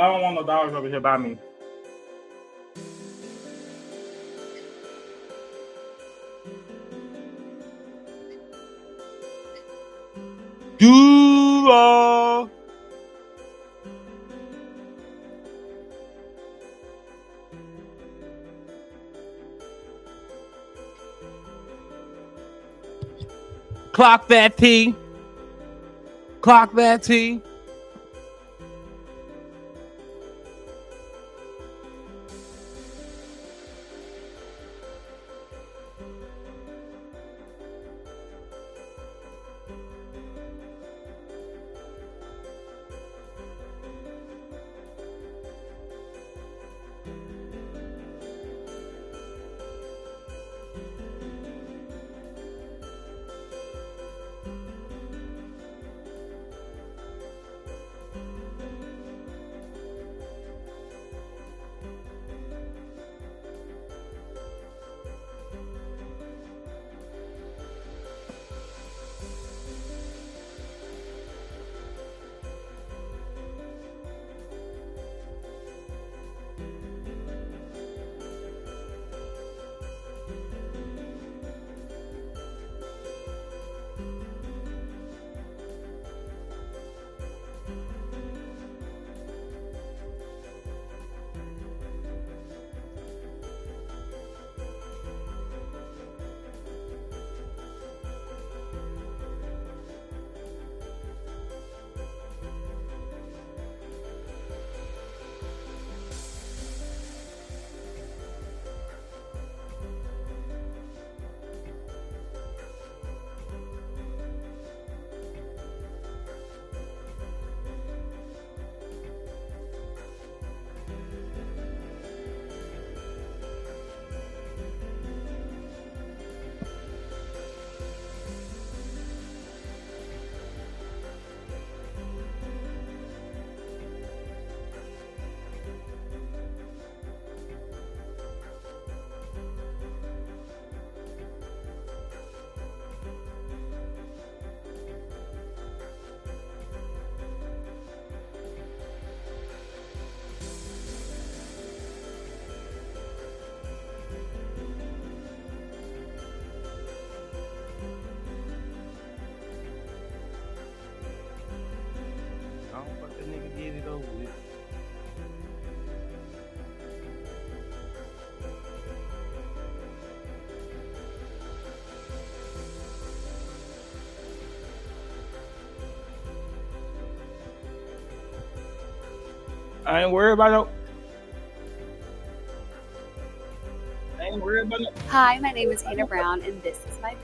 I don't want no dogs over here by me. Do clock that T. Clock that T. I don't fuck that nigga get it over with. I ain't worried about no. I ain't worried about no. Hi, my name is Hannah Brown, and this is my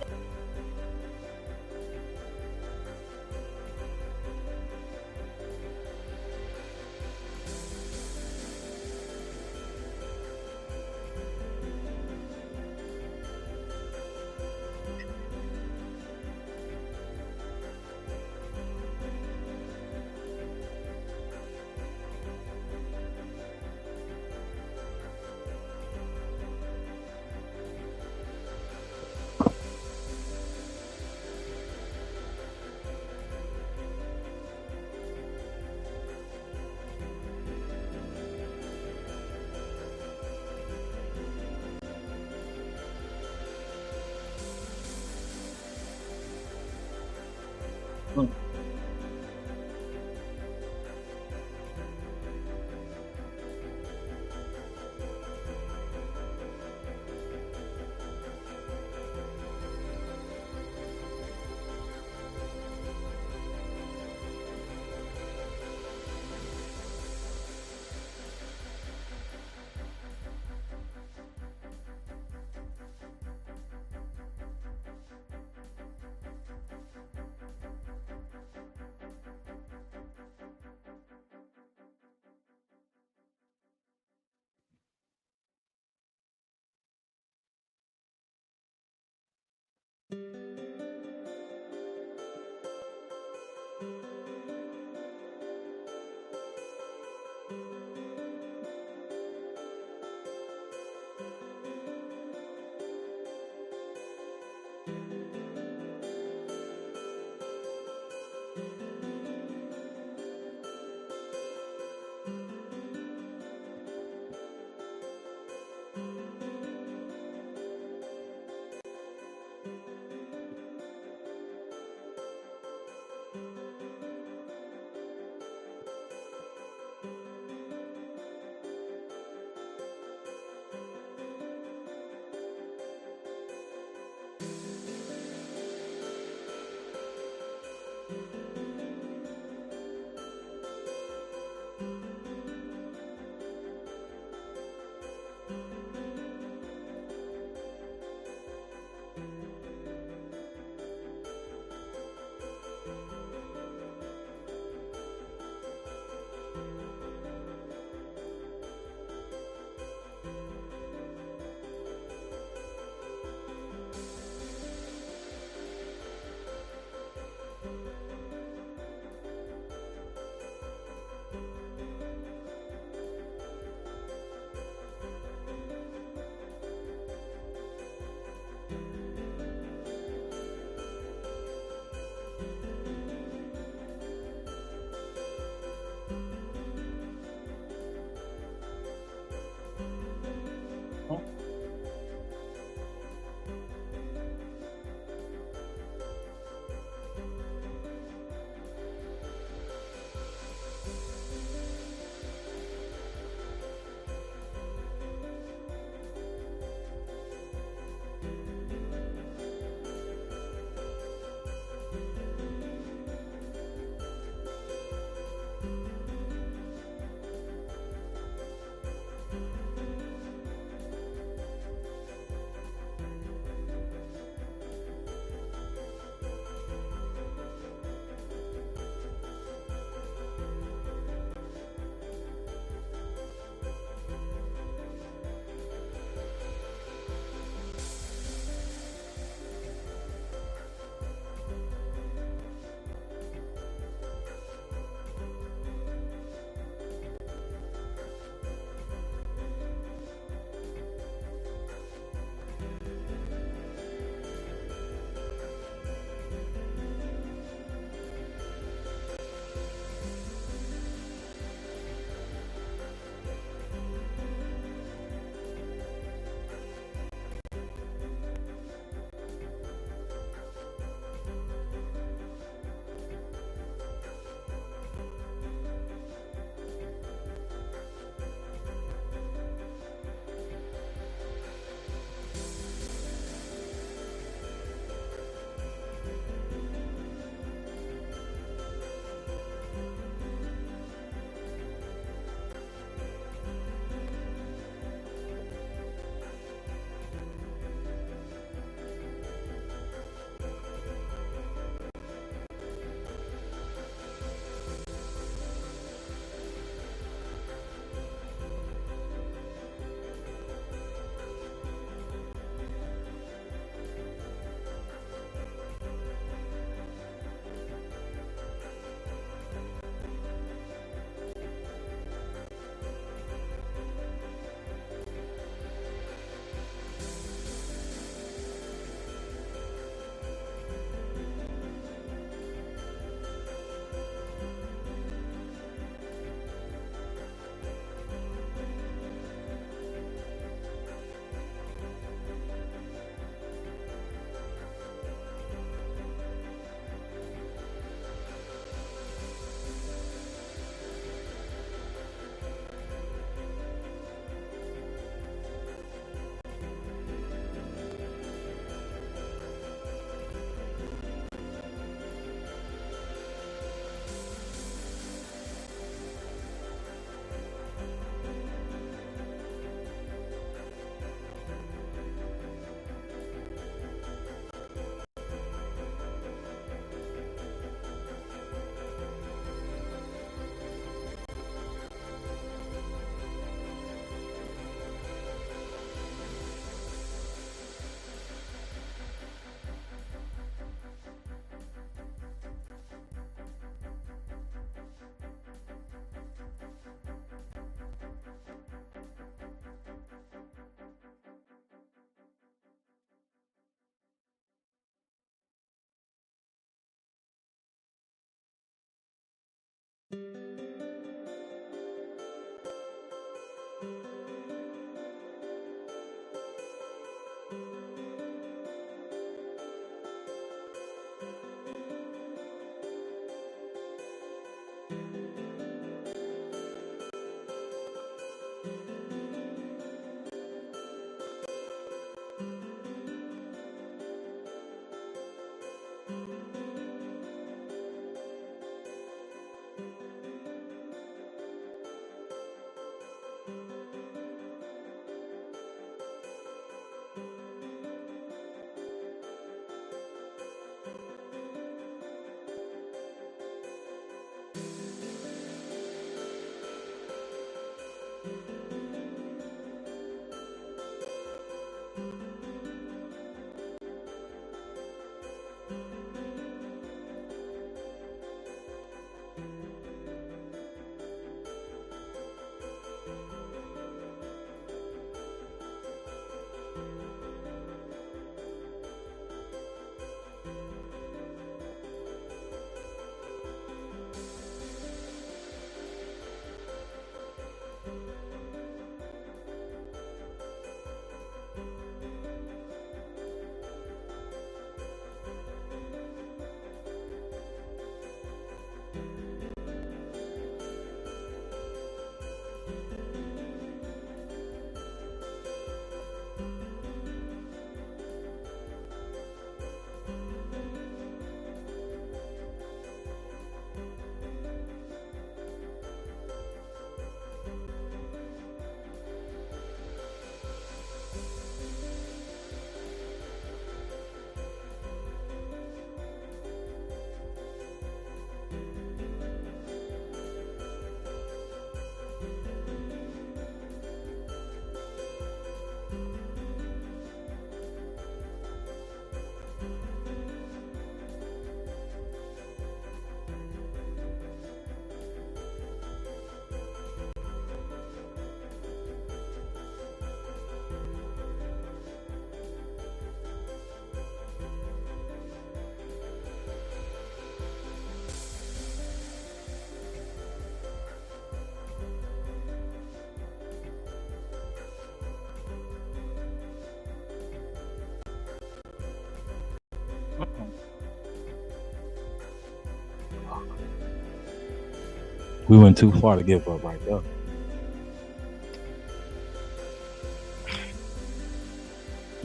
We went too far to give up right there.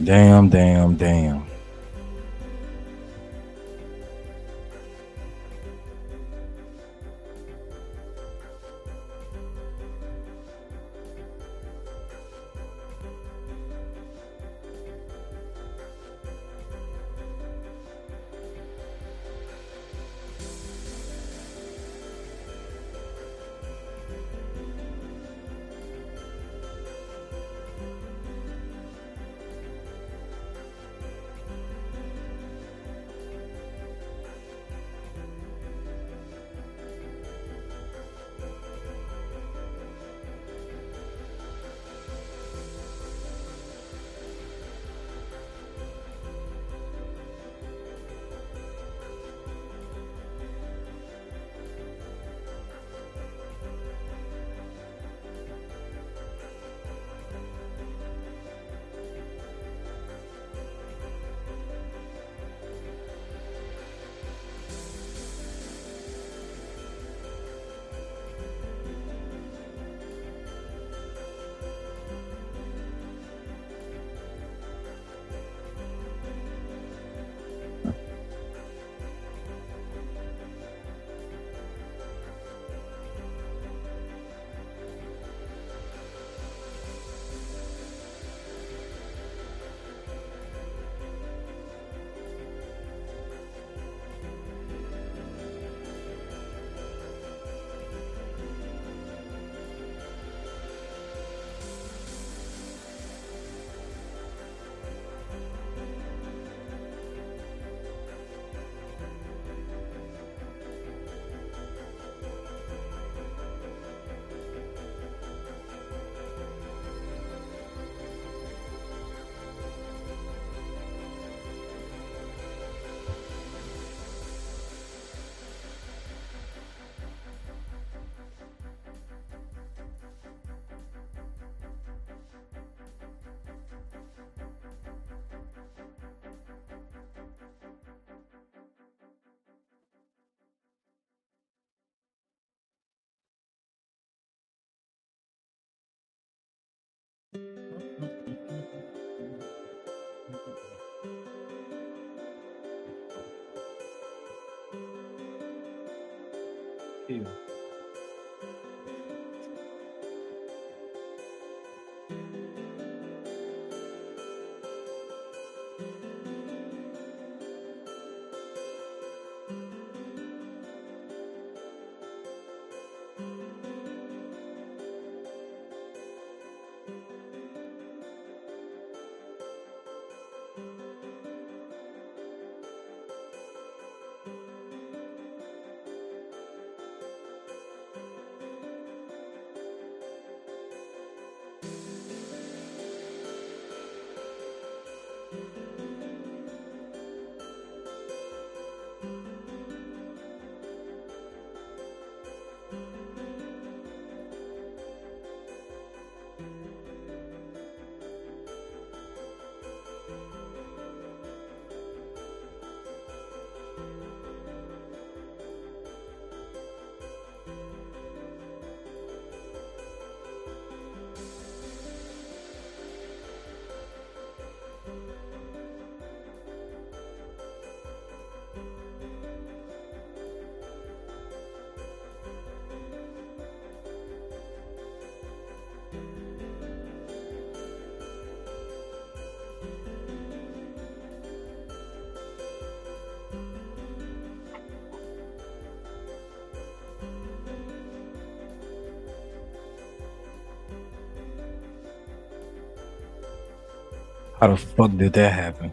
Damn. Chill. How the fuck did that happen?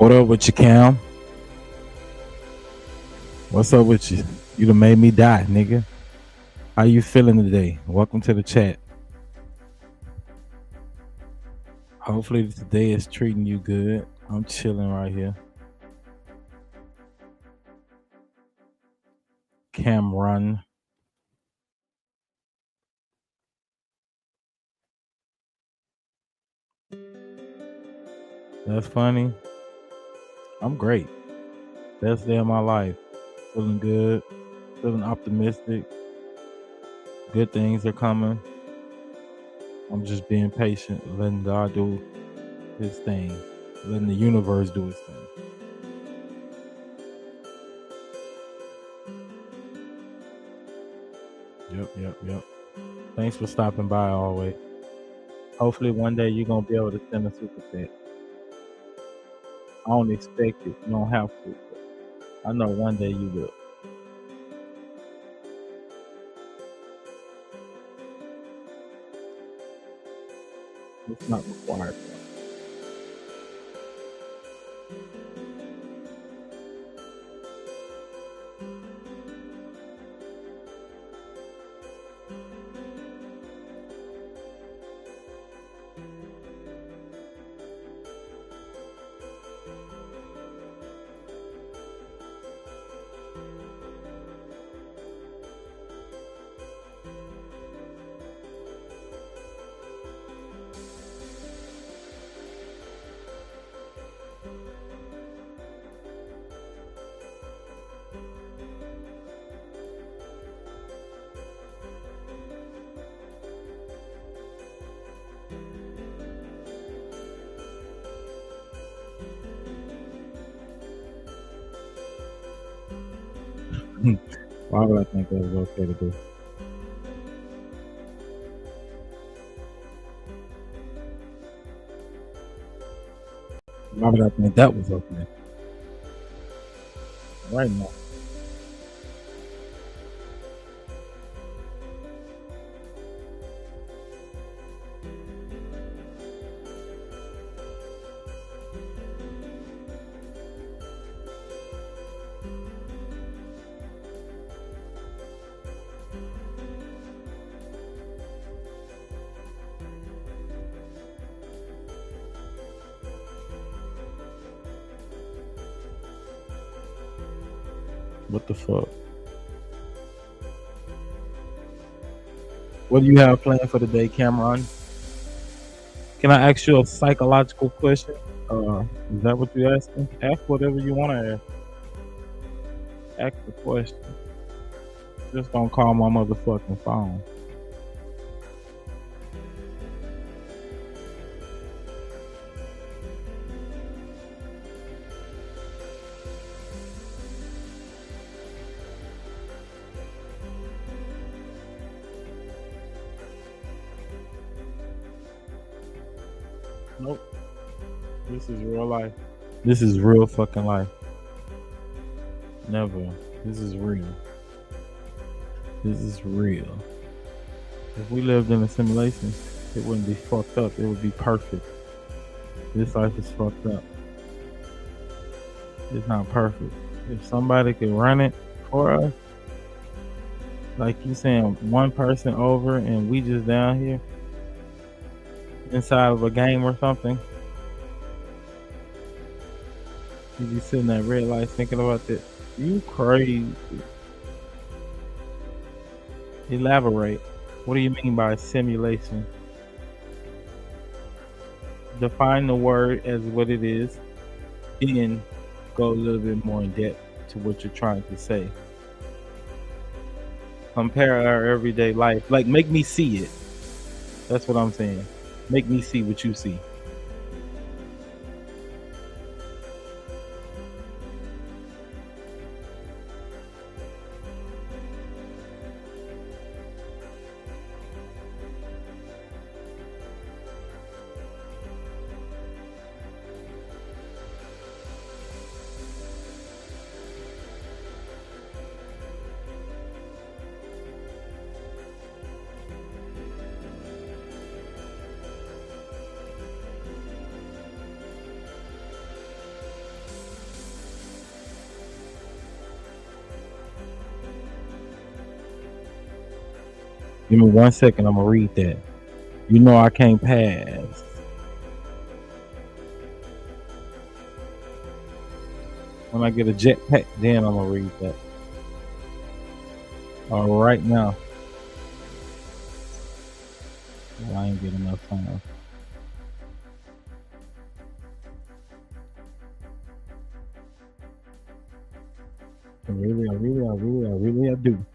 What up with you, Cam? What's up with you? You done made me die, nigga. How you feeling today? Welcome to the chat. Hopefully today is treating you good. I'm chilling right here. Cameron. That's funny. I'm great. Best day of my life. Feeling good. Feeling optimistic. Good things are coming. I'm just being patient, letting God do his thing, letting the universe do its thing. Yep. Thanks for stopping by always. Hopefully one day you're going to be able to send a super chat. I don't expect it. You don't have to. I know one day you will. It's not required. Why would I think that was okay to do? Why would I think that was okay? Right now. What the fuck? What do you have planned for the day, Cameron? Can I ask you a psychological question? Is that what you're asking? Ask whatever you want to ask. Ask the question. Just don't call my motherfucking phone. Nope. This is real life. This is real fucking life. Never. This is real. This is real. If we lived in a simulation, it wouldn't be fucked up. It would be perfect. This life is fucked up. It's not perfect. If somebody could run it for us, like you saying, one person over and we just down here inside of a game or something, you be sitting at red lights thinking about that. You crazy. Elaborate. What do you mean by simulation? Define the word as what it is, then go a little bit more in depth to what you're trying to say. Compare our everyday life. Like, make me see it. That's what I'm saying. Make me see what you see. Give me 1 second, I'm gonna read that. You know I can't pass. When I get a jetpack, then I'm gonna read that. All right now. Well, I ain't getting enough time. I really do.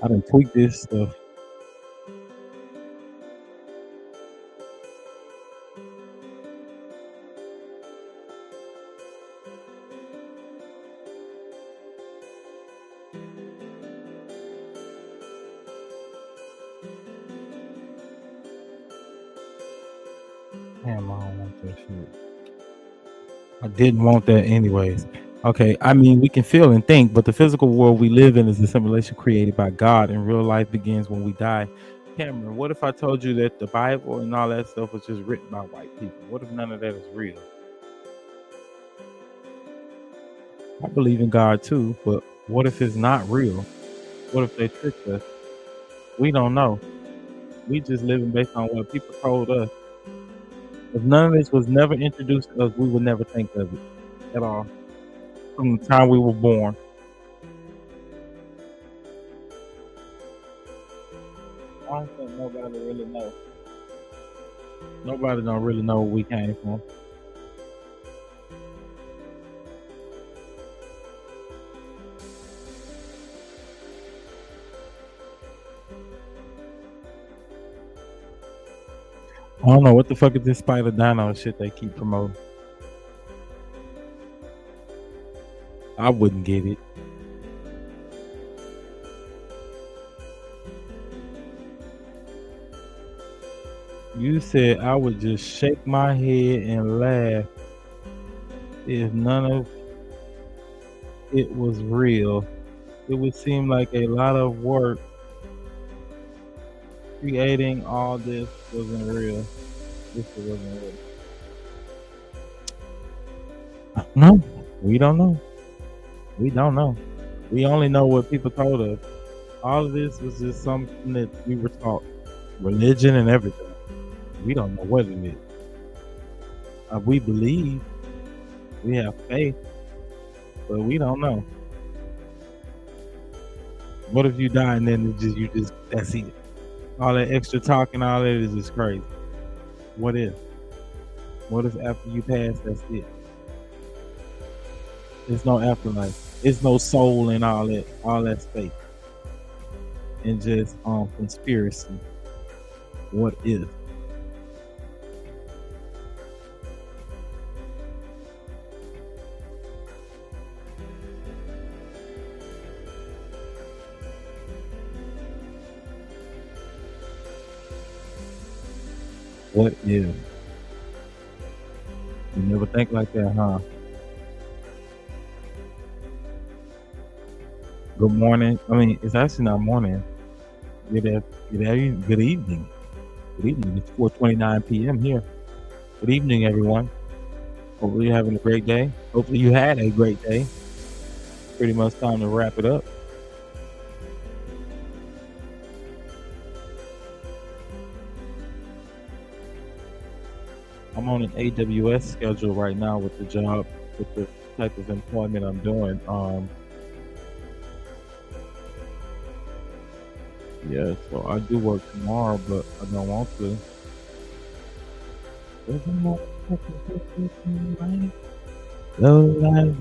I done tweaked this stuff. Damn, I don't want that shit. I didn't want that anyways. Okay, I mean, we can feel and think, but the physical world we live in is a simulation created by God, and real life begins when we die. Cameron, what if I told you that the Bible and all that stuff was just written by white people? What if none of that is real? I believe in God too, but what if it's not real? What if they tricked us? We don't know. We just living based on what people told us. If none of this was never introduced to us, we would never think of it at all. From the time we were born. I don't think nobody really knows. Nobody don't really know where we came from. I don't know what the fuck is this Spider Dino shit they keep promoting. I wouldn't get it. You said I would just shake my head and laugh if none of it was real. It would seem like a lot of work. Creating all this wasn't real. This wasn't real. No, we don't know. We don't know. We only know what people told us. All of this was just something that we were taught. Religion and everything. We don't know what it is. We believe. We have faith. But we don't know. What if you die and then that's it? All that extra talking, all that is just crazy. What if? What if after you pass, that's it? There's no afterlife. There's no soul in all that space. And just conspiracy. What if? What if? You never think like that, huh? Good morning. I mean, it's actually not morning. Good evening. Good evening. It's 4:29 p.m. here. Good evening, everyone. Hopefully you're having a great day. Hopefully you had a great day. Pretty much time to wrap it up. I'm on an AWS schedule right now with the job, with the type of employment I'm doing. Yeah, so I do work tomorrow, but I don't want to. Low life.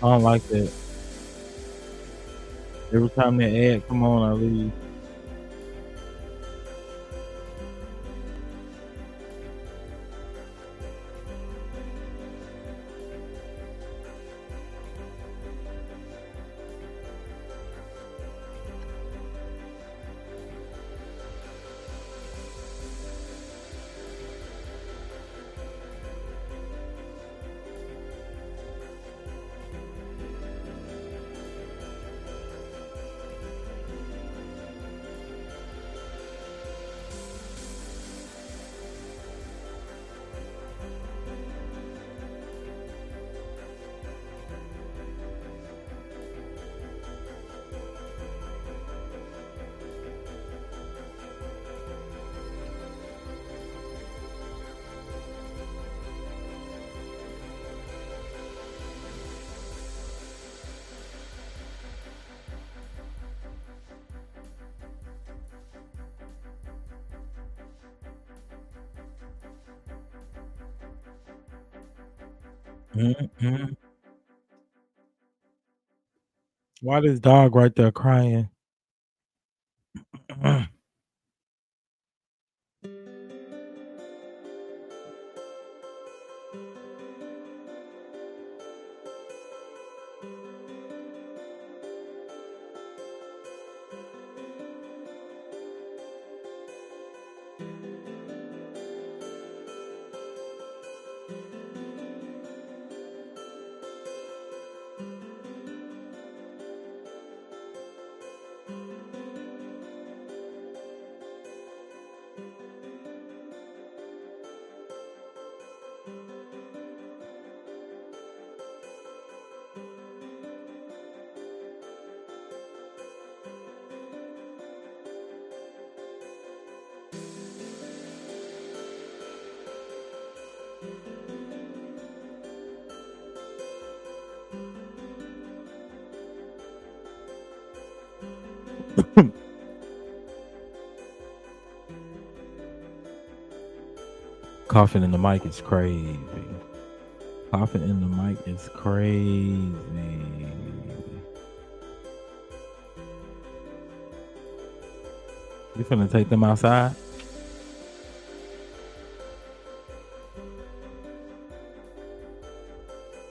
I don't like that. Every time they ad come on, I leave. Mm-mm. Why this dog right there crying? Coughing in the mic is crazy. Coughing in the mic is crazy. You finna take them outside?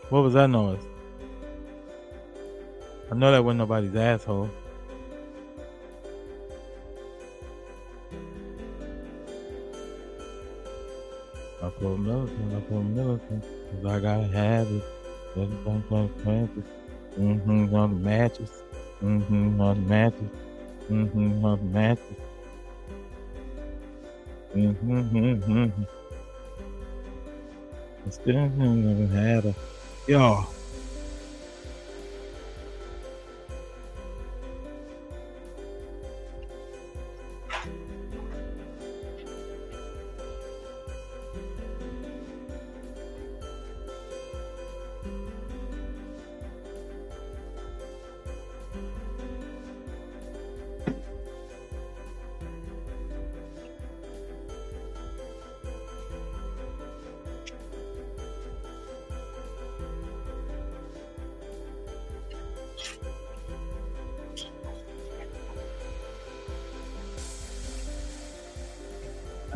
What was that noise? I know that wasn't nobody's asshole. I put militant, cause I gotta have it. On the mattress. On the mattress. On the mattress. I still never had a. Yo.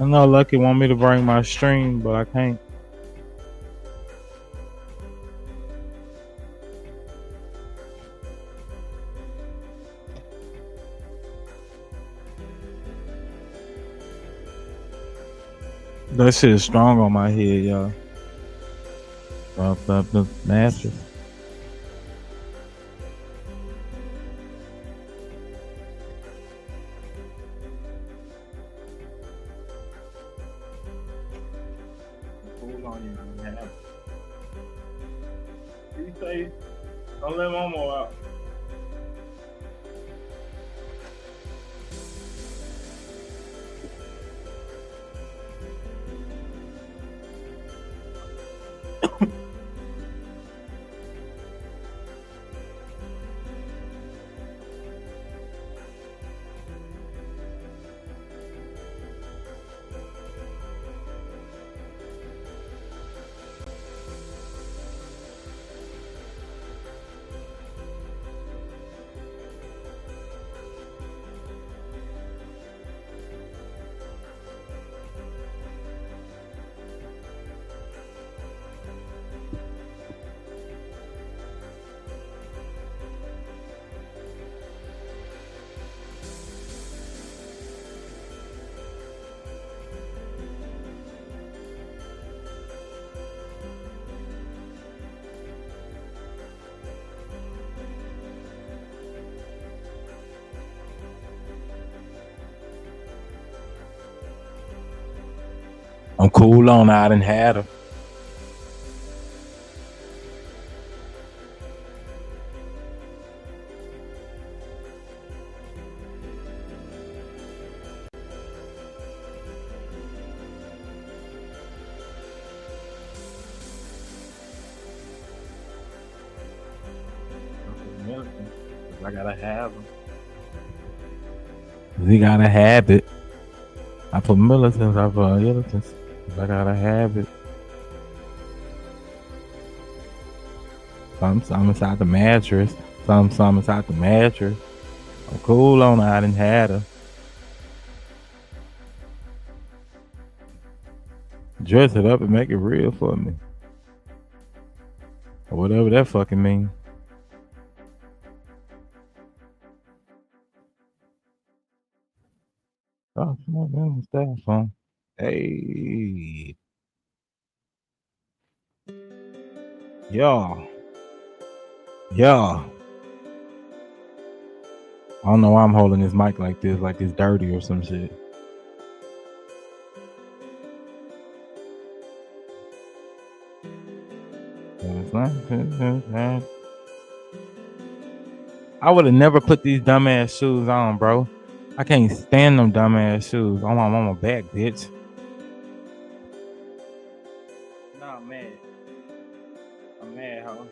I know Lucky want me to bring my stream, but I can't. That shit is strong on my head, y'all. Dropped up the mattress. Hold on, you have. You say, don't let Momo out. I'm cool on. I done had her. I gotta have them. We gotta have it. I put militants, I put militants. I gotta have it. Some inside the mattress. Some inside the mattress. I'm cool on her. I didn't had her. Dress it up and make it real for me. Or whatever that fucking means. Oh, what's that from? Hey. Yeah. Yeah. I don't know why I'm holding this mic like this, like it's dirty or some shit. I would have never put these dumbass shoes on, bro. I can't stand them dumbass shoes. On my mama back, bitch. Nah, I'm mad. I'm mad, huh?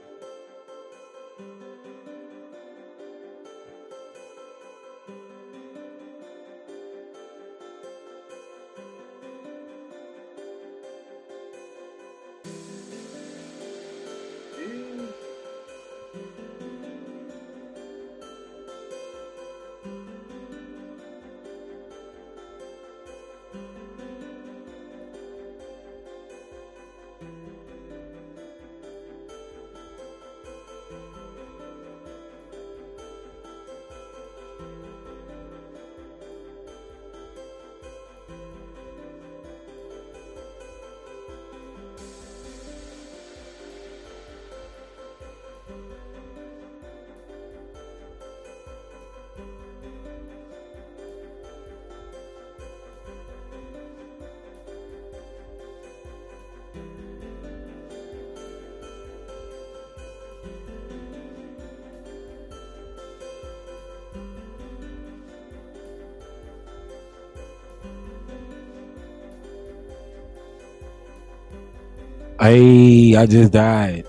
Hey, I just died.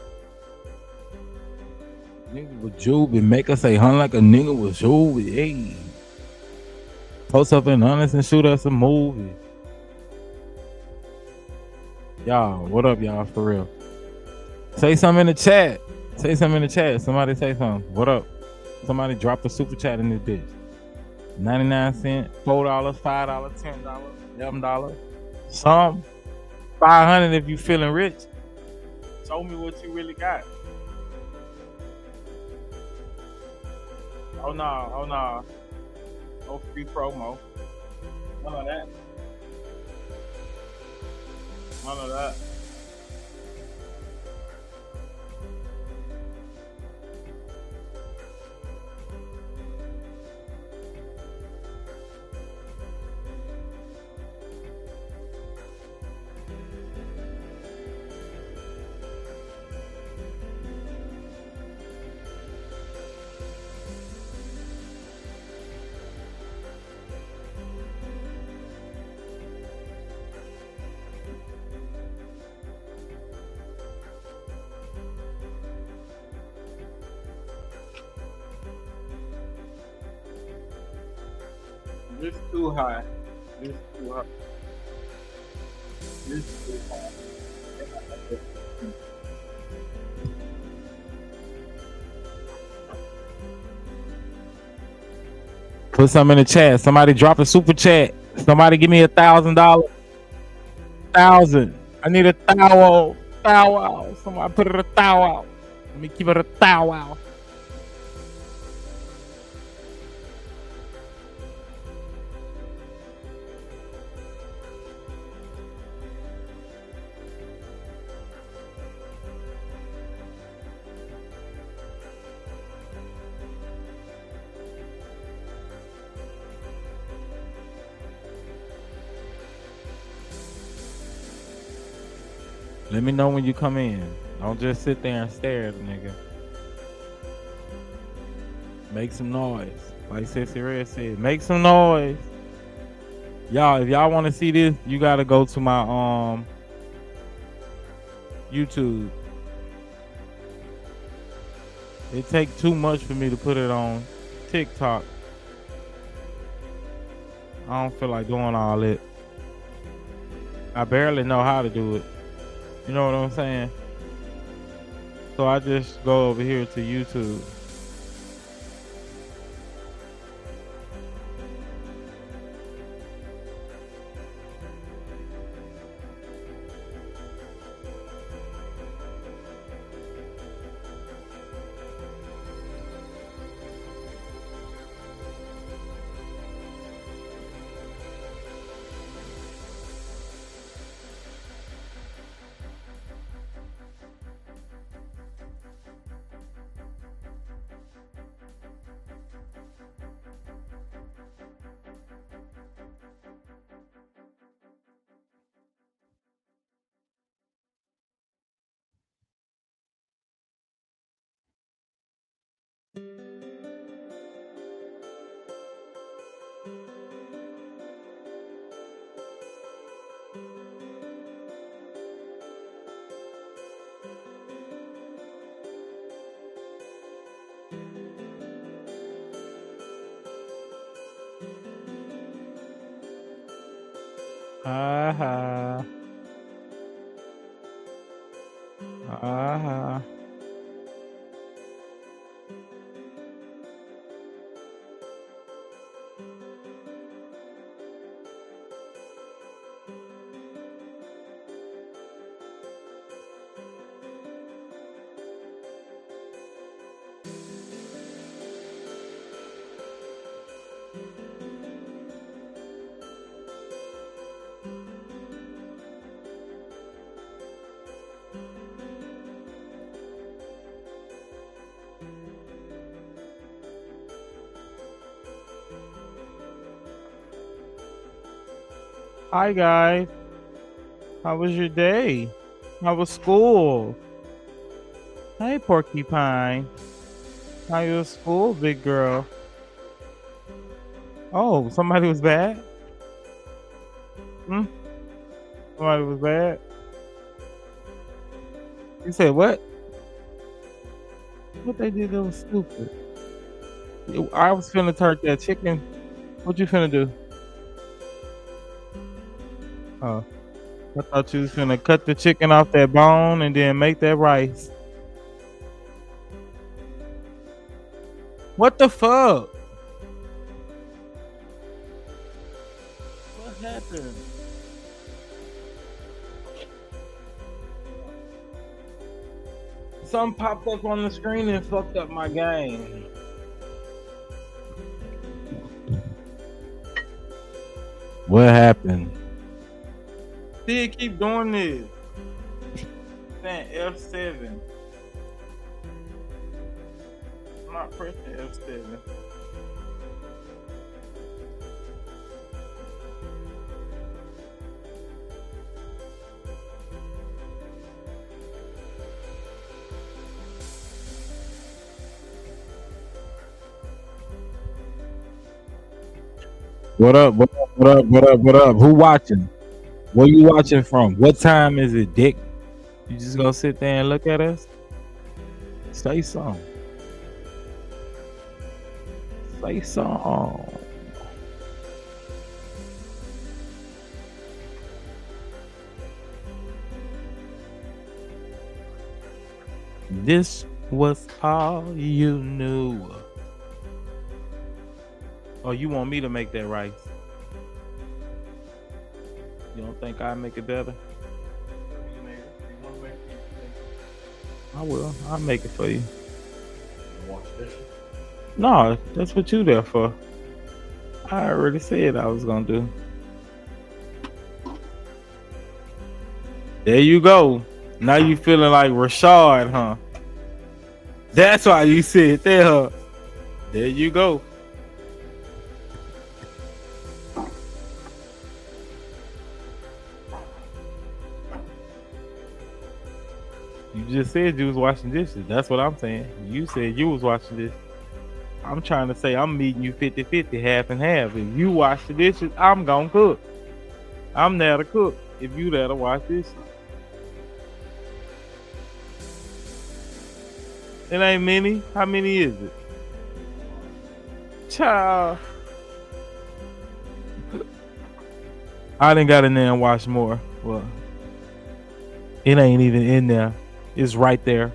Nigga with Juby, make us say hun like a nigga with Juby. Hey, post up in honest and shoot us a movie. Y'all, what up, y'all? For real. Say something in the chat. Say something in the chat. Somebody say something. What up? Somebody drop a super chat in this bitch. 99 cents, $4, $5, $10, $11. Some 500 if you feeling rich. Show me what you really got. Oh no, oh no. No free promo. None of that. None of that. This is too high. This is too high. This is too high. Put something in the chat. Somebody drop a super chat. Somebody give me $1,000. 1,000. I need a towel. Towel. Somebody put it a towel. Let me keep it a towel. Let me know when you come in. Don't just sit there and stare at the nigga. Make some noise. Like Sissy Red said, make some noise. Y'all, if y'all want to see this, you gotta go to my YouTube. It takes too much for me to put it on TikTok. I don't feel like doing all it. I barely know how to do it. You know what I'm saying? So I just go over here to YouTube. Aha. Aha. Hi guys. How was your day? How was school? Hey Porcupine. How was school, big girl? Oh, somebody was bad? Somebody was bad? You said what? What they did that was stupid. I was finna turn that chicken. What you finna do? Oh, I thought you was finna cut the chicken off that bone and then make that rice. What the fuck? What happened? Something popped up on the screen and fucked up my game. What happened? See it keep doing this. Saying F7. I'm not pressing F7. What up? What up? What up? What up? What up? Who watching? Where you watching from? What time is it, Dick? You just gonna sit there and look at us? Say something. Say something. This was all you knew. Oh, you want me to make that rice? You don't think I make it better? I will. I'll make it for you. No, that's what you there for. I already said I was gonna do. There you go. Now you feeling like Rashad, huh? That's why you said there, huh? There you go. You just said you was washing dishes. That's what I'm saying. You said you was washing dishes. I'm trying to say I'm meeting you 50-50, half and half. If you wash the dishes, I'm gonna cook. I'm there to cook. If you there to wash dishes. It ain't many. How many is it? Child. I done got in there and watched more. Well, it ain't even in there. It's right there.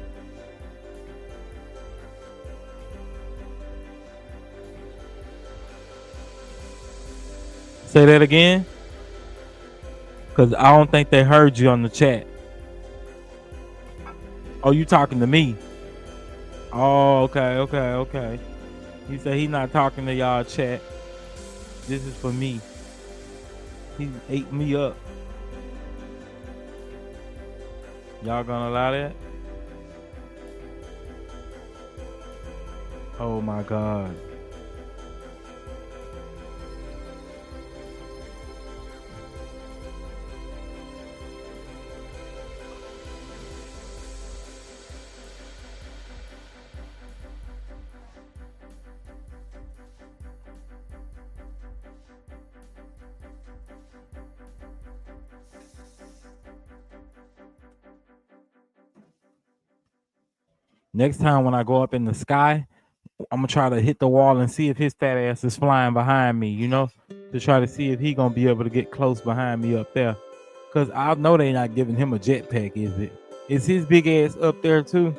Say that again. Cause I don't think they heard you on the chat. Oh, you talking to me? Oh, okay. He said he not talking to y'all chat. This is for me. He ate me up. Y'all gonna allow that? Oh my God. Next time when I go up in the sky, I'm gonna try to hit the wall and see if his fat ass is flying behind me, you know, to try to see if he gonna be able to get close behind me up there. Cause I know they not giving him a jetpack, is it? Is his big ass up there too?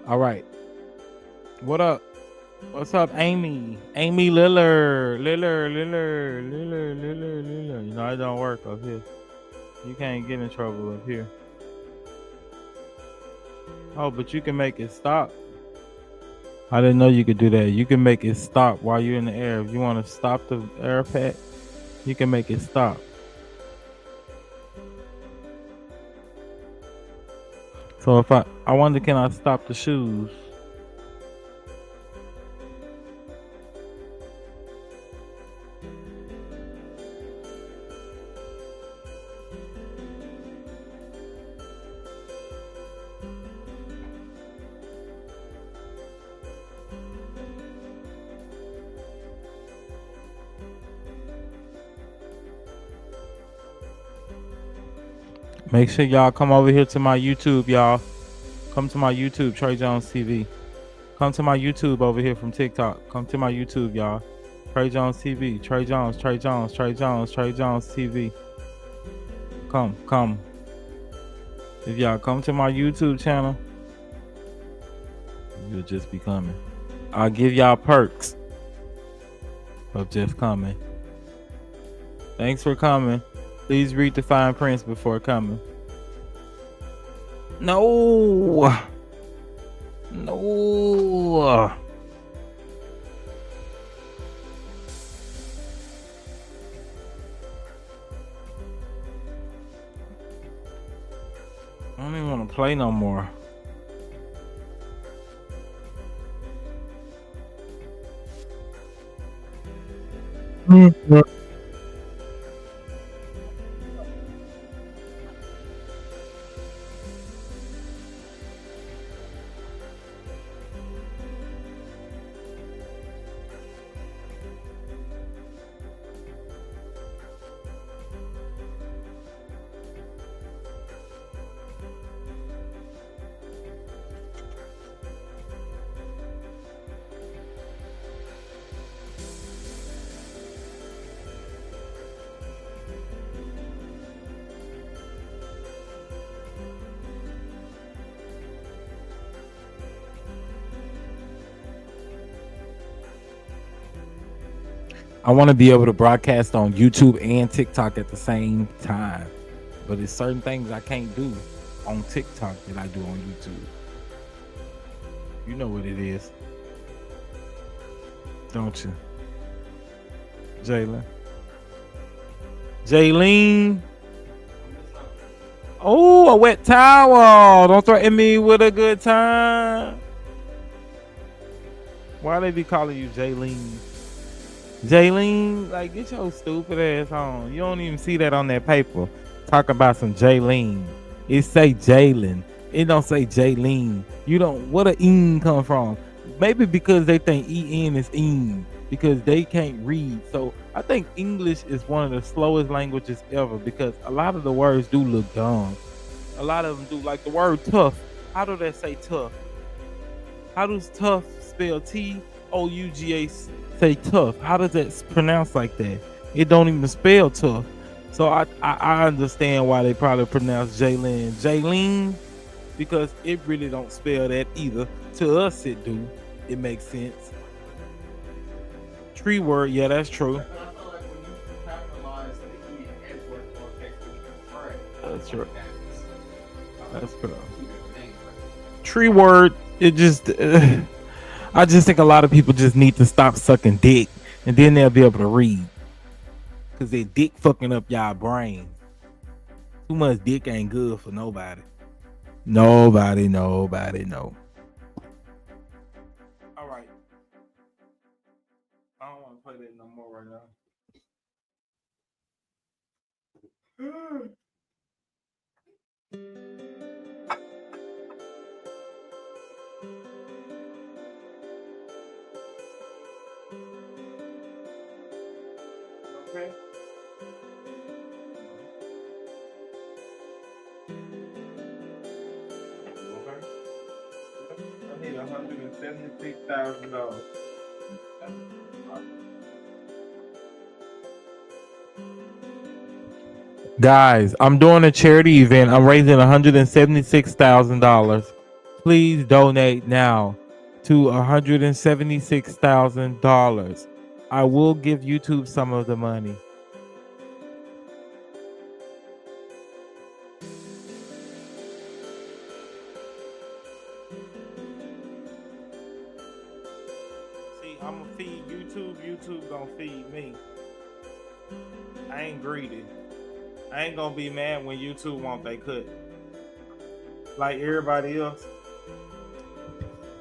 All right. What up? What's up, Amy? Amy Lillard. You know, it don't work up here. You can't get in trouble up here. Oh, but you can make it stop. I didn't know you could do that. You can make it stop while you're in the air. If you want to stop the air pack, you can make it stop. So if I wonder, can I stop the shoes? Make sure y'all come over here to my YouTube, y'all. Come to my YouTube, Trey Jones TV. Come to my YouTube over here from TikTok. Come to my YouTube, y'all. Trey Jones TV. Trey Jones TV. Come. If y'all come to my YouTube channel, you'll just be coming. I'll give y'all perks of just coming. Thanks for coming. Please read the fine prints before coming. No. I don't even want to play no more. I want to be able to broadcast on YouTube and TikTok at the same time. But there's certain things I can't do on TikTok that I do on YouTube. You know what it is, don't you? Jaylene. Oh, a wet towel. Don't threaten me with a good time. Why they be calling you Jaylene? Jaylene, like, get your stupid ass on. You don't even see that on that paper. Talk about some Jaylene. It say Jalen. It don't say Jaylene. You don't. Where the "een" come from? Maybe because they think "en" is "een" because they can't read. So I think English is one of the slowest languages ever because a lot of the words do look dumb. A lot of them do. Like the word tough. How do they say tough? How does tough spell Touga say tough? How does that pronounce like that? It don't even spell tough. So I understand why they probably pronounce Jaylene because it really don't spell that either. To us it do. It makes sense. Tree word, yeah, that's true. That's true. That's true. Tree word, it just I just think a lot of people just need to stop sucking dick and then they'll be able to read. Cause they dick fucking up y'all brain. Too much dick ain't good for nobody. Nobody, no. All right. I don't want to play that no more right now. Okay. I need $176,000. Guys, I'm doing a charity event. I'm raising $176,000. Please donate now to $176,000. I will give YouTube some of the money. See, I'm gonna feed YouTube. YouTube gonna feed me. I ain't greedy. I ain't gonna be mad when YouTube want they cut. Like everybody else.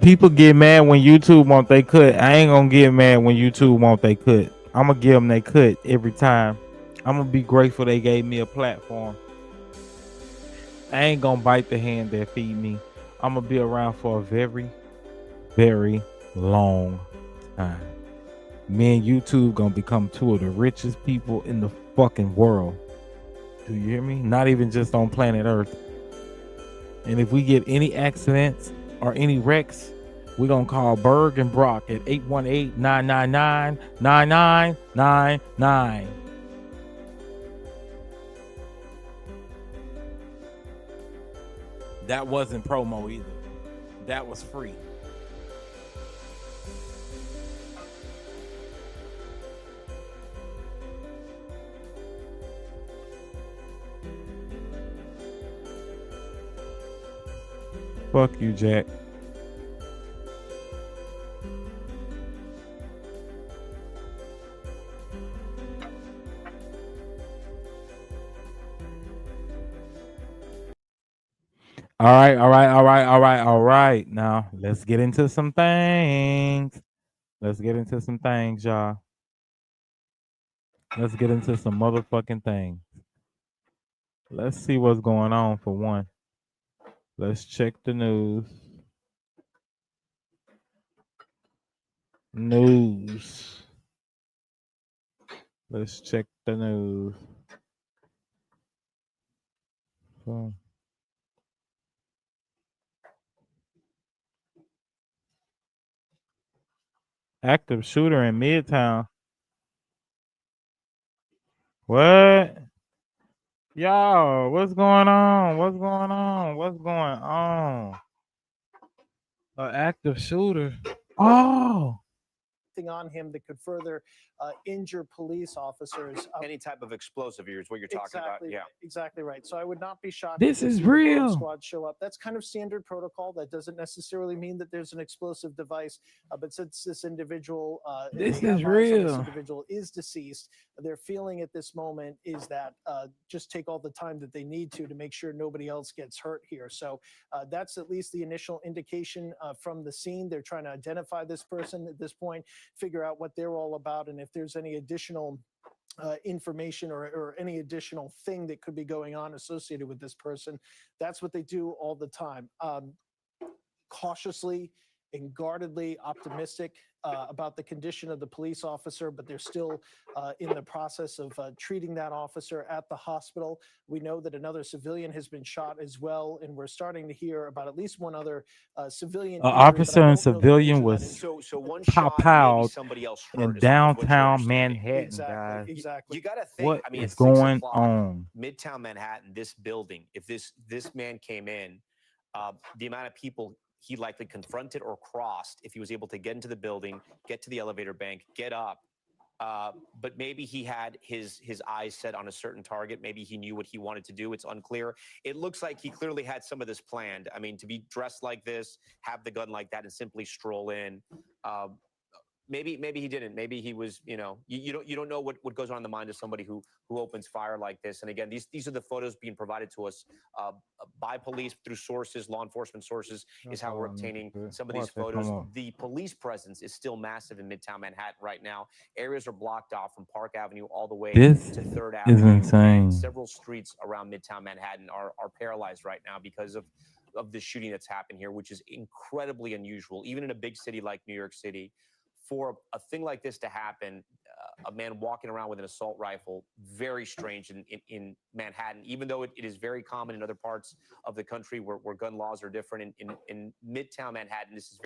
People get mad when YouTube want they cut. I ain't gonna get mad when YouTube want they cut. I'm gonna give them they cut every time. I'm gonna be grateful they gave me a platform. I ain't gonna bite the hand that feed me. I'm gonna be around for a very, very long time. Me and YouTube gonna become two of the richest people in the fucking world. Do you hear me? Not even just on planet Earth. And if we get any accidents or any wrecks, we're gonna call Berg and Brock at 818-999-9999. That wasn't promo either. That was free. Fuck you, Jack. All right. Now, let's get into some things. Y'all. Let's get into some motherfucking things. Let's see what's going on for one. Let's check the news. Let's check the news. Active shooter in Midtown. What? Y'all, what's going on? An active shooter. Oh. On him that could further injure police officers. Any type of explosive is what you're talking about. Yeah, exactly right. So I would not be shocked. This is real. Squad show up. That's kind of standard protocol. That doesn't necessarily mean that there's an explosive device. But since this individual, this is real. This individual is deceased. Their feeling at this moment is that just take all the time that they need to make sure nobody else gets hurt here. So that's at least the initial indication from the scene. They're trying to identify this person at this point. figure out what they're all about and if there's any additional information or any additional thing that could be going on associated with this person. That's what they do all the time. Cautiously and guardedly optimistic about the condition of the police officer, but they're still in the process of treating that officer at the hospital. We know that another civilian has been shot as well, and we're starting to hear about at least one other civilian. An injury, but I officer don't and know the civilian nature of that was injury. So one pop shot, maybe out somebody else hurt, in as far as what you're downtown understanding. Manhattan, Exactly, guys. exactly. You got to think. What I mean, is at 6 going o'clock, on? Midtown Manhattan, this building. If this man came in, the amount of people he likely confronted or crossed if he was able to get into the building, get to the elevator bank, get up. But maybe he had his eyes set on a certain target. Maybe he knew what he wanted to do. It's unclear. It looks like he clearly had some of this planned. I mean, to be dressed like this, have the gun like that, and simply stroll in. Maybe he didn't. Maybe he was, you don't know what goes on in the mind of somebody who opens fire like this. And again, these are the photos being provided to us by police through sources, law enforcement sources, is how we're obtaining some of these photos. The police presence is still massive in Midtown Manhattan right now. Areas are blocked off from Park Avenue all the way to 3rd Avenue. This is insane. Several streets around Midtown Manhattan are paralyzed right now because of the shooting that's happened here, which is incredibly unusual, even in a big city like New York City. For a thing like this to happen, a man walking around with an assault rifle, very strange in Manhattan, even though it is very common in other parts of the country where gun laws are different. In Midtown Manhattan, this is.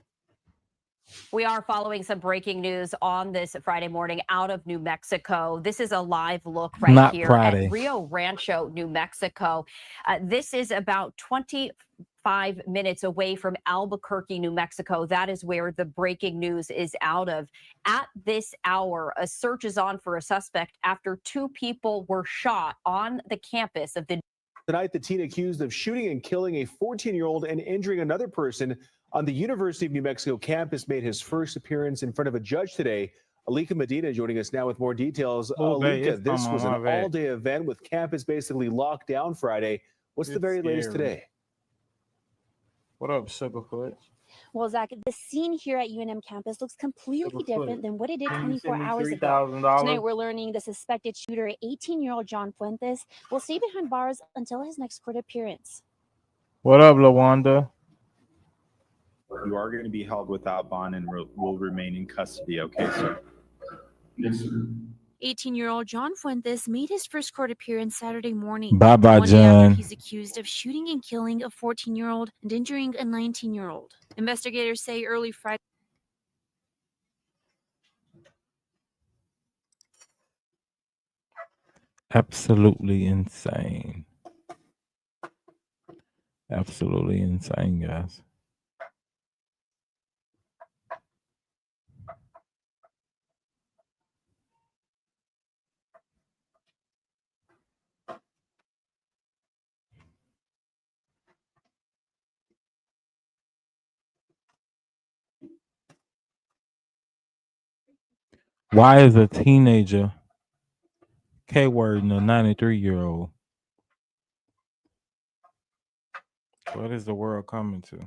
We are following some breaking news on this Friday morning out of New Mexico. This is a live look right here at Rio Rancho, New Mexico. This is about 25 minutes away from Albuquerque, New Mexico. That is where the breaking news is out of. At this hour, a search is on for a suspect after 2 people were shot on the campus of the. Tonight, the teen accused of shooting and killing a 14-year-old and injuring another person on the University of New Mexico campus made his first appearance in front of a judge today. Alika Medina joining us now with more details. Alika, this was an all-day event with campus basically locked down Friday. What's the very latest today? What up, Sugarfoot? Well, Zach, the scene here at UNM campus looks completely different than what it did 24 hours ago. Tonight, we're learning the suspected shooter, 18-year-old John Fuentes, will stay behind bars until his next court appearance. What up, LaWanda? You are going to be held without bond and will remain in custody. Okay, sir? Yes, sir. 18-year-old John Fuentes made his first court appearance Saturday morning. Bye-bye, John. He's accused of shooting and killing a 14-year-old and injuring a 19-year-old. Investigators say early Friday. Absolutely insane. Absolutely insane, guys. Why is a teenager K-wording a 93-year-old? What is the world coming to?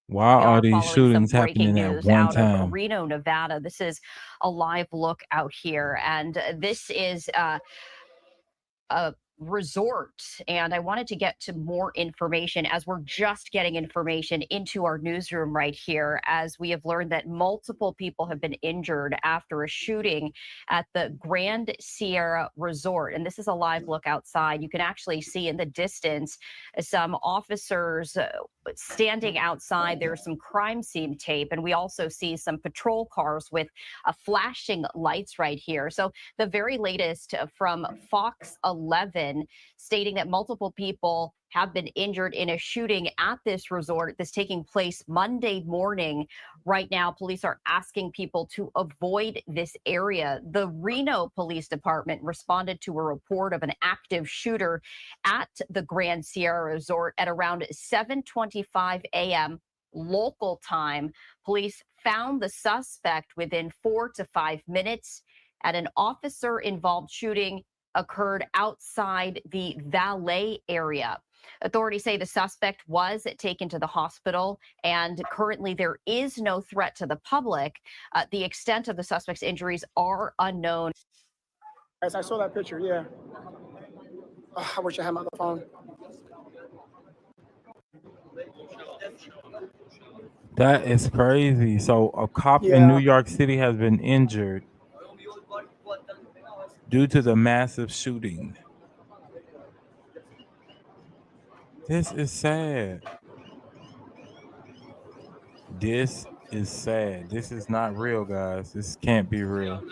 Why are these shootings happening at one time? Of Reno, Nevada. This is a live look out here, and this is a resort, and I wanted to get to more information as we're just getting information into our newsroom right here, as we have learned that multiple people have been injured after a shooting at the Grand Sierra Resort. And this is a live look outside. You can actually see in the distance some officers standing outside. There's some crime scene tape, and we also see some patrol cars with flashing lights right here. So the very latest from Fox 11 stating that multiple people have been injured in a shooting at this resort that's taking place Monday morning. Right now, police are asking people to avoid this area. The Reno Police Department responded to a report of an active shooter at the Grand Sierra Resort at around 7:25 a.m. local time, police found the suspect within 4 to 5 minutes at an officer-involved shooting occurred outside the valet area. Authorities say the suspect was taken to the hospital, and currently there is no threat to the public. The extent of the suspect's injuries are unknown. As I saw that picture, yeah. Oh, I wish I had my other phone. That is crazy. So a cop in Yeah. New York City has been injured due to the massive shooting. This is sad. This is sad. This is not real, guys. This can't be real.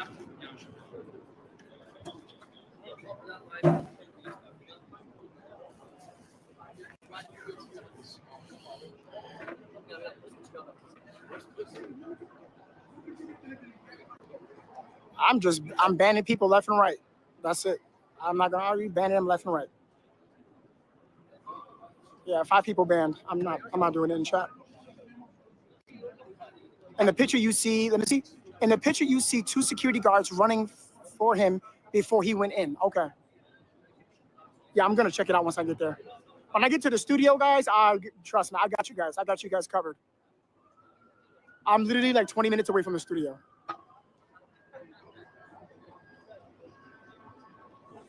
I'm banning people left and right. That's it. I'm not gonna argue, banning them left and right. Yeah, 5 people banned. I'm not doing it in chat. And the picture you see, let me see. In the picture you see 2 security guards running for him before he went in. Okay. Yeah, I'm gonna check it out once I get there. When I get to the studio, guys, trust me, I got you guys. I got you guys covered. I'm literally like 20 minutes away from the studio.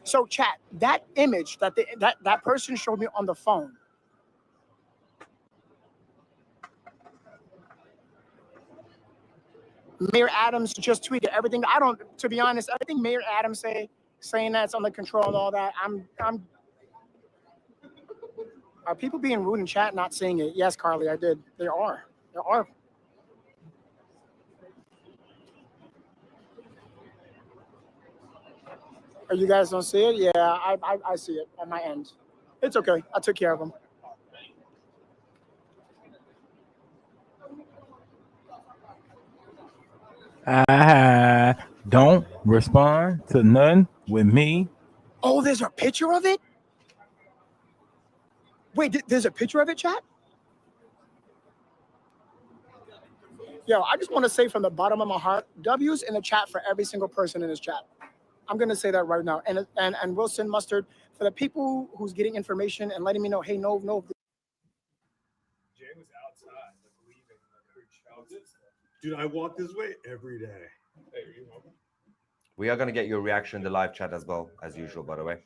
So chat, that image that that person showed me on the phone. Mayor Adams just tweeted everything. To be honest, everything Mayor Adams saying that's under control and all that. Are people being rude in chat, not seeing it? Yes, Carly, I did. There are. Or you guys don't see it? Yeah, I see it on my end. It's okay. I took care of them. Don't respond to none with me. Oh, there's a picture of it? Wait, there's a picture of it, chat? Yo, I just want to say from the bottom of my heart, W's in the chat for every single person in this chat. I'm going to say that right now. And Wilson Mustard, for the people who's getting information and letting me know, hey, no. Jay was outside, leaving the church. Dude, I walk this way every day. Hey, are you home? We are going to get your reaction in the live chat as well, as usual, by the way.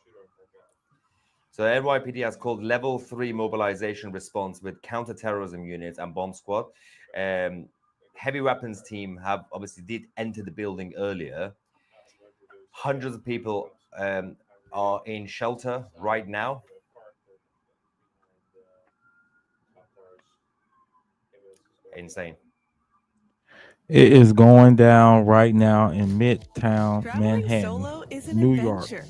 So NYPD has called level 3 mobilization response with counter-terrorism units and bomb squad. Heavy weapons team have obviously did enter the building earlier. Hundreds of people are in shelter right now. Insane. It is going down right now in Midtown Manhattan, solo is an New adventure. York.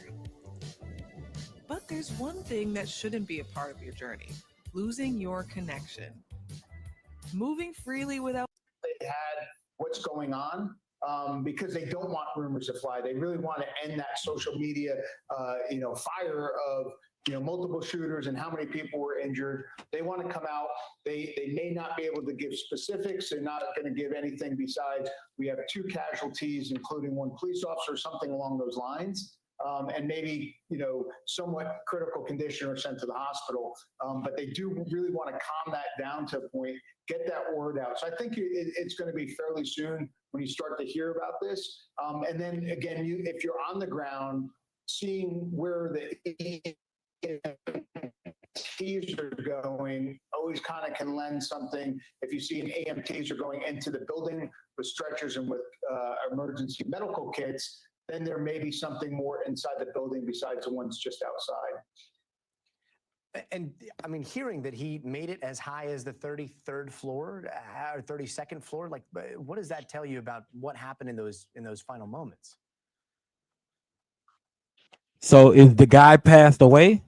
But there's one thing that shouldn't be a part of your journey: losing your connection. Moving freely without. They had what's going on because they don't want rumors to fly. They really want to end that social media, fire of multiple shooters and how many people were injured. They want to come out. They may not be able to give specifics. They're not going to give anything besides we have 2 casualties, including 1 police officer, something along those lines. And maybe, somewhat critical condition or sent to the hospital. But they do really want to calm that down to a point, get that word out. So I think it's going to be fairly soon when you start to hear about this. And then again, if you're on the ground, seeing where the EMTs are going always kind of can lend something. If you see an EMTs are going into the building with stretchers and with emergency medical kits, then there may be something more inside the building besides the ones just outside. And I mean, hearing that he made it as high as the 33rd floor or 32nd floor, like, what does that tell you about what happened in those final moments? So is the guy passed away?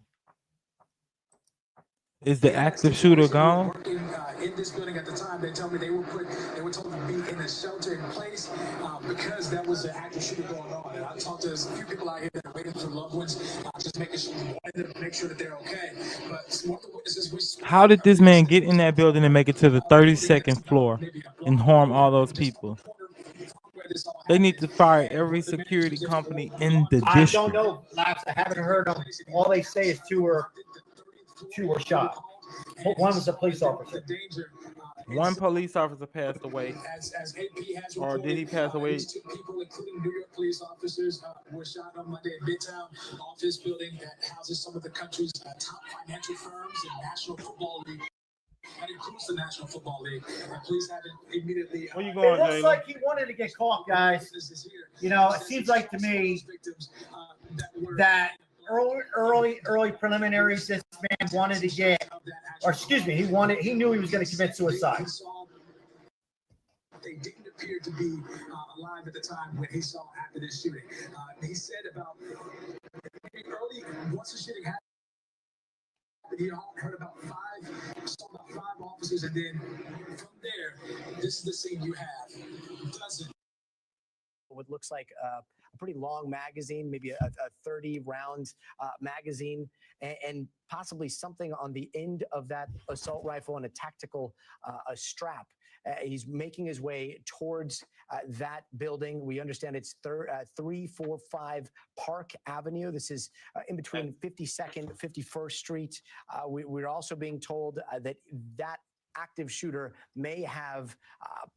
Is the active shooter gone? in this building at the time. They tell me they were told to be in a shelter in place because that was an active shooter going on. And I talked to a few people out here that are waiting for loved ones, just making sure, wanted to make sure that they're okay. But one of the witnesses How did this man get in that building and make it to the 32nd floor and harm all those people? They need to fire every security company in the I district. don't know, Laps. I haven't heard them. All they say is two were shot. One was a police officer. One police officer passed away. As AP has Or did he pass away? These two people, including New York police officers, were shot on Monday in Midtown office building that houses some of the country's top financial firms and National Football League. That includes the National Football League. Police haven't immediately. Where you It going, looks Jalen? like he wanted to get caught, guys. You know, it seems like to me that early preliminaries, this man wanted to get, or excuse me, he knew he was going to commit suicide. They didn't appear to be alive at the time when he saw after this shooting. He said about early, once the shooting happened, he heard saw about five officers, and then from there, this is the scene you have. What looks like a pretty long magazine, maybe a 30-round magazine, and possibly something on the end of that assault rifle and a tactical a strap. He's making his way towards that building. We understand it's 345 Park Avenue. This is in between 52nd, 51st Street. We're also being told that active shooter may have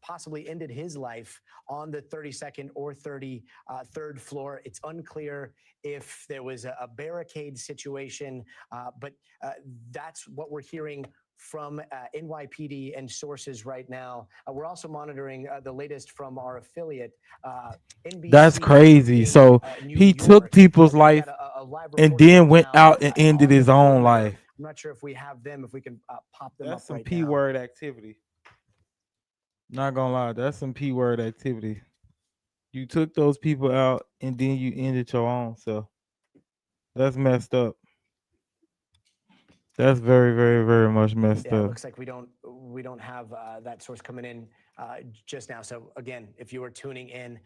possibly ended his life on the 32nd or 33rd floor. It's unclear if there was a barricade situation, but that's what we're hearing from NYPD and sources right now. We're also monitoring the latest from our affiliate, NBC. That's crazy. So he took people's life and then went out and ended his own life. I'm not sure if we have them, if we can pop them That's up some right P-word activity. Not gonna lie, that's some P-word activity. You took those people out and then you ended your own self. That's messed up. That's very, very, very much messed Yeah, it up. looks like we don't have that source coming in just now. So again, if you are tuning in,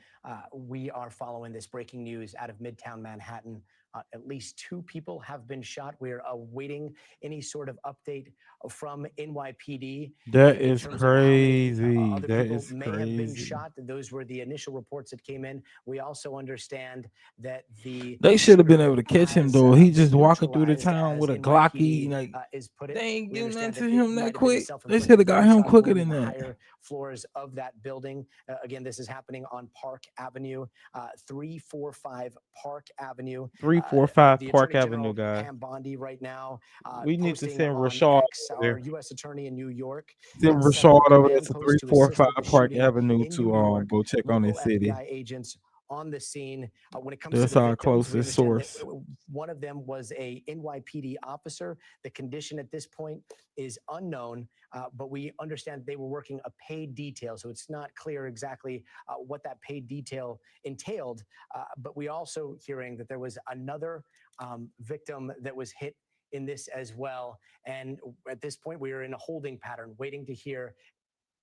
we are following this breaking news out of Midtown Manhattan. At least 2 people have been shot. We're awaiting any sort of update from NYPD. That in is terms of how many, crazy. other That people is may have been crazy. shot. Those were the initial reports that came in. We also understand that They should have been able to catch him though. He just walking through the town with a Glocky. Like is put it. they ain't We doing nothing understand to that it him might that have been a quick. They self-inflicted should have got him gunshot quicker wound than in the that. higher floors of that building. Again, this is happening on Park Avenue, 345 Park Avenue. 345 The Park Attorney Avenue, General, guys. Pam Bondi, right now, We need to posting send on Rashad X, over there. our U.S. Attorney in New York. Send had set up Rashad a over there command to post to assist 345 with the Park shooting Avenue in to New York. go check on Local his city. FBI agents on the scene. When it comes to That's the our victims, we closest understand that source. one of them was a NYPD officer. The condition at this point is unknown, but we understand they were working a paid detail, so it's not clear exactly what that paid detail entailed. But we also hearing that there was another victim that was hit in this as well. And at this point, we are in a holding pattern, waiting to hear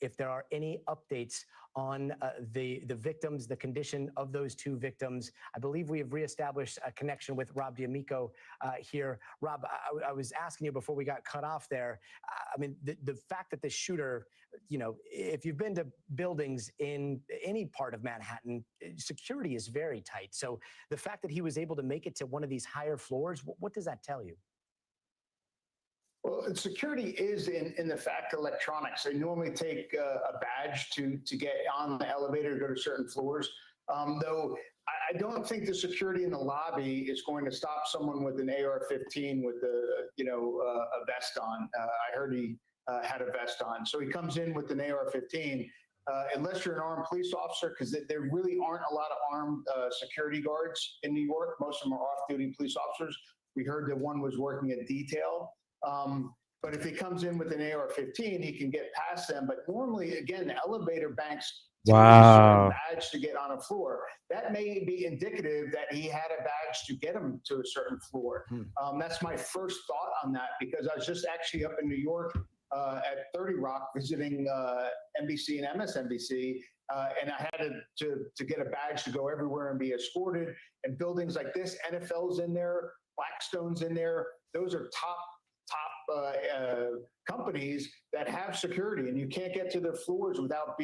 if there are any updates on the victims, the condition of those 2 victims. I believe we have reestablished a connection with Rob D'Amico here. Rob, I was asking you before we got cut off there. I mean, the fact that the shooter, you know, if you've been to buildings in any part of Manhattan, security is very tight. So the fact that he was able to make it to one of these higher floors, what does that tell you? Well, security is in the fact electronics. They normally take a badge to get on the elevator to go to certain floors. Though I don't think the security in the lobby is going to stop someone with an AR-15 with a vest on. I heard he had a vest on, so he comes in with an AR-15. Unless you're an armed police officer, because there really aren't a lot of armed security guards in New York. Most of them are off-duty police officers. We heard that one was working a detail. But if he comes in with an AR-15, he can get past them. But normally, again, the elevator banks take a certain badge to get on a floor. That may be indicative that he had a badge to get him to a certain floor. That's my first thought on that, because I was just actually up in New York at 30 Rock visiting NBC and MSNBC. And I had to get a badge to go everywhere and be escorted. And buildings like this, NFL's in there, Blackstone's in there. Those are top companies that have security, and you can't get to their floors without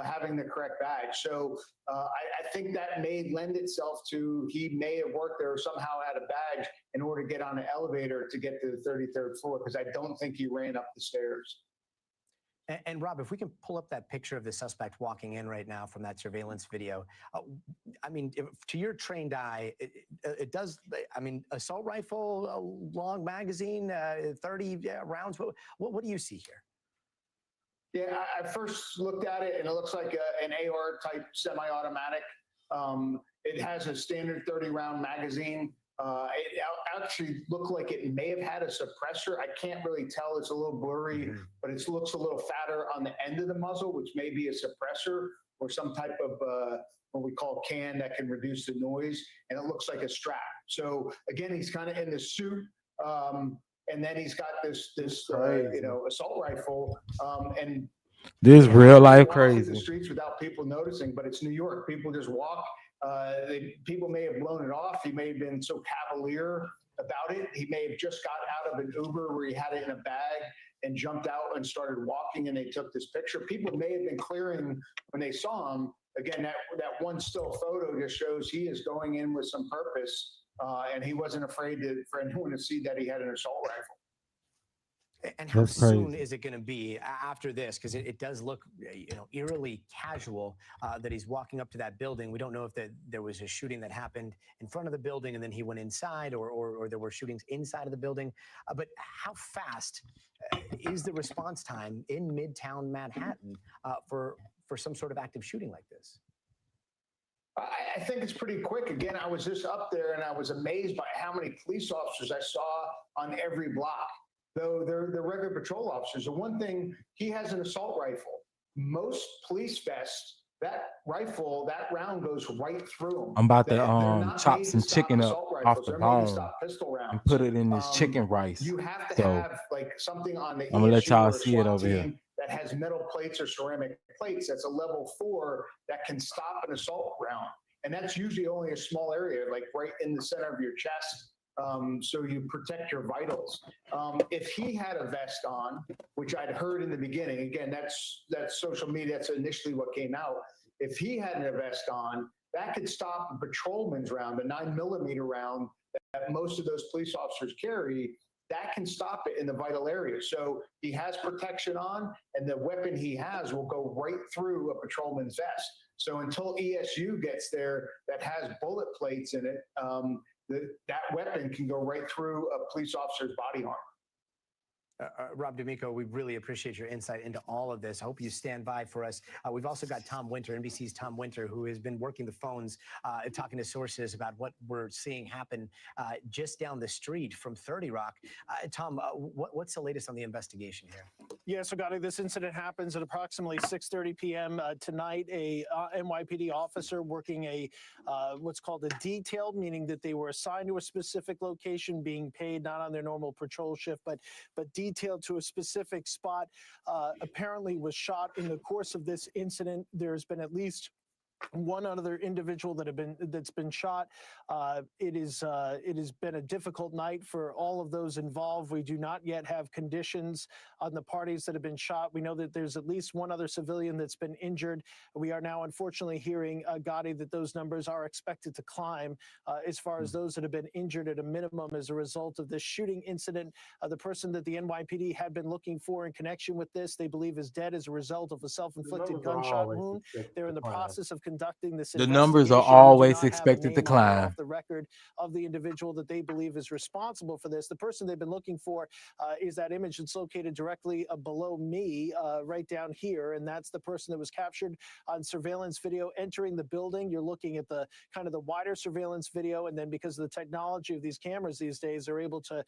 having the correct badge. So I think that may lend itself to he may have worked there or somehow had a badge in order to get on an elevator to get to the 33rd floor, because I don't think he ran up the stairs. And Rob, if we can pull up that picture of the suspect walking in right now from that surveillance video, I mean, to your trained eye, it does. I mean, assault rifle, a long magazine, 30 rounds. What do you see here? Yeah, I first looked at it and it looks like an AR type semi-automatic. It has a standard 30-round magazine. It actually looked like it may have had a suppressor. I can't really tell. It's a little blurry, but it looks a little fatter on the end of the muzzle, which may be a suppressor or some type of what we call can that can reduce the noise. And it looks like a strap. So again, he's kind of in the suit. And then he's got this assault rifle. And this real life crazy. The streets without people noticing, but it's New York. People just walk. People may have blown it off. He may have been so cavalier about it. He may have just got out of an Uber where he had it in a bag and jumped out and started walking, and they took this picture. People may have been clearing when they saw him. Again, that one still photo just shows he is going in with some purpose, and he wasn't afraid for anyone to see that he had an assault rifle. And how soon is it going to be after this? Because it does look, eerily casual that he's walking up to that building. We don't know if there was a shooting that happened in front of the building and then he went inside, or there were shootings inside of the building. But how fast is the response time in Midtown Manhattan for some sort of active shooting like this? I think it's pretty quick. Again, I was just up there and I was amazed by how many police officers I saw on every block. Though they're regular patrol officers. The one thing, he has an assault rifle. Most police vests, that round goes right through them. I'm about to chop some chicken up off the bone and put it in this chicken rice. You have to have like something on the I'm gonna let ESU y'all or see it SWAT over here. team that has metal plates or ceramic plates. That's a level 4 that can stop an assault round. And that's usually only a small area, like right in the center of your chest. So you protect your vitals. If he had a vest on, which I'd heard in the beginning, again, that's social media, that's initially what came out. If he had a vest on, that could stop a patrolman's round, the 9mm round that most of those police officers carry. That can stop it in the vital area. So he has protection on, and the weapon he has will go right through a patrolman's vest. So until ESU gets there that has bullet plates in it, that weapon can go right through a police officer's body armor. Rob D'Amico, we really appreciate your insight into all of this. I hope you stand by for us. We've also got Tom Winter, NBC's Tom Winter, who has been working the phones, talking to sources about what we're seeing happen just down the street from 30 Rock. Tom, what's the latest on the investigation here? Yeah, so Gotti, this incident happens at approximately 6:30 p.m. Tonight. A NYPD officer working what's called a detailed, meaning that they were assigned to a specific location, being paid not on their normal patrol shift, but detailed to a specific spot, apparently was shot. In the course of this incident, there's been at least one other individual that's been shot. It has been a difficult night for all of those involved. We do not yet have conditions on the parties that have been shot. We know that there's at least one other civilian that's been injured. We are now unfortunately hearing, Gotti, that those numbers are expected to climb as far as those that have been injured at a minimum as a result of this shooting incident. The person that the NYPD had been looking for in connection with this, they believe is dead as a result of a self-inflicted gunshot wound. They're in the process of conducting this. The numbers are always expected to climb. The record of the individual that they believe is responsible for this. The person they've been looking for is that image that's located directly below me, right down here, and that's the person that was captured on surveillance video entering the building. You're looking at the kind of the wider surveillance video, and then because of the technology of these cameras these days, they're able to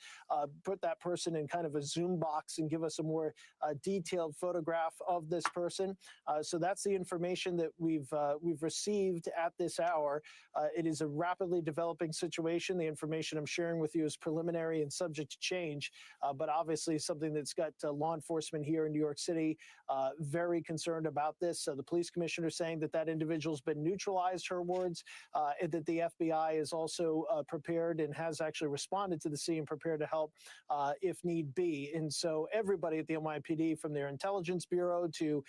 put that person in kind of a zoom box and give us a more detailed photograph of this person. So that's the information that we've we've received at this hour. It is a rapidly developing situation. The information I'm sharing with you is preliminary and subject to change, but obviously something that's got law enforcement here in New York City very concerned about this. The police commissioner saying that that individual's been neutralized, her words, and that the FBI is also prepared and has actually responded to the scene, prepared to help if need be. And so everybody at the NYPD, from their intelligence bureau to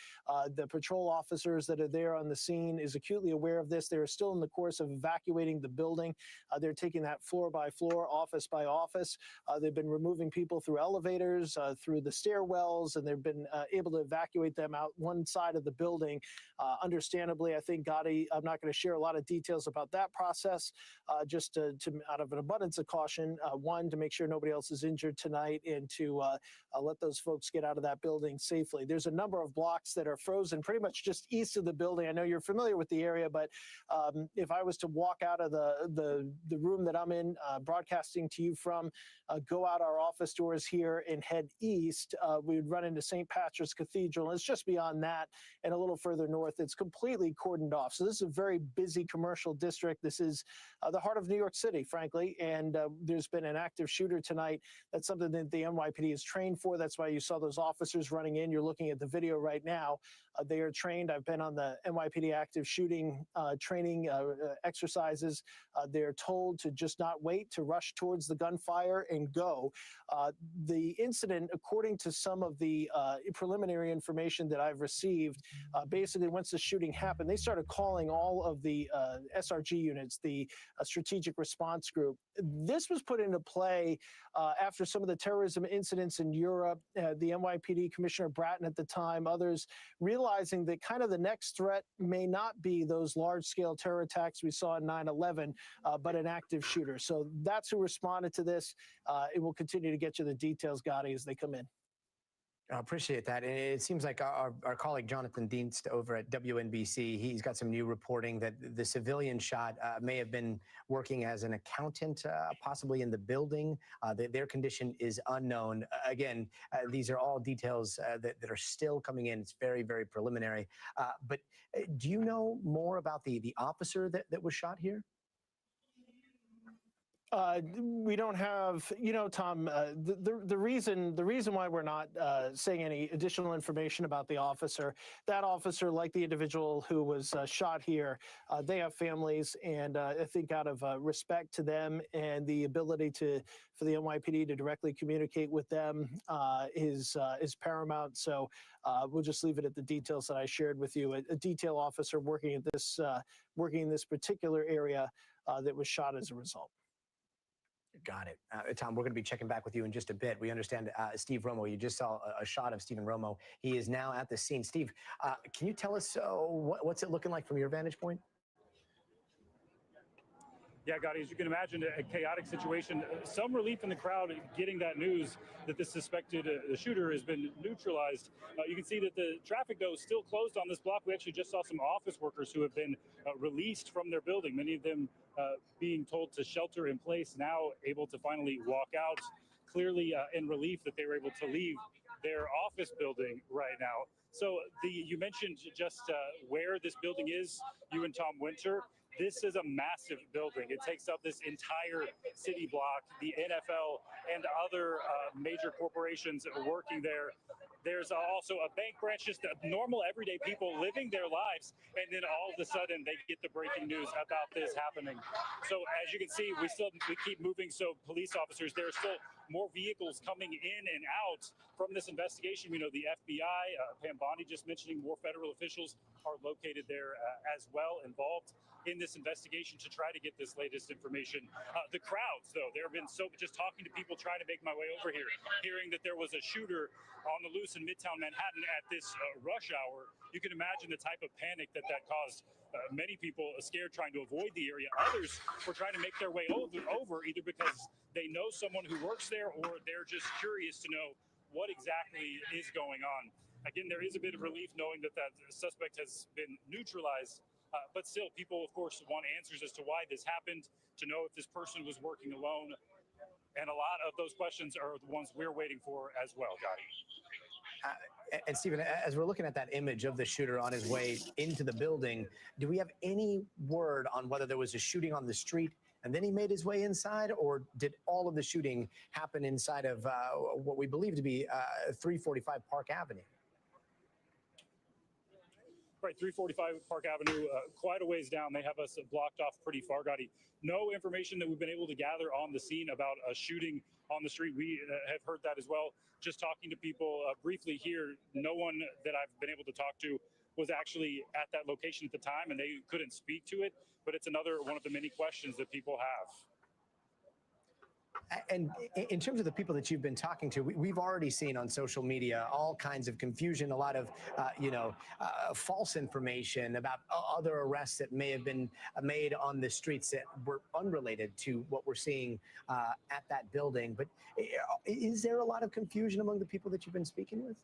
the patrol officers that are there on the scene, is acutely aware of this. They're still in the course of evacuating the building. They're taking that floor by floor, office by office. They've been removing people through elevators, through the stairwells, and they've been able to evacuate them out one side of the building. Understandably, I think, Gotti, I'm not going to share a lot of details about that process, just to out of an abundance of caution. One, to make sure nobody else is injured tonight, and to let those folks get out of that building safely. There's a number of blocks that are frozen pretty much just east of the building. I know you're familiar with the area, but if I was to walk out of the room that I'm in, broadcasting to you from, go out our office doors here and head east, we would run into St. Patrick's Cathedral. And it's just beyond that and a little further north. It's completely cordoned off. So this is a very busy commercial district. This is the heart of New York City, frankly. And there's been an active shooter tonight. That's something that the NYPD is trained for. That's why you saw those officers running in. You're looking at the video right now. They are trained. I've been on the NYPD active shooting training exercises. They're told to just not wait, to rush towards the gunfire and go. The incident, according to some of the preliminary information that I've received, basically once the shooting happened, they started calling all of the SRG units, the Strategic Response Group. This was put into play after some of the terrorism incidents in Europe. The NYPD Commissioner Bratton at the time, others, realizing that kind of the next threat may not be those large-scale terror attacks we saw in 9/11, but an active shooter. So that's who responded to this. It will continue to get you the details, Gotti, as they come in. I appreciate that. And it seems like our colleague Jonathan Dienst over at WNBC, he's got some new reporting that the civilian shot may have been working as an accountant, possibly in the building. Their condition is unknown. Again, these are all details that are still coming in. It's very, very preliminary. But do you know more about the officer that was shot here? We don't have, Tom, the reason why we're not saying any additional information about the officer, that officer, like the individual who was shot here, they have families, and I think out of respect to them and the ability for the NYPD to directly communicate with them is paramount. So we'll just leave it at the details that I shared with you. A detail officer working in this particular area that was shot as a result. Got it. Tom, we're going to be checking back with you in just a bit. We understand Steve Romo, you just saw a shot of Stephen Romo. He is now at the scene. Steve, can you tell us what's it looking like from your vantage point? Yeah, Gotti, as you can imagine, a chaotic situation. Some relief in the crowd getting that news that the suspected shooter has been neutralized. You can see that the traffic, though, is still closed on this block. We actually just saw some office workers who have been released from their building, many of them being told to shelter in place, now able to finally walk out, clearly in relief that they were able to leave their office building right now. So you mentioned just where this building is, you and Tom Winter. This is a massive building. It takes up this entire city block, the NFL and other major corporations working there. There's also a bank branch, just normal everyday people living their lives. And then all of a sudden they get the breaking news about this happening. So as you can see, we keep moving. So police officers, there are still more vehicles coming in and out from this investigation. We know the FBI, Pam Bondi just mentioning, more federal officials are located there as well, involved in this investigation to try to get this latest information. The crowds, though, there have been just talking to people trying to make my way over here, hearing that there was a shooter on the loose in Midtown Manhattan at this rush hour. You can imagine the type of panic that caused. Many people scared, trying to avoid the area. Others were trying to make their way over either because they know someone who works there or they're just curious to know what exactly is going on. Again, there is a bit of relief knowing that suspect has been neutralized. But still, people, of course, want answers as to why this happened, to know if this person was working alone. And a lot of those questions are the ones we're waiting for as well, Gotti. And Stephen, as we're looking at that image of the shooter on his way into the building, do we have any word on whether there was a shooting on the street and then he made his way inside, or did all of the shooting happen inside of what we believe to be 345 Park Avenue? Right, 345 Park Avenue, quite a ways down. They have us blocked off pretty far, Gotti. No information that we've been able to gather on the scene about a shooting on the street. We have heard that as well. Just talking to people briefly here, no one that I've been able to talk to was actually at that location at the time, and they couldn't speak to it. But it's another one of the many questions that people have. And in terms of the people that you've been talking to, we've already seen on social media all kinds of confusion, a lot of, false information about other arrests that may have been made on the streets that were unrelated to what we're seeing at that building. But is there a lot of confusion among the people that you've been speaking with?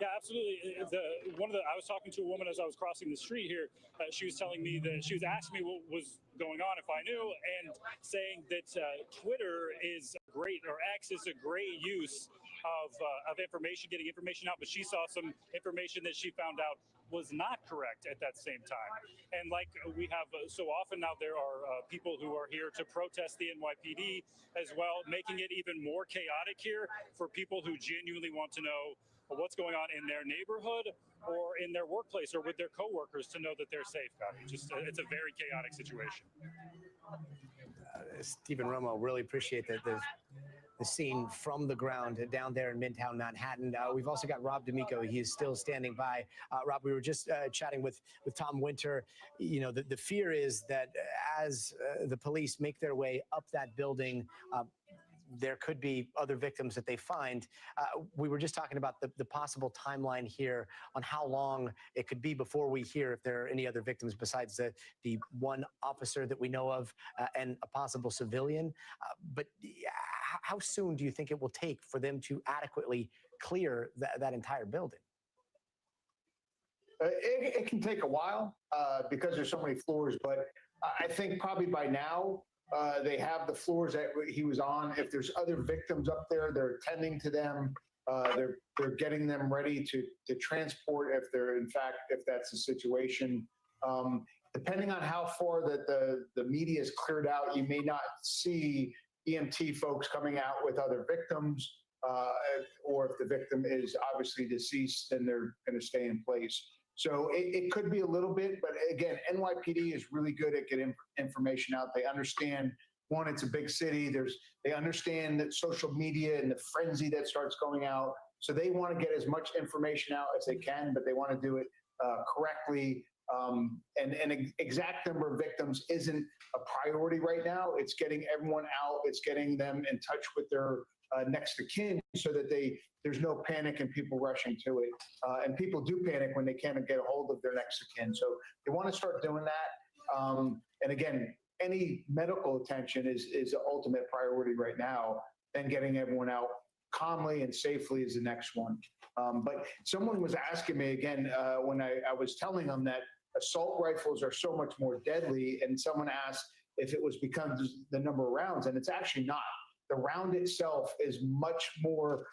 Yeah, absolutely. I was talking to a woman as I was crossing the street here. She was telling me that she was asking me what was going on if I knew, and saying that Twitter is great, or X is a great use of information, getting information out. But she saw some information that she found out was not correct at that same time. And like we have so often now, there are people who are here to protest the NYPD as well, making it even more chaotic here for people who genuinely want to know what's going on in their neighborhood or in their workplace or with their coworkers to know that they're safe. It's a very chaotic situation. Stephen Romo, really appreciate the scene from the ground down there in Midtown Manhattan. We've also got Rob D'Amico. He is still standing by. Rob, we were just chatting with Tom Winter. You know, the fear is that as the police make their way up that building, there could be other victims that they find. We were just talking about the possible timeline here on how long it could be before we hear if there are any other victims besides the one officer that we know of and a possible civilian. But how soon do you think it will take for them to adequately clear that entire building? It can take a while because there's so many floors, but I think probably by now, they have the floors that he was on. If there's other victims up there, they're attending to them. They're getting them ready to transport if that's the situation. Depending on how far that the media is cleared out, you may not see EMT folks coming out with other victims, or if the victim is obviously deceased, then they're going to stay in place. So it could be a little bit, but again, NYPD is really good at getting information out. They understand, one, it's a big city. They understand that social media and the frenzy that starts going out. So they want to get as much information out as they can, but they want to do it correctly. And an exact number of victims isn't a priority right now. It's getting everyone out. It's getting them in touch with their next of kin so that there's no panic and people rushing to it. And people do panic when they can't get a hold of their next of kin. So they want to start doing that. And again, any medical attention is the ultimate priority right now. Then getting everyone out calmly and safely is the next one. But someone was asking me again when I was telling them that assault rifles are so much more deadly, and someone asked if it was because the number of rounds, and it's actually not. The round itself is much more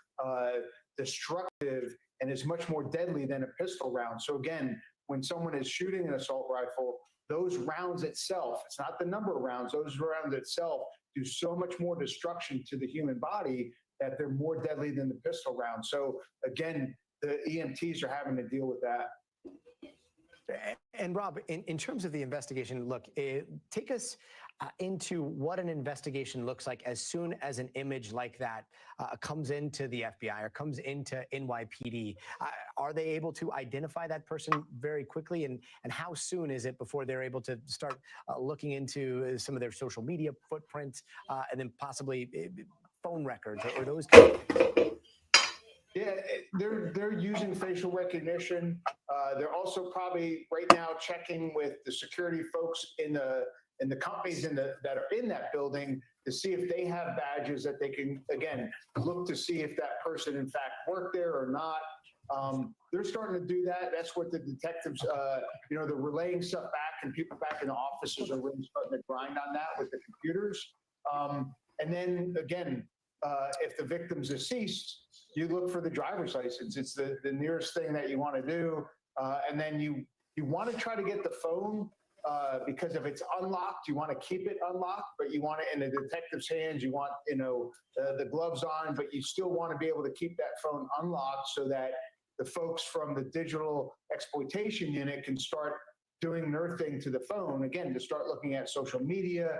destructive and is much more deadly than a pistol round. So again, when someone is shooting an assault rifle, those rounds itself, it's not the number of rounds, those rounds itself do so much more destruction to the human body that they're more deadly than the pistol round. So again, the EMTs are having to deal with that. And Rob, in terms of the investigation, look, take us into what an investigation looks like as soon as an image like that comes into the FBI or comes into NYPD. Are they able to identify that person very quickly? And how soon is it before they're able to start looking into some of their social media footprints and then possibly phone records or those kinds of things? Yeah, they're using facial recognition. They're also probably right now checking with the security folks in the companies that are in that building to see if they have badges that they can, again, look to see if that person in fact worked there or not. They're starting to do that. That's what the detectives, they're relaying stuff back, and people back in the offices are really starting to grind on that with the computers. And then again, if the victim's deceased, you look for the driver's license. It's the nearest thing that you want to do. And then you want to try to get the phone because if it's unlocked, you want to keep it unlocked, but you want it in the detective's hands. You want, the gloves on, but you still want to be able to keep that phone unlocked so that the folks from the digital exploitation unit can start doing their thing to the phone, again, to start looking at social media.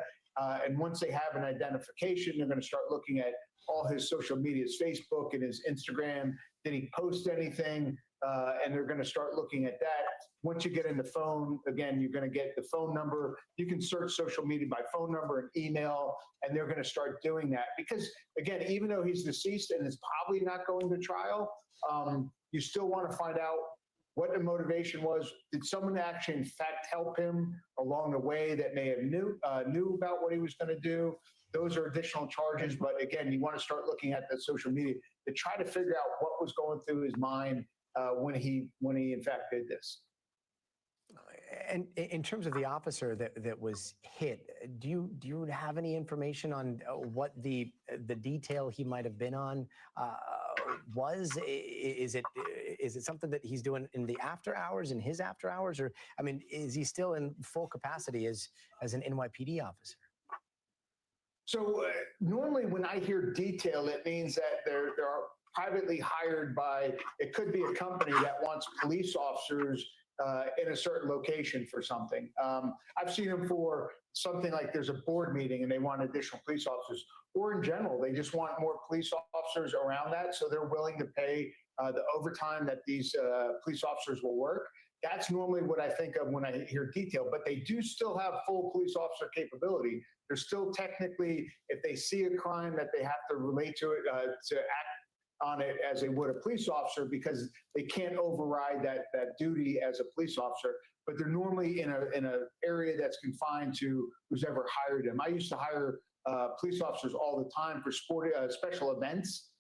And once they have an identification, they're going to start looking at all his social media, his Facebook and his Instagram. Did he post anything? And they're going to start looking at that. Once you get in the phone, again, you're going to get the phone number. You can search social media by phone number and email, and they're going to start doing that. Because, again, even though he's deceased and is probably not going to trial, you still want to find out what the motivation was. Did someone actually, in fact, help him along the way that may have knew about what he was going to do? Those are additional charges. But again, you want to start looking at the social media to try to figure out what was going through his mind when he in fact did this. And in terms of the officer that was hit, do you have any information on what the detail he might have been on was? Is it something that he's doing in the after hours, in his after hours, or I mean, is he still in full capacity as an NYPD officer? So normally when I hear detail, it means that they're privately hired by, it could be a company that wants police officers in a certain location for something. I've seen them for something like there's a board meeting and they want additional police officers, or in general, they just want more police officers around that. So they're willing to pay the overtime that these police officers will work. That's normally what I think of when I hear detail, but they do still have full police officer capability. They're still technically, if they see a crime that they have to relate to it, to act on it as they would a police officer, because they can't override that duty as a police officer, but they're normally in a area that's confined to who's ever hired them. I used to hire police officers all the time for special events.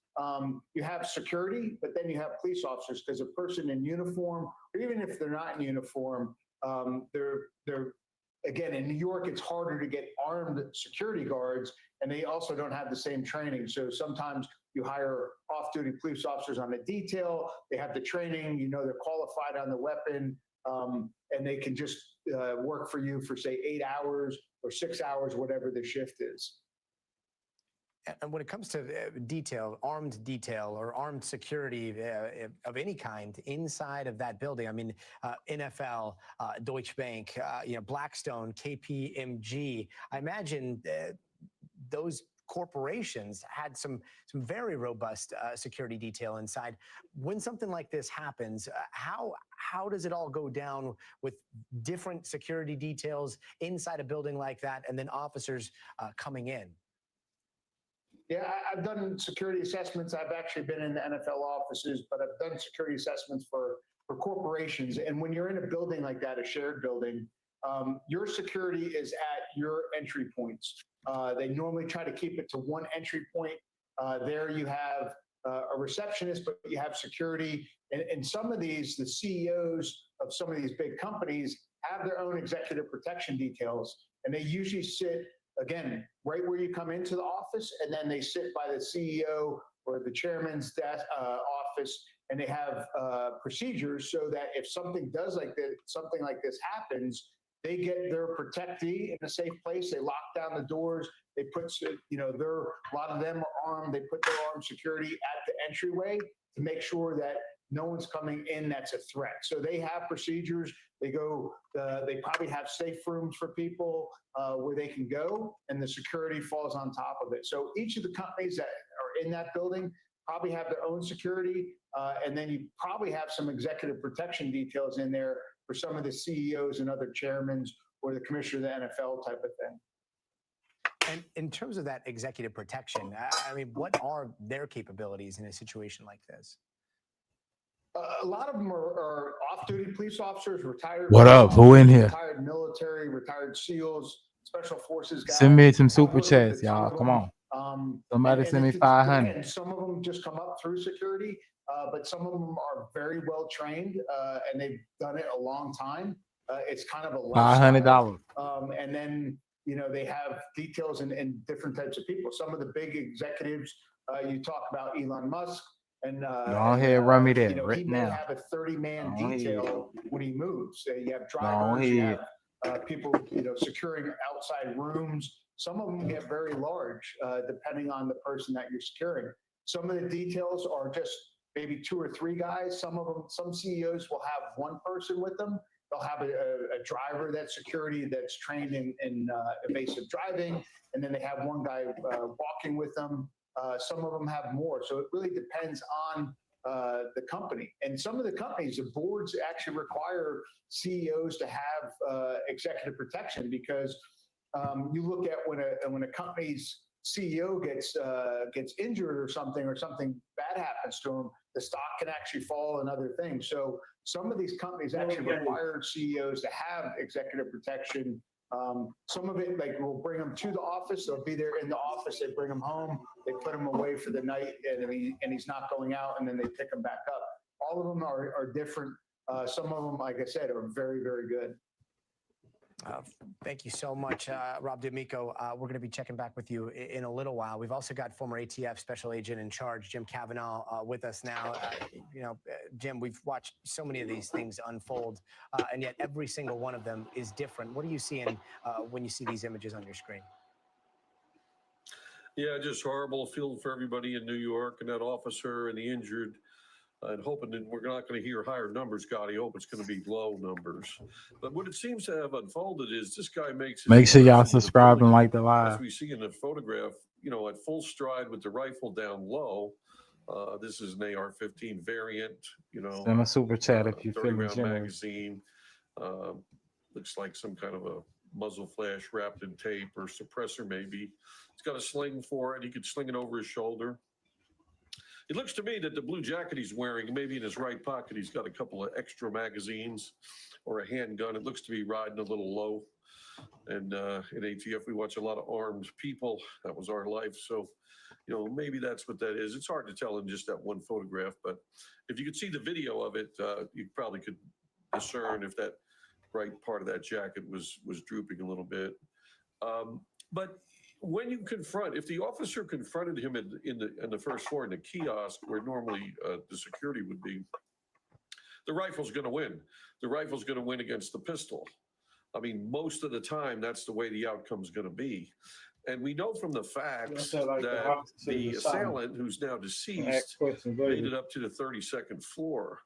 You have security, but then you have police officers, because a person in uniform, or even if they're not in uniform, they're again, in New York, it's harder to get armed security guards, and they also don't have the same training. So sometimes you hire off-duty police officers on the detail. They have the training, they're qualified on the weapon, and they can just work for you for, say, 8 hours or 6 hours, whatever the shift is. And when it comes to armed detail or armed security of any kind inside of that building, I mean, NFL, Deutsche Bank, Blackstone, KPMG, I imagine those corporations had some very robust security detail inside. When something like this happens, how does it all go down with different security details inside a building like that, and then officers coming in? Yeah, I've done security assessments. I've actually been in the NFL offices, but I've done security assessments for corporations. And when you're in a building like that, a shared building, your security is at your entry points. They normally try to keep it to one entry point. There you have a receptionist, but you have security. And some of these, the CEOs of some of these big companies have their own executive protection details, and they usually sit, again, right where you come into the office, and then they sit by the CEO or the chairman's desk, office, and they have procedures so that if something like this happens, they get their protectee in a safe place. They lock down the doors. They put, a lot of them are armed. They put their armed security at the entryway to make sure that no one's coming in that's a threat. So they have procedures. They probably have safe rooms for people where they can go, and the security falls on top of it. So each of the companies that are in that building probably have their own security, and then you probably have some executive protection details in there for some of the CEOs and other chairmen or the commissioner of the NFL type of thing. And in terms of that executive protection, I mean, what are their capabilities in a situation like this? A lot of them are off-duty police officers, retired. What up? Who in here? Retired military, retired SEALs, special forces guys. Send me some super chats, y'all. Come on. Somebody send me 500. And some of them just come up through security, but some of them are very well trained, and they've done it a long time. It's kind of a $500. And then, they have details in different types of people. Some of the big executives, you talk about Elon Musk, and Go ahead, run me that right he may now. have a 30-man Go detail when he moves. You have Go drivers, you ahead. have people, securing outside rooms. Some of them get very large, depending on the person that you're securing. Some of the details are just maybe 2 or 3 guys. Some CEOs will have one person with them. They'll have a driver that's security that's trained in evasive driving, and then they have one guy walking with them. Some of them have more. So it really depends on the company. And some of the companies, the boards actually require CEOs to have executive protection, because you look at when a company's CEO gets injured or something bad happens to him, the stock can actually fall and other things. So some of these companies actually require CEOs to have executive protection. Some of it, like, we'll bring them to the office. They'll be there in the office. They bring them home. They put them away for the night, and he's not going out, and then they pick him back up. All of them are different. Some of them, like I said, are very, very good. Thank you so much, Rob D'Amico. We're going to be checking back with you in a little while. We've also got former ATF Special Agent in Charge, Jim Cavanaugh, with us now. Jim, we've watched so many of these things unfold, and yet every single one of them is different. What are you seeing when you see these images on your screen? Yeah, just horrible. Feeling for everybody in New York and that officer and the injured. And hoping that we're not going to hear higher numbers, Scotty. Hope it's going to be low numbers. But what it seems to have unfolded is this guy makes. Make sure y'all subscribe and like the live. As we see in the photograph, at full stride with the rifle down low. This is an AR-15 variant. Send a super chat if you feel 30-round generous. magazine. Looks like some kind of a muzzle flash wrapped in tape or suppressor, maybe. It's got a sling for it. He could sling it over his shoulder. It looks to me that the blue jacket he's wearing, maybe in his right pocket, he's got a couple of extra magazines or a handgun. It looks to be riding a little low. And in ATF, we watch a lot of armed people. That was our life. So, maybe that's what that is. It's hard to tell in just that one photograph. But if you could see the video of it, you probably could discern if that right part of that jacket was drooping a little bit. But when you confront, if the officer confronted him in the first floor in the kiosk where normally the security would be, the rifle's going to win. The rifle's going to win against the pistol. I mean, most of the time, that's the way the outcome's going to be. And we know from the facts that the assailant, who's now deceased, made it up to the 32nd floor.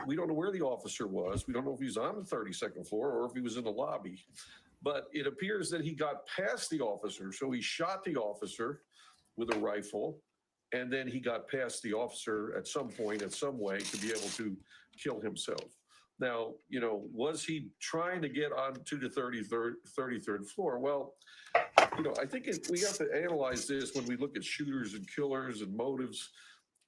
We don't know where the officer was. We don't know if he was on the 32nd floor or if he was in the lobby. But it appears that he got past the officer. So he shot the officer with a rifle, and then he got past the officer at some point, in some way, to be able to kill himself. Now, was he trying to get onto the 33rd floor? Well, I think we have to analyze this when we look at shooters and killers and motives.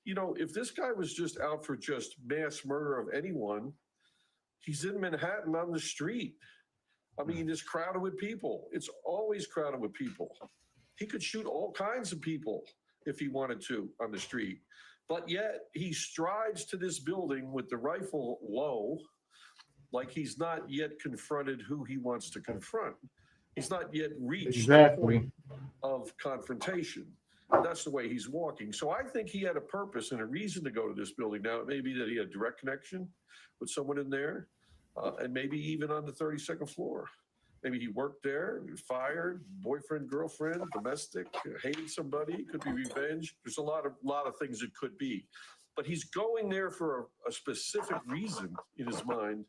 If this guy was just out for just mass murder of anyone, he's in Manhattan on the street. I mean, it's crowded with people. It's always crowded with people. He could shoot all kinds of people if he wanted to on the street. But yet he strides to this building with the rifle low, like he's not yet confronted who he wants to confront. He's not yet reached the point of confrontation. That's the way he's walking. So I think he had a purpose and a reason to go to this building. Now, it may be that he had direct connection with someone in there. And maybe even on the 32nd floor. Maybe he worked there, he was fired, boyfriend, girlfriend, domestic, hated somebody, could be revenge. There's a lot of things it could be. But he's going there for a specific reason in his mind.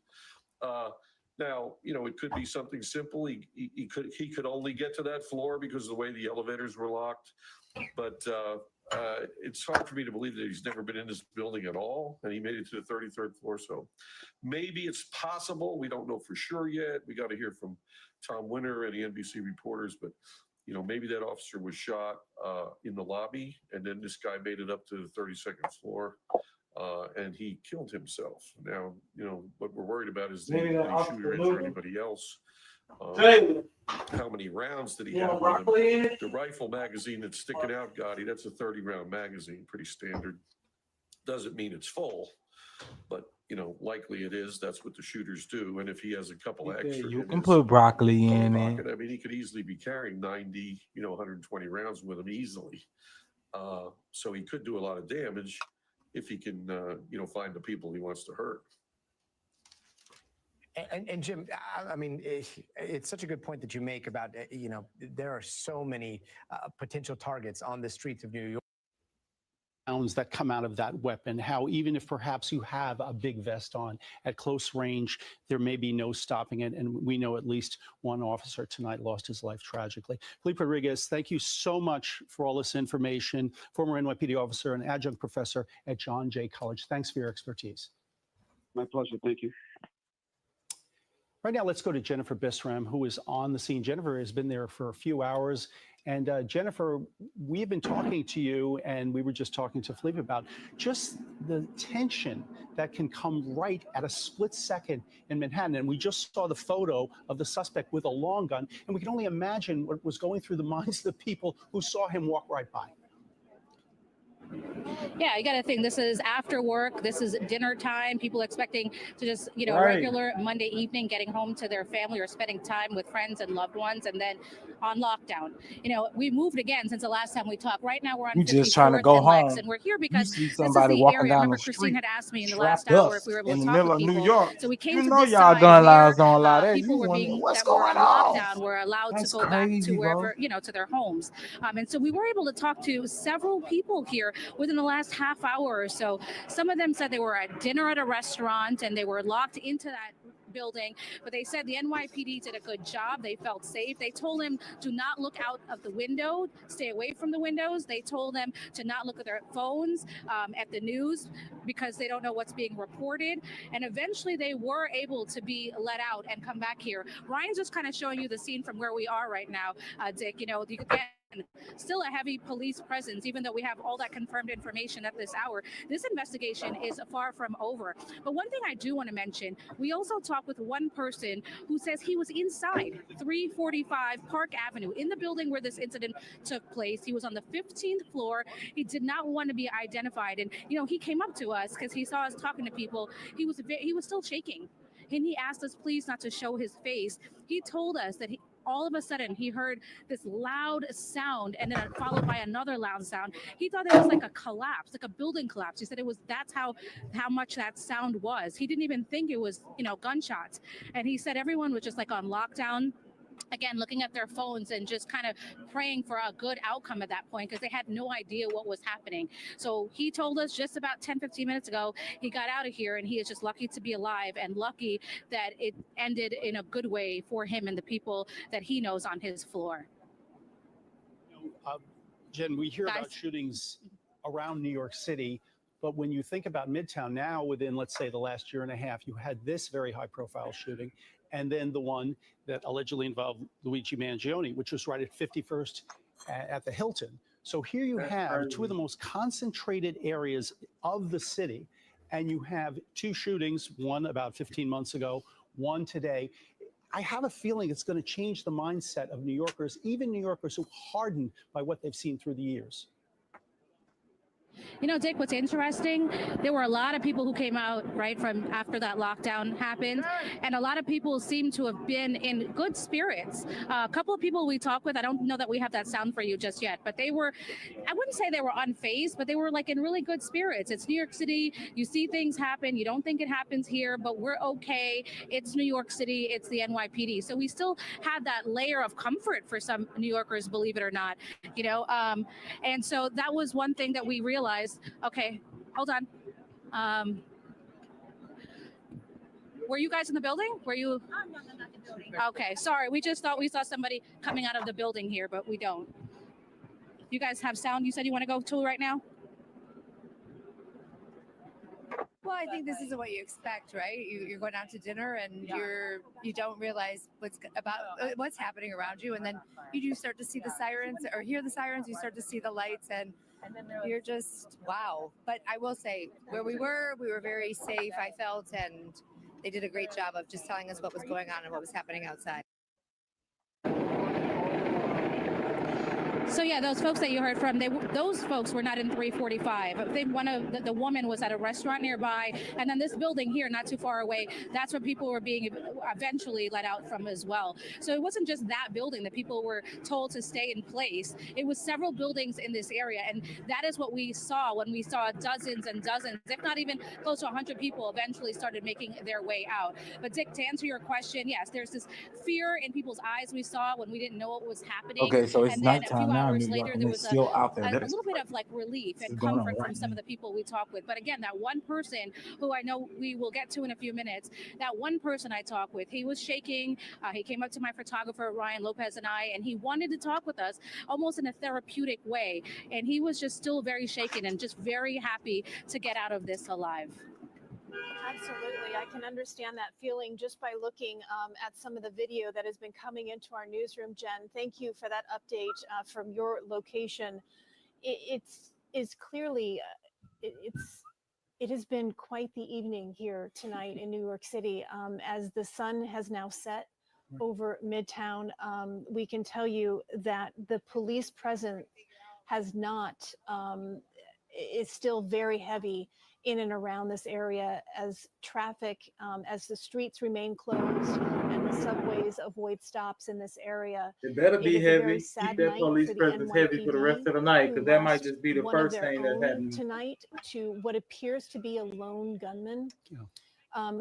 Now, it could be something simple. He could only get to that floor because of the way the elevators were locked. But it's hard for me to believe that he's never been in this building at all, and he made it to the 33rd floor. So maybe it's possible. We don't know for sure yet. We got to hear from Tom Winter and the NBC reporters, but maybe that officer was shot in the lobby, and then this guy made it up to the 32nd floor, and he killed himself. Now, what we're worried about is did the shooter injure anybody else? How many rounds did he have with him? The rifle magazine that's sticking out, Gotti, that's a 30-round magazine, pretty standard. Doesn't mean it's full, but likely it is. That's what the shooters do. And if he has a couple extra, You in can his put broccoli in it. pocket, I mean, he could easily be carrying 90, 120 rounds with him easily. So he could do a lot of damage if he can, find the people he wants to hurt. And Jim, I mean, it's such a good point that you make about, there are so many potential targets on the streets of New York. That come out of that weapon, how even if perhaps you have a big vest on at close range, there may be no stopping it. And we know at least one officer tonight lost his life tragically. Felipe Rodriguez, thank you so much for all this information. Former NYPD officer and adjunct professor at John Jay College. Thanks for your expertise. My pleasure. Thank you. Right now, let's go to Jennifer Bisram, who is on the scene. Jennifer has been there for a few hours. And Jennifer, we've been talking to you, and we were just talking to Felipe about just the tension that can come right at a split second in Manhattan. And we just saw the photo of the suspect with a long gun, and we can only imagine what was going through the minds of the people who saw him walk right by. Yeah, you got to think this is after work. This is dinner time. People expecting to just, Right. regular Monday evening, getting home to their family or spending time with friends and loved ones, and then on lockdown. We moved again since the last time we talked. Right now we're on You just trying to 54th go and Lex, home. and we're here You because see this is somebody the walking area. I down remember the Christine street, had asked me in the last strapped hour up if we were able in to the talk middle to of New people. York. So we came You to know this y'all side gun where lines don't lie. That people you were wonder being what's that were going locked on. down were allowed That's to go back crazy, to bro. wherever, to their homes. And so we were able to talk to several people here within the last half hour or so. Some of them said they were at dinner at a restaurant and they were locked into that building, but they said the NYPD did a good job. They felt safe. They told them to not look out of the window, stay away from the windows. They told them to not look at their phones at the news because they don't know what's being reported. And eventually they were able to be let out and come back here. Ryan's just kind of showing you the scene from where we are right now, Dick. Still a heavy police presence, even though we have all that confirmed information at this hour. This investigation is far from over. But one thing I do want to mention, we also talked with one person who says he was inside 345 Park Avenue in the building where this incident took place. He was on the 15th floor. He did not want to be identified. And, he came up to us because he saw us talking to people. He was still shaking. And he asked us, please, not to show his face. He told us that all of a sudden he heard this loud sound and then followed by another loud sound. He thought it was like a collapse, like a building collapse. He said that's how much that sound was. He didn't even think it was, gunshots. And he said everyone was just like on lockdown. Again, looking at their phones and just kind of praying for a good outcome at that point because they had no idea what was happening. So he told us just about 10-15 minutes ago, he got out of here and he is just lucky to be alive and lucky that it ended in a good way for him and the people that he knows on his floor. Jen, we hear about shootings around New York City, but when you think about Midtown now, within, let's say, the last year and a half, you had this very high-profile shooting, and then the one that allegedly involved Luigi Mangione, which was right at 51st at the Hilton. So here you have two of the most concentrated areas of the city, and you have two shootings, one about 15 months ago, one today. I have a feeling it's going to change the mindset of New Yorkers, even New Yorkers who are hardened by what they've seen through the years. Dick, what's interesting, there were a lot of people who came out right from after that lockdown happened, and a lot of people seem to have been in good spirits. A couple of people we talked with, I don't know that we have that sound for you just yet, but they were, I wouldn't say they were unfazed, but they were like in really good spirits. It's New York City. You see things happen. You don't think it happens here, but we're okay. It's New York City. It's the NYPD. So we still had that layer of comfort for some New Yorkers, believe it or not, and so that was one thing that we realized. Okay, hold on. Were you guys in the building? Were you? Oh, no, not the building. Okay, sorry. We just thought we saw somebody coming out of the building here, but we don't. You guys have sound you said you want to go to right now? Well, I think this is what you expect, right? You're going out to dinner and you don't realize what's happening around you, and then you do start to see the sirens or hear the sirens. You start to see the lights, and you're just wow. But I will say, where we were very safe. I felt, and they did a great job of just telling us what was going on and what was happening outside. So yeah, those folks that you heard from, those folks were not in 345. I think one of the woman was at a restaurant nearby, and then this building here, not too far away, that's where people were being eventually let out from as well. So it wasn't just that building that people were told to stay in place. It was several buildings in this area, and that is what we saw when we saw dozens and dozens, if not even close to 100 people eventually started making their way out. But Dick, to answer your question, yes, there's this fear in people's eyes we saw when we didn't know what was happening. Okay, so it's and then a nighttime few now in hours New York, later, and there it's was still out there. a That is little bit of like relief This is and going on comfort from right some now. of the people we talk with. But again, that one person who I know we will get to in a few minutes, that one person I talked with, he was shaking. He came up to my photographer, Ryan Lopez, and I, and he wanted to talk with us almost in a therapeutic way. And he was just still very shaken and just very happy to get out of this alive. Absolutely. I can understand that feeling just by looking at some of the video that has been coming into our newsroom. Jen, thank you for that update from your location. It is clearly, it has been quite the evening here tonight in New York City. As the sun has now set over Midtown, we can tell you that the police presence has not, is still very heavy in and around this area as traffic, as the streets remain closed and the subways avoid stops in this area. It better It be is a very heavy. sad Keep that night police for the presence heavy for the rest of the night, who because that might lost just be the one of first their thing that own happened. tonight to what appears to be a lone gunman.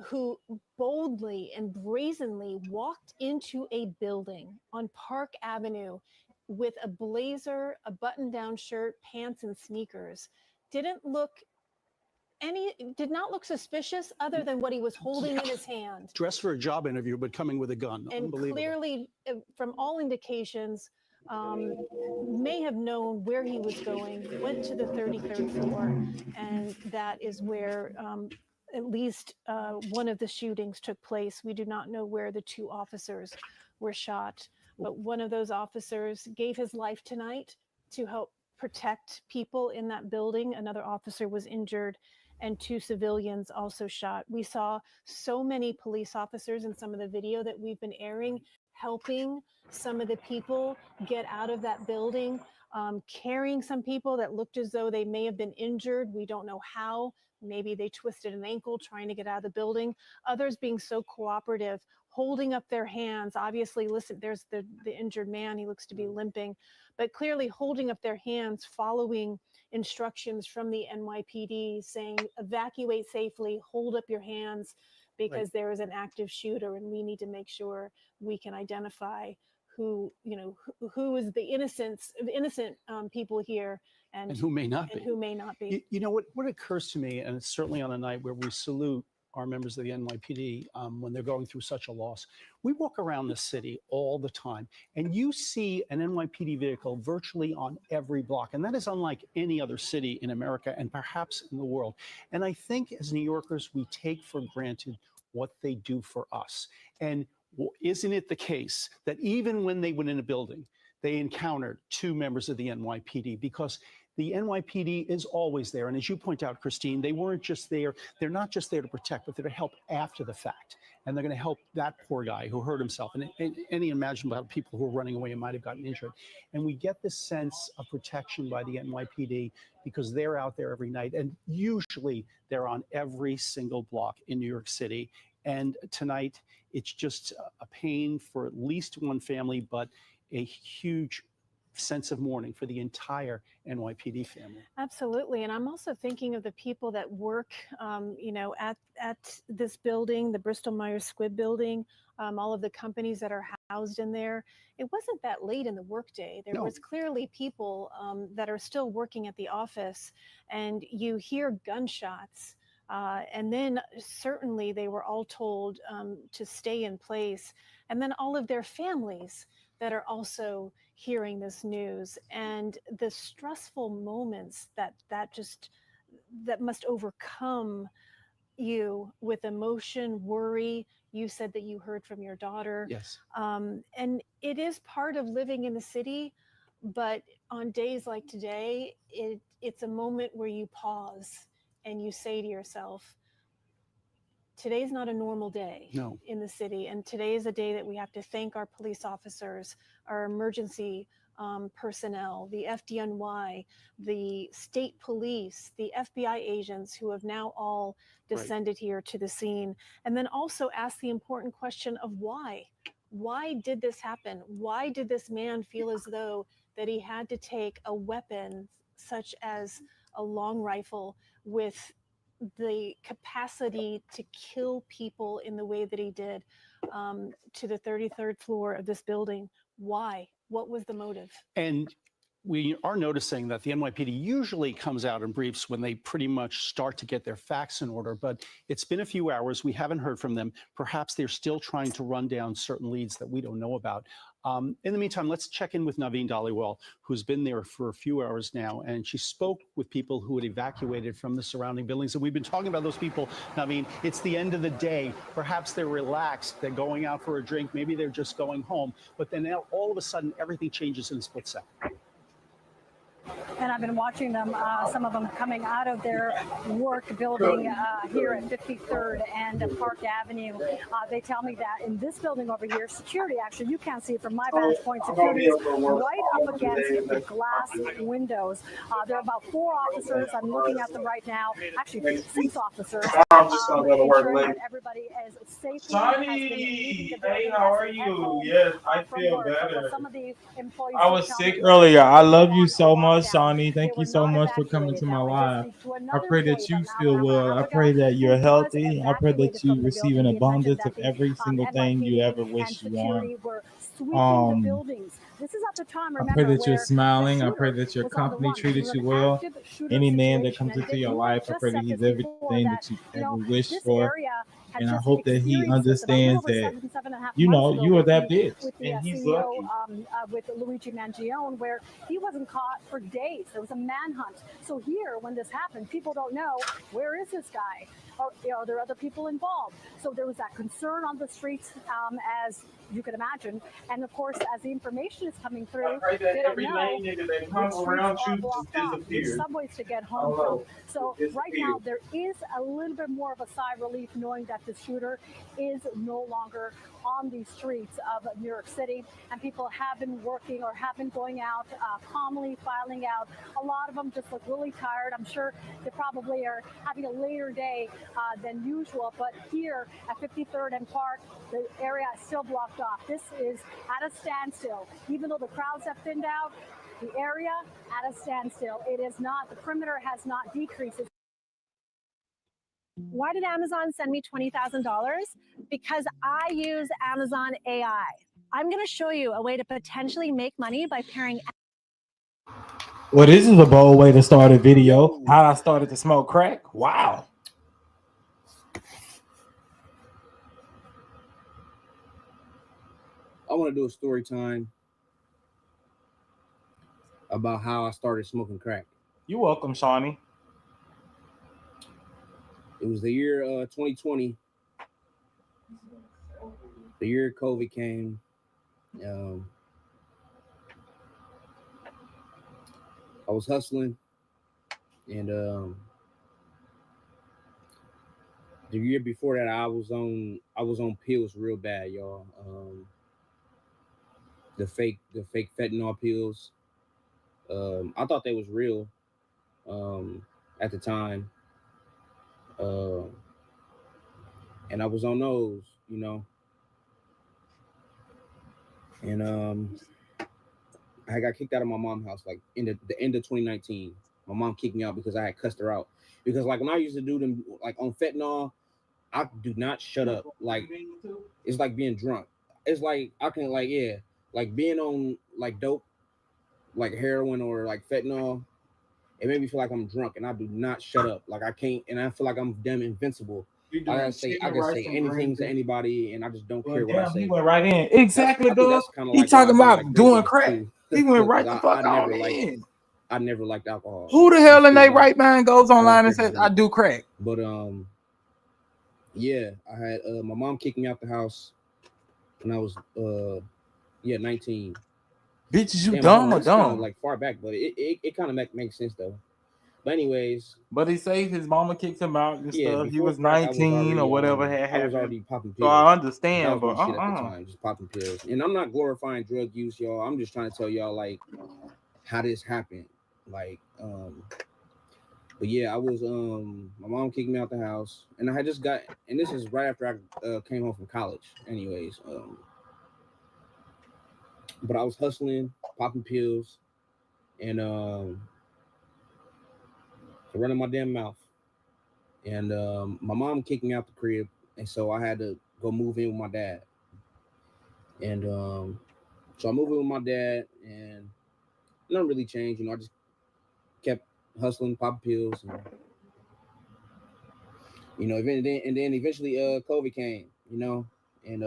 Who boldly and brazenly walked into a building on Park Avenue with a blazer, a button-down shirt, pants, and sneakers. Did not look suspicious other than what he was holding in his hand. Dressed for a job interview, but coming with a gun. And Unbelievable. clearly, from all indications, may have known where he was going, went to the 33rd floor, and that is where at least one of the shootings took place. We do not know where the two officers were shot, but one of those officers gave his life tonight to help protect people in that building. Another officer was injured, and two civilians also shot. We saw so many police officers in some of the video that we've been airing, helping some of the people get out of that building, carrying some people that looked as though they may have been injured. We don't know how. Maybe they twisted an ankle trying to get out of the building. Others being so cooperative, holding up their hands. Obviously, listen, there's the injured man. He looks to be limping, but clearly holding up their hands, following instructions from the NYPD saying, evacuate safely, hold up your hands, because there is an active shooter and we need to make sure we can identify who is the innocent people here and who may not and be. who may not be. You know what occurs to me, and it's certainly on a night where we salute our members of the NYPD when they're going through such a loss. We walk around the city all the time, and you see an NYPD vehicle virtually on every block, and that is unlike any other city in America and perhaps in the world. And I think as New Yorkers, we take for granted what they do for us. And isn't it the case that even when they went in a building, they encountered two members of the NYPD? Because the NYPD is always there. And as you point out, Christine, they weren't just there. They're not just there to protect, but they're to help after the fact. And they're going to help that poor guy who hurt himself and any imaginable people who are running away and might have gotten injured. And we get this sense of protection by the NYPD because they're out there every night. And usually they're on every single block in New York City. And tonight, it's just a pain for at least one family, but a huge sense of mourning for the entire NYPD family. Absolutely. And I'm also thinking of the people that work, at this building, the Bristol Myers Squibb building, all of the companies that are housed in there. It wasn't that late in the workday. There was clearly people that are still working at the office, and you hear gunshots. And then certainly they were all told to stay in place. And then all of their families that are also hearing this news, and the stressful moments that must overcome you with emotion, worry. You said that you heard from your daughter. Yes. And it is part of living in the city, but on days like today, it's a moment where you pause and you say to yourself, today's not a normal day No. in the city. And today is a day that we have to thank our police officers, our emergency personnel, the FDNY, the state police, the FBI agents who have now all descended here to the scene. And then also ask the important question of why. Why did this happen? Why did this man feel as though that he had to take a weapon such as a long rifle with the capacity to kill people in the way that he did to the 33rd floor of this building? Why? What was the motive? And we are noticing that the NYPD usually comes out and briefs when they pretty much start to get their facts in order, but it's been a few hours. We haven't heard from them. Perhaps they're still trying to run down certain leads that we don't know about. In the meantime, let's check in with Naveen Dhaliwal, who's been there for a few hours now, and she spoke with people who had evacuated from the surrounding buildings. And we've been talking about those people, Naveen. It's the end of the day. Perhaps they're relaxed. They're going out for a drink. Maybe they're just going home. But then now, all of a sudden, everything changes in a split second. And I've been watching them, some of them coming out of their work building here at 53rd and Park Avenue. They tell me that in this building over here, security, actually, you can't see it from my vantage point, security is right up against the glass windows. There are about 4 officers. I'm looking at them right now. Actually, 6 officers. Ensuring that everybody is safely. Sonny, hey, how are you? Yes, I feel better. Some of the employees I was sick earlier. I love you so much, Sonny. Thank you so much for coming to my live. I pray that you feel well. I pray that you're healthy. I pray that you receive an abundance of every single thing you ever wish you want. I pray that you're smiling. I pray that your company treated you well. Any man that comes into your life, I pray that he's everything that you ever wished for. And I hope that he understands that, you know, you are that bitch. And he's lucky. With Luigi Mangione, where he wasn't caught for days. There was a manhunt. So here, when this happened, people don't know, where is this guy? Or are there other people involved? So there was that concern on the streets, as you can imagine. And of course, as the information is coming through, they don't know which subways to get home from. So right now, there is a little bit more of a sigh of relief knowing that the shooter is no longer on the streets of New York City, and people have been working or have been going out calmly, filing out. A lot of them just look really tired. I'm sure they probably are having a later day than usual, but here at 53rd and Park, the area is still blocked off. This is at a standstill. Even though the crowds have thinned out, the area at a standstill. It is not, the perimeter has not decreased. Why did Amazon send me $20,000? Because I use Amazon AI. I'm going to show you a way to potentially make money by pairing. Well, this is a bold way to start a video. How I started to smoke crack. Wow. I want to do a story time about how I started smoking crack. You're welcome, Shawnee. It was the year 2020, the year COVID came. I was hustling, and the year before that, I was on pills real bad, y'all. The fake fentanyl pills. I thought they was real at the time. And I was on those, you know. And I got kicked out of my mom's house like in the end of 2019. My mom kicked me out because I had cussed her out. Because like when I used to do them like on fentanyl, I do not shut up. Like it's like being drunk. It's like I can like like being on like dope, like heroin or like fentanyl. It made me feel like I'm drunk and I do not shut up. Like I can't, and I feel like I'm damn invincible. I can say anything to anybody and I just don't care what I say. He went right in. Exactly, dog. He talking about doing crack. He went right the fuck on in. I never liked alcohol. Who the hell in their right mind goes online and says, I do crack? But yeah, I had my mom kicked me out the house when I was 19. Bitches, you dumb or dumb? Like far back, but it kind of makes sense though. But anyways, But he said his mama kicked him out and yeah, stuff. He before was crack, I was 19 already, or whatever had I was happened. already popping So pills. I That understand, was but my shit at the time, just popping pills. And I'm not glorifying drug use, y'all. I'm just trying to tell y'all like how this happened. Like, but yeah, I was my mom kicked me out the house, and I had just got, and this is right after I came home from college. Anyways, but I was hustling, popping pills, and running my damn mouth. And my mom kicked me out the crib, and so I had to go move in with my dad. And so I moved in with my dad, and nothing really changed. You know, I just kept hustling, popping pills, and you know, and then eventually COVID came. You know, and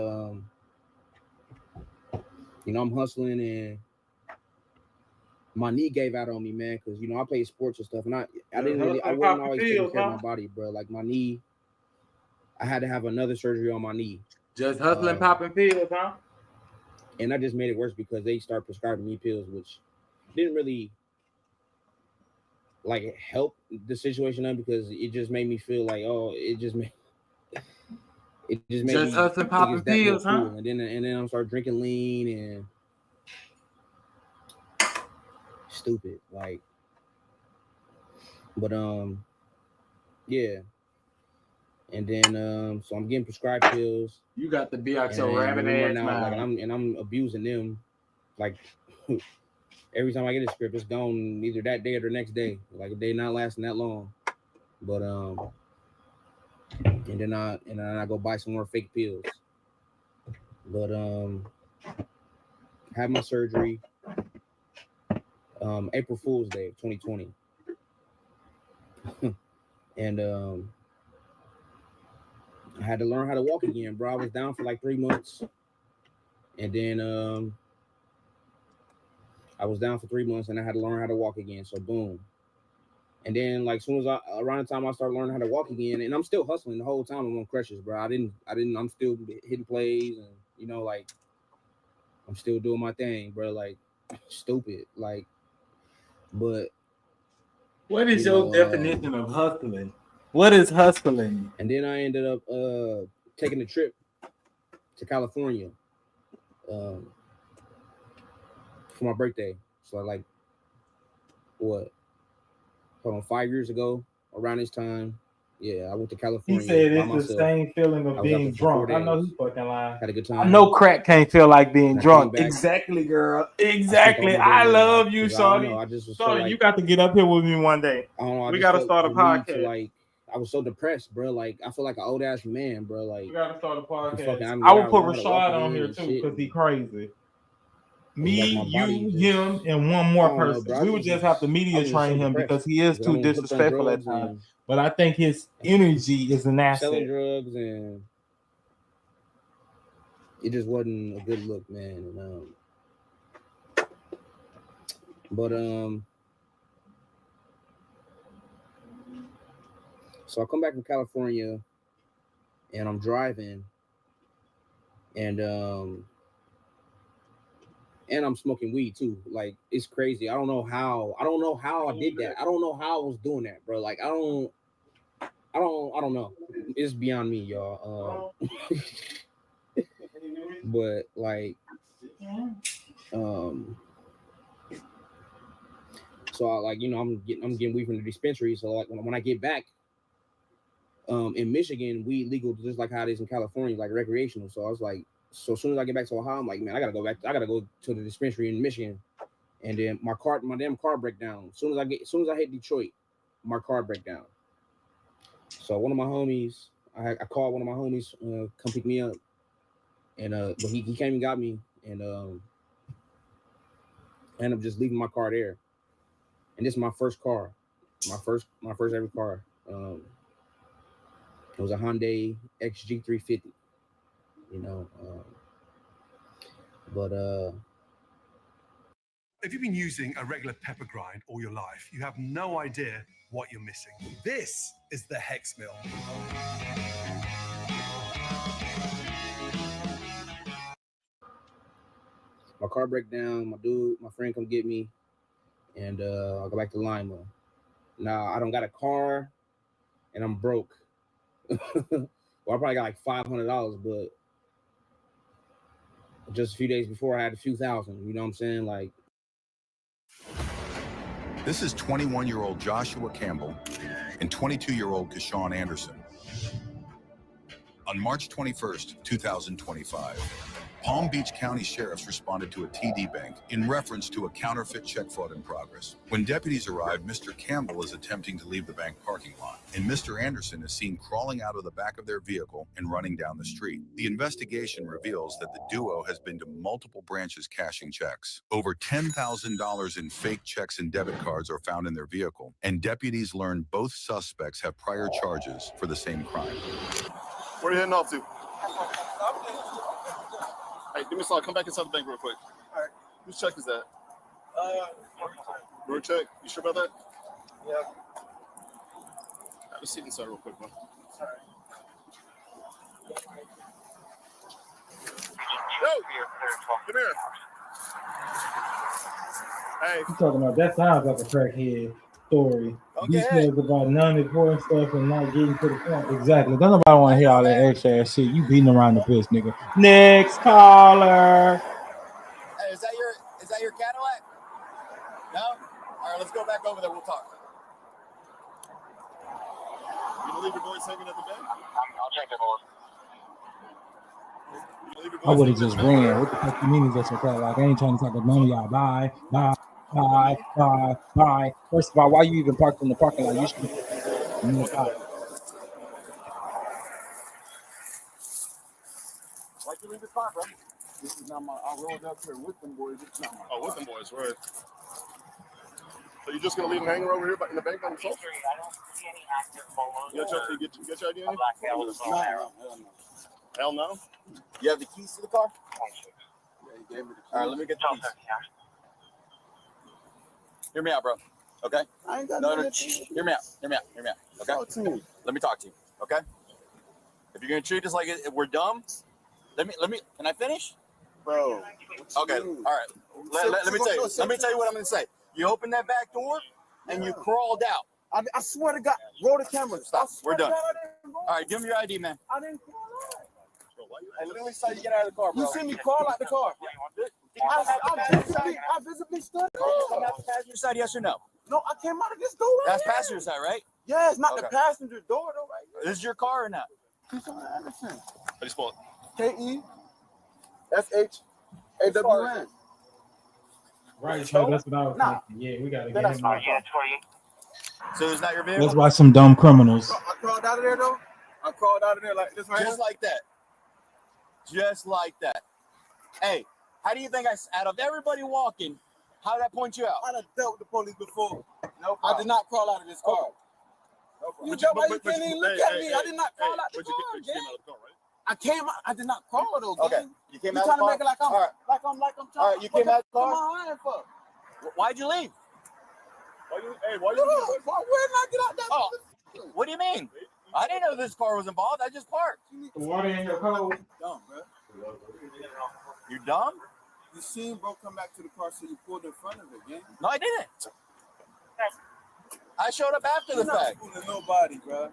you know, I'm hustling, and my knee gave out on me, man, because you know I played sports and stuff, and I wasn't always taking care of my body, bro. Like my knee, I had to have another surgery on my knee. Just hustling, popping pills, huh? And I just made it worse because they started prescribing me pills, which didn't really like help the situation up, because it just made me feel like, oh, it just made Just me hustling, think popping it's that more pills, huh? cool. And then I started drinking lean and stupid, like. But yeah. And then so I'm getting prescribed pills. You got to be out your and rabbit I'm ass running out, like, mind. and I'm abusing them, like. Every time I get a script, it's gone either that day or the next day. Like, they not lasting that long. But and then I go buy some more fake pills. But had my surgery April Fool's Day of 2020. And I had to learn how to walk again, bro. I was down for like 3 months. And then I was down for 3 months, and I had to learn how to walk again. So boom. And then, like, soon as around the time I started learning how to walk again, and I'm still hustling the whole time I'm on crutches, bro. I'm still hitting plays, and you know, like, I'm still doing my thing, bro. Like, stupid, like, but. What is your definition of hustling? What is hustling? And then I ended up taking a trip to California for my birthday. So like, what? Hold on, 5 years ago, around this time, yeah, I went to California. He said by it's myself. the same feeling of I was out being there for 4 drunk. I know days. he fucking lying. Had a good time. I know crack can't feel like being And I drunk. came back. Exactly, girl. I think Exactly. I'm I gonna do it now, love you, 'cause I don't know, Shorty. I just was Shorty, so, you like, got to get up here with me one day. I don't know. We just got to felt start a the need to, podcast. like, I was so depressed, bro. Like, I feel like an old ass man, bro. Like, We got to start a podcast. fucking, I would put learned how to walk Rashad on again here and too shit. because he crazy. Me, Like, my body you, just- him, and one more I don't know, person. bro. I We would just have to I media was just train so him depressed because he is because too I'm hooked on disrespectful at drugs times. and But I think his energy is an asset. selling drugs, and it just wasn't a good look, man. And but so I come back from California, and I'm driving, and I'm smoking weed too. Like, it's crazy. I don't know how I did that. I don't know how I was doing that, bro. Like, I don't know. It's beyond me, y'all. But like, so I, like, you know, I'm getting weed from the dispensary. So like, when I get back, in Michigan, weed legal just like how it is in California, like recreational. So I was like, so as soon as I get back to Ohio, I'm like, man, I gotta go to the dispensary in Michigan. And then my damn car break down. As soon as I hit Detroit, my car break down. So one of my homies, I called one of my homies, come pick me up. And but he came and got me, and I ended up just leaving my car there. And this is my first car, my first ever car. It was a Hyundai XG350, you know. But If you've been using a regular pepper grind all your life, you have no idea what you're missing. This is the Hex Mill. my car break down. My friend come get me, and I go back to Lima. Now I don't got a car, and I'm broke. Well, I probably got like $500, but just a few days before I had a few thousand. You know what I'm saying? Like, This is 21-year-old Joshua Campbell and 22-year-old Kashawn Anderson. On March 21st, 2025, Palm Beach County sheriffs responded to a TD Bank in reference to a counterfeit check fraud in progress. When deputies arrived, Mr. Campbell is attempting to leave the bank parking lot, and Mr. Anderson is seen crawling out of the back of their vehicle and running down the street. The investigation reveals that the duo has been to multiple branches cashing checks. Over $10,000 in fake checks and debit cards are found in their vehicle, and deputies learned both suspects have prior charges for the same crime. Where are you heading off to? Hey, give me a slide. Come back inside the bank real quick. All right. Whose check is that? Your check? You sure about that? Yeah. Have a seat inside real quick, man. All right. Yo! Come here. Hey. You talking about that sounds like a crackhead story. Details about non-important stuff and not getting to the point. Exactly. Don't nobody want to hear all that extra ass shit. You beating around the bush, nigga. Next caller. Hey, is that your Cadillac? No? All right, let's go back over there. We'll talk. You gonna leave your boys hanging at the bank? I'll check it, boys. I would have just ran. What the fuck you mean is that your Cadillac? I ain't trying to talk about none of y'all. Bye. First of all, why you even parked in the parking lot? You should. Why'd you leave the car, bro? This is not my. I rolled up here with them boys. It's not my. Oh, with them boys, right? So you're just gonna leave them hanging over here in the bank by themselves? I don't see any active photos. Get your ID in? No. Hell no. You have the keys to the car? Yeah, he gave me the keys. All right, let me get the keys. Hear me out, bro. Okay? I ain't got no. Hear me out. Okay? Talk to me. Let me talk to you. Okay? If you're gonna treat us like we're dumb, let me. Can I finish? Bro. Okay. All right. Let me tell you. Let me tell you what I'm gonna say. You opened that back door and you crawled out. I swear to God. Roll the camera. Stop. We're done. All right. Give me your ID, man. I didn't crawl out. I literally saw you get out of the car, bro. You see me crawl out the car. I visibly stood there. Come out the passenger side, yes or no? No, I came out of this door. That's passenger side, right? Yeah, it's not the Okay. passenger door, though, right here. This is your car or not? Kashawn Anderson. How do you spell it? KESHAWN. Right, so that's what I was thinking. Yeah, we gotta get him out. So it's not your vehicle? Let's watch some dumb criminals. I crawled out of there, though. I crawled out of there like this right Just like that. Just like that. Hey, how do you think out of everybody walking, how did I point you out? I done dealt with the police before. No, I did not crawl out of this car. You know why you can't even look at me? I did not crawl out the car, gang. I came out. I did not crawl though, gang. Okay, you came You out trying of the to make it car? like I'm All right. trying. All right, you came out of the car? What am I lying for? Why'd you leave? Why didn't I get out that? Oh, what do you mean? I didn't know this car was involved. I just parked. The water in your cold. Dumb, bro. You dumb? You seen bro come back to the car, so you pulled in front of it, gang. No, I didn't. I showed up after the You're not fact. fooling nobody, bro.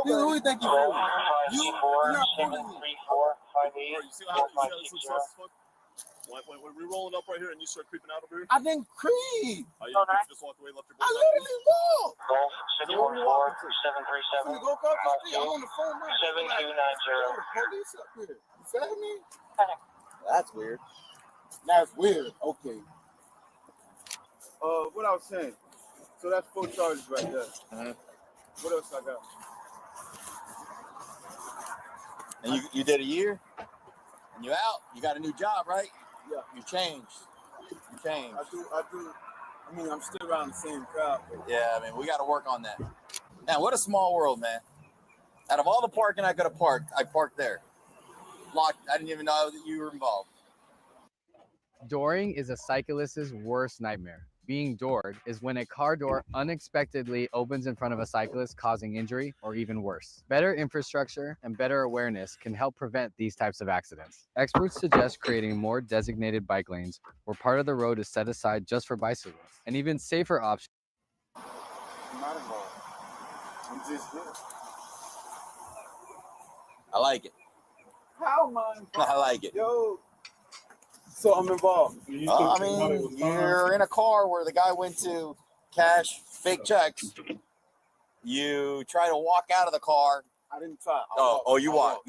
Who you think you're fooling? You're not fooling me. You see how this looks sus as fuck? When we're rolling up right here and you start creeping out over here? I didn't creep. Oh, yeah, you just walked away, left your I boys literally walked. Golf So where you walking to? 737 I'm gonna go across the street. I'm on the phone right now. 7290. Police up here. You feel me? That's weird. That's weird. Okay. What I was saying. So that's 4 charges right there. What else I got? And you did a year? And you out? You got a new job, right? Yeah. You changed. You changed. I do. I mean, I'm still around the same crowd. Yeah, I mean, we got to work on that. Man, what a small world, man. Out of all the parking I could have parked, I parked there. Locked. I didn't even know that you were involved. Dooring is a cyclist's worst nightmare. Being doored is when a car door unexpectedly opens in front of a cyclist, causing injury or even worse. Better infrastructure and better awareness can help prevent these types of accidents. Experts suggest creating more designated bike lanes where part of the road is set aside just for bicyclists, and even safer options. Matter I like it. How am I involved? I like it. Yo. So I'm involved. I mean, you're in a car where the guy went to cash fake checks. You try to walk out of the car. I didn't try. You walk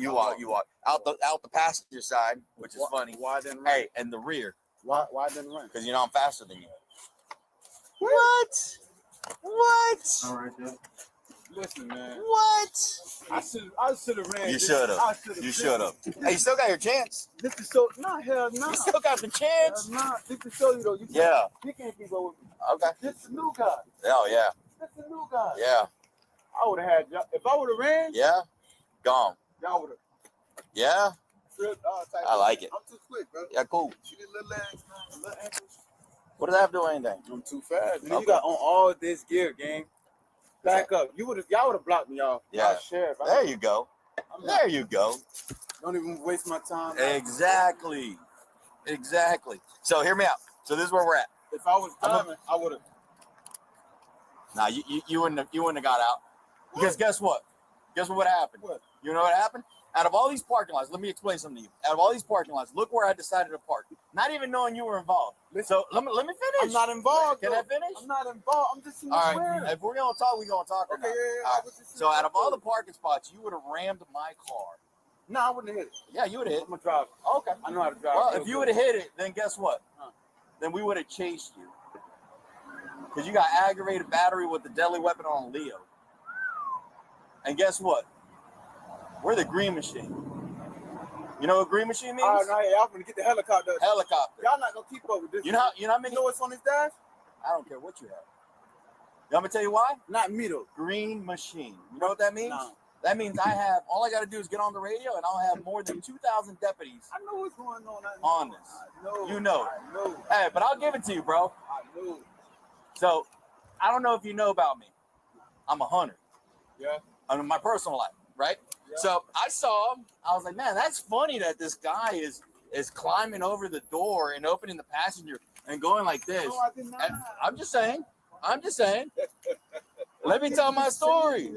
out the passenger side, which is funny. Why didn't Hey, and the rear. Why didn't run? Because you know I'm faster than you. What? All right, yeah. Listen, man. What? I should have ran. You should have. You should have. Hey, you still got your chance. This is so. Nah, hell no. You still got the chance. Nah, this is show you though. You Yeah. You can't be with me. Okay. This is a new guy. Oh yeah. This is a new guy. Yeah. I would have had y'all. If I would have ran. Yeah. Gone. Y'all would have. Yeah. I like it. I'm too quick, bro. Yeah, cool. See the little legs, man. Little ankles. What does that have to do with anything? I'm too fast. Okay. You got on all this gear, gang. Back up. Y'all would have blocked me, y'all. Yeah. Y'all sheriff. There you go. There you go. Don't even waste my time. Exactly. So hear me out. So this is where we're at. If I was driving, I would have. Nah, you wouldn't have got out. Because guess what? Guess what would have happened? What? You know what happened? Out of all these parking lots, let me explain something to you. Out of all these parking lots, look where I decided to park. Not even knowing you were involved. So let me finish. I'm not involved. Can though. I finish? I'm not involved. I'm just in the All square. right. If we're gonna talk, we're gonna talk. Okay, yeah. All right. So out of all the parking spots, you would have rammed my car. No, I wouldn't have hit it. Yeah, you would have hit it. I'm a driver. Okay. I know how to drive. Well, real if you good. would have hit it, then guess what? Then we would have chased you. Because you got aggravated battery with the deadly weapon on Leo. And guess what? We're the Green Machine. You know what Green Machine means? Oh, no, yeah, I'm gonna get the helicopter. Helicopter. Y'all not gonna keep up with this. You know how many? You know what's on his dash? I don't care what you have. You want me to tell you why? Not me though. Green Machine. You know what that means? No. That means all I got to do is get on the radio and I'll have more than 2,000 deputies I know what's going on. on this. I know. You know it. I know. Hey, but I'll give it to you, bro. I know. So, I don't know if you know about me. I'm a hunter. Yeah. I mean, my personal life, right? Yeah. So I saw him. I was like, man, that's funny that this guy is climbing over the door and opening the passenger and going like this. No, I did not. And I'm just saying. Let me tell my story.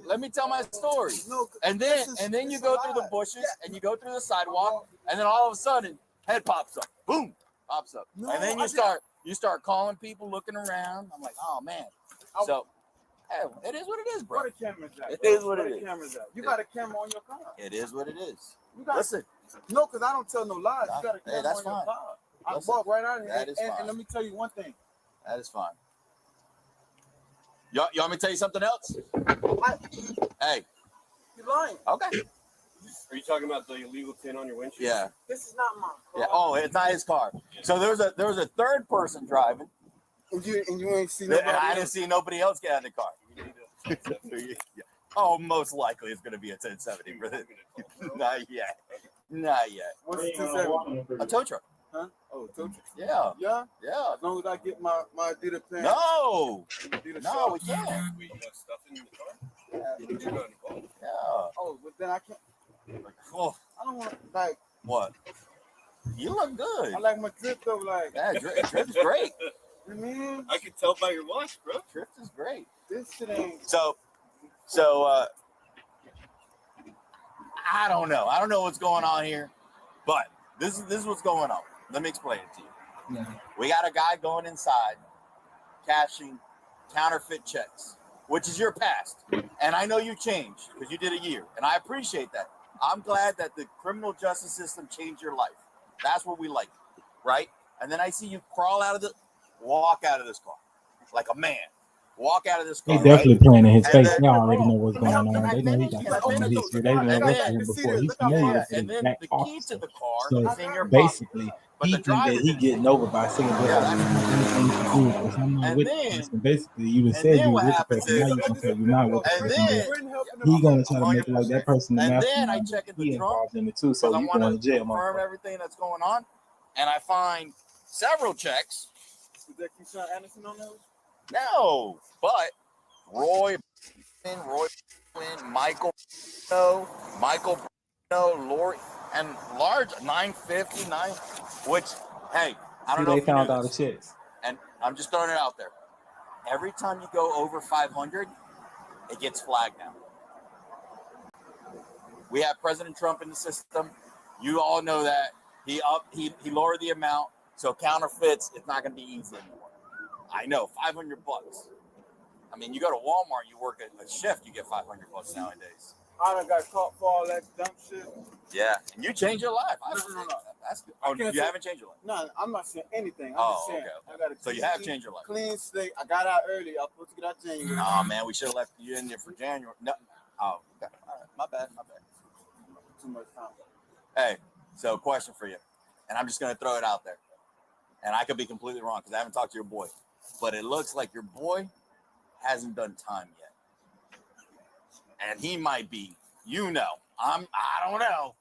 No, And then you go through the bushes and you go through the sidewalk, and then all of a sudden, head pops up. Boom, pops up. No, and then you start calling people, looking around. I'm like, oh man. So, hey, it is what it is, bro. Where the camera's at? It is what Where it the is. camera's at? You got a camera on your car. It is what it is. You got, Listen, no, because I don't tell no lies. You got a camera that's on your fine. car. I Listen, walk right out here. that is and fine. let me tell you one thing. that is fine. You want me to tell you something else? Hey. You're lying. Okay. Are you talking about the illegal tint on your windshield? Yeah. This is not my car. Yeah. Oh, it's not his car. So there was a third person driving. And you ain't seen And nobody I else. didn't see nobody else get out of the car. Yeah. Oh, most likely it's going to be a 1070, brother. Not yet. What's the 270? A tow truck. Huh? Oh, tow truck. Yeah. Yeah? Yeah. As long as I get my Adidas pants. No. Adidas No, shorts. we can't. Stuff in the car? Yeah. Oh, but then I can't. Oh, I don't want like. what? You look good. I like my drip though, like. Yeah, Drift's great. You mean? I can tell by your watch, bro. Drift is great. This shit ain't. So I don't know. I don't know what's going on here, but this is what's going on. Let me explain it to you. Yeah. We got a guy going inside, cashing counterfeit checks, which is your past. And I know you changed because you did a year, and I appreciate that. I'm glad that the criminal justice system changed your life. That's what we like, right? And then I see you walk out of this car like a man. Walk out of this car. They definitely right? playing in his And face. then- They already know what's going on. Can I They know he finish? got Can I criminal finish? history. They done And arrested then- him before. He's familiar with and the then black the key officer. to the car So is in your pocket. basically, But he the think driver that he getting over by saying Yeah, that that's- anything to do with this. I'm not And with then- this. And basically, you done and said then you what with the happens person. Now is- you can say you're not with the and person. then But he gonna try to make it like that person the And then I mastermind. check in He the trunk involved in it too. So because I you want going to to jail, confirm motherfucker. everything that's going on, and I find several checks. Is that Keyshawn Anderson on those? No, but Roy, Michael, Lori, and large 959, which, hey, I See, don't know they if you found knew all the this, checks. and I'm just throwing it out there. Every time you go over 500, it gets flagged now. We have President Trump in the system. You all know that. He lowered the amount, so counterfeits, it's not going to be easy anymore. I know, $500. I mean, you go to Walmart, you work a shift, you get $500 nowadays. I done got caught for all that dumb shit. Yeah, and you changed your life. No. That's good. Oh, you haven't changed your life? No, I'm not saying anything. I'm Oh, just saying. okay. I got a So you have changed your life. Clean slate. I got out early. I was supposed to get out January. Oh man, we should have left you in there for January. No. Oh, okay. All right. My bad. Too much time. Hey, so question for you, and I'm just gonna throw it out there, and I could be completely wrong because I haven't talked to your boy, but it looks like your boy hasn't done time yet, and he might be. I don't know.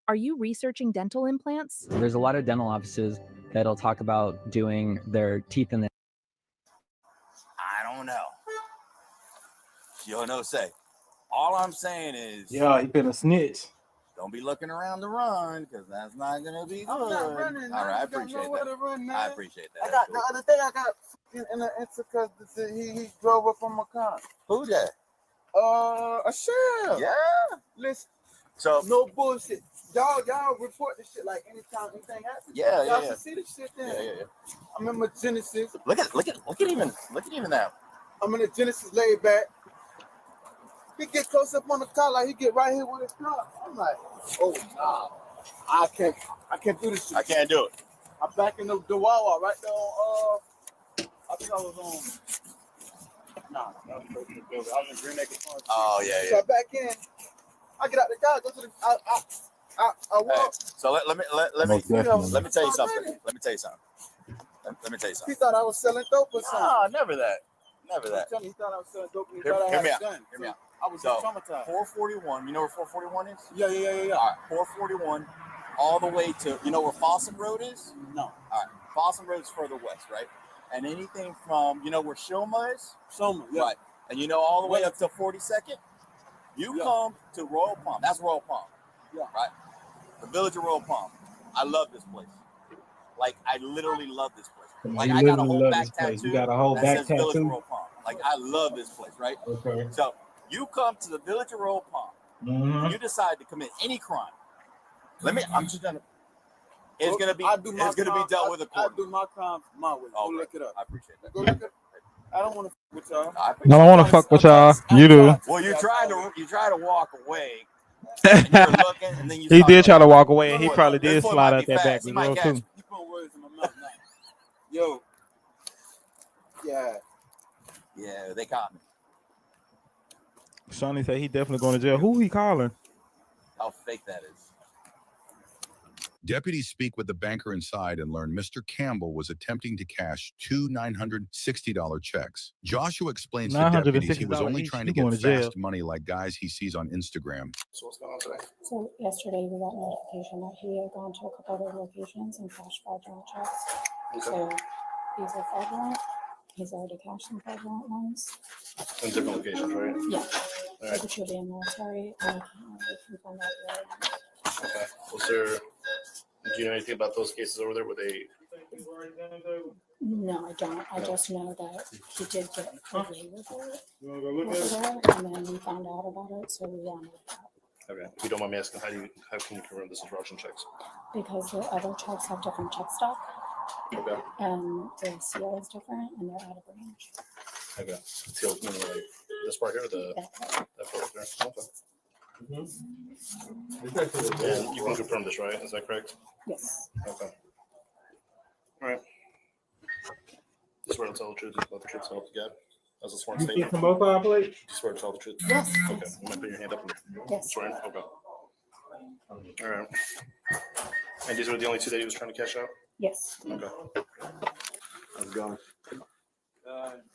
Are you researching dental implants? There's a lot of dental offices that'll talk about doing their teeth in the. I don't know. You don't know, say. All I'm saying is, Yeah, he been a snitch. don't be looking around to run because that's not gonna be good. I'm not running. All right, I ain't got appreciate nowhere that. to run, man. I appreciate that. I got the other day. I got in an incident because he drove up on my car. Who that? A sheriff. Yeah. Listen. So no bullshit. Y'all report this shit like anytime anything happens. Yeah, Y'all yeah. should see this shit then. Yeah. I'm in my Genesis. Look at even that. I'm in the Genesis laid back. He get close up on the car like he get right here with his car. I'm like, oh nah, I can't do this shit. I can't do it. I'm back in the Wawa right there on I think I was on I was in Green Acres Farm. Oh yeah. So I back in. I get out the car, go to the I walk. Hey, so let me tell you something. Let me tell you something. He thought I was selling dope or something. No, never that. Never that. I'm telling you, he thought I was selling dope and he Hear thought I had me a out. gun. Hear me out. I was So traumatized. 441. You know where 441 is? Yeah. All right, 441, all the way to where Fossum Road is? No. All right, Fossum Road is further west, right? And anything from where Shoma is? Shoma, yeah. Right. And all the way up to 42nd. You come to Royal Palm. That's Royal Palm. Yeah. Right. The village of Royal Palm. I love this place. Like I literally love this place. Like I got a whole back tattoo. You got a whole that back says Village tattoo? Royal Palm. Like I love this place, right? Okay. So you come to the village of Royal Palm. Mhm. You decide to commit any crime. I'm just gonna. It's gonna be. I do my It's gonna be crime- dealt with I accordingly. do my crime my way. Go look it up. I appreciate that. Go look it up. I don't want to with y'all. I don't want to fuck with y'all. You do. Well, you try to walk away. And you're looking, and then you He start did try to looking. walk away, and he This probably boy did might slide be out that fast. back He as might well catch too. me. You put words in my mouth now. Yo. Yeah, they caught me. Shawnee said he definitely going to jail. Who he calling? How fake that is. Deputies speak with the banker inside and learn Mr. Campbell was attempting to cash two $960 checks. Joshua explains to deputies he was only $960 trying to each. He going get to jail. fast money like guys he sees on Instagram. So what's going on today? So yesterday we got notification that he had gone to a couple other locations and cashed fraudulent checks. So these are fraudulent. He's already cashed some fraudulent ones. In different locations, right? Yeah. All So right. the Tribune military, and I can't really confirm that the other ones. Okay. Was there? Do you know anything about those cases over there? Were they? No, I don't. I just know that he did get away with it. You want to go look over there, and then we found out about it, so we wanted it out. Okay. If you don't mind me asking, how can you confirm this is fraudulent checks? Because the other checks have different check stock, Okay. and the seal is different, and they're out of range. Okay. Seal meaning like this part here, or the that part there. Okay. And you can confirm this, right? Is that correct? Yes. Okay. All right. You swear to tell the truth, about the truth, so help you God. As a sworn You statement. fixing both our plates? You swear to tell the truth? Yes. Okay. You might put your hand up. Yes. Swearing? Okay. All right. And these were the only two that he was trying to cash out? Yes. Okay. How's it going?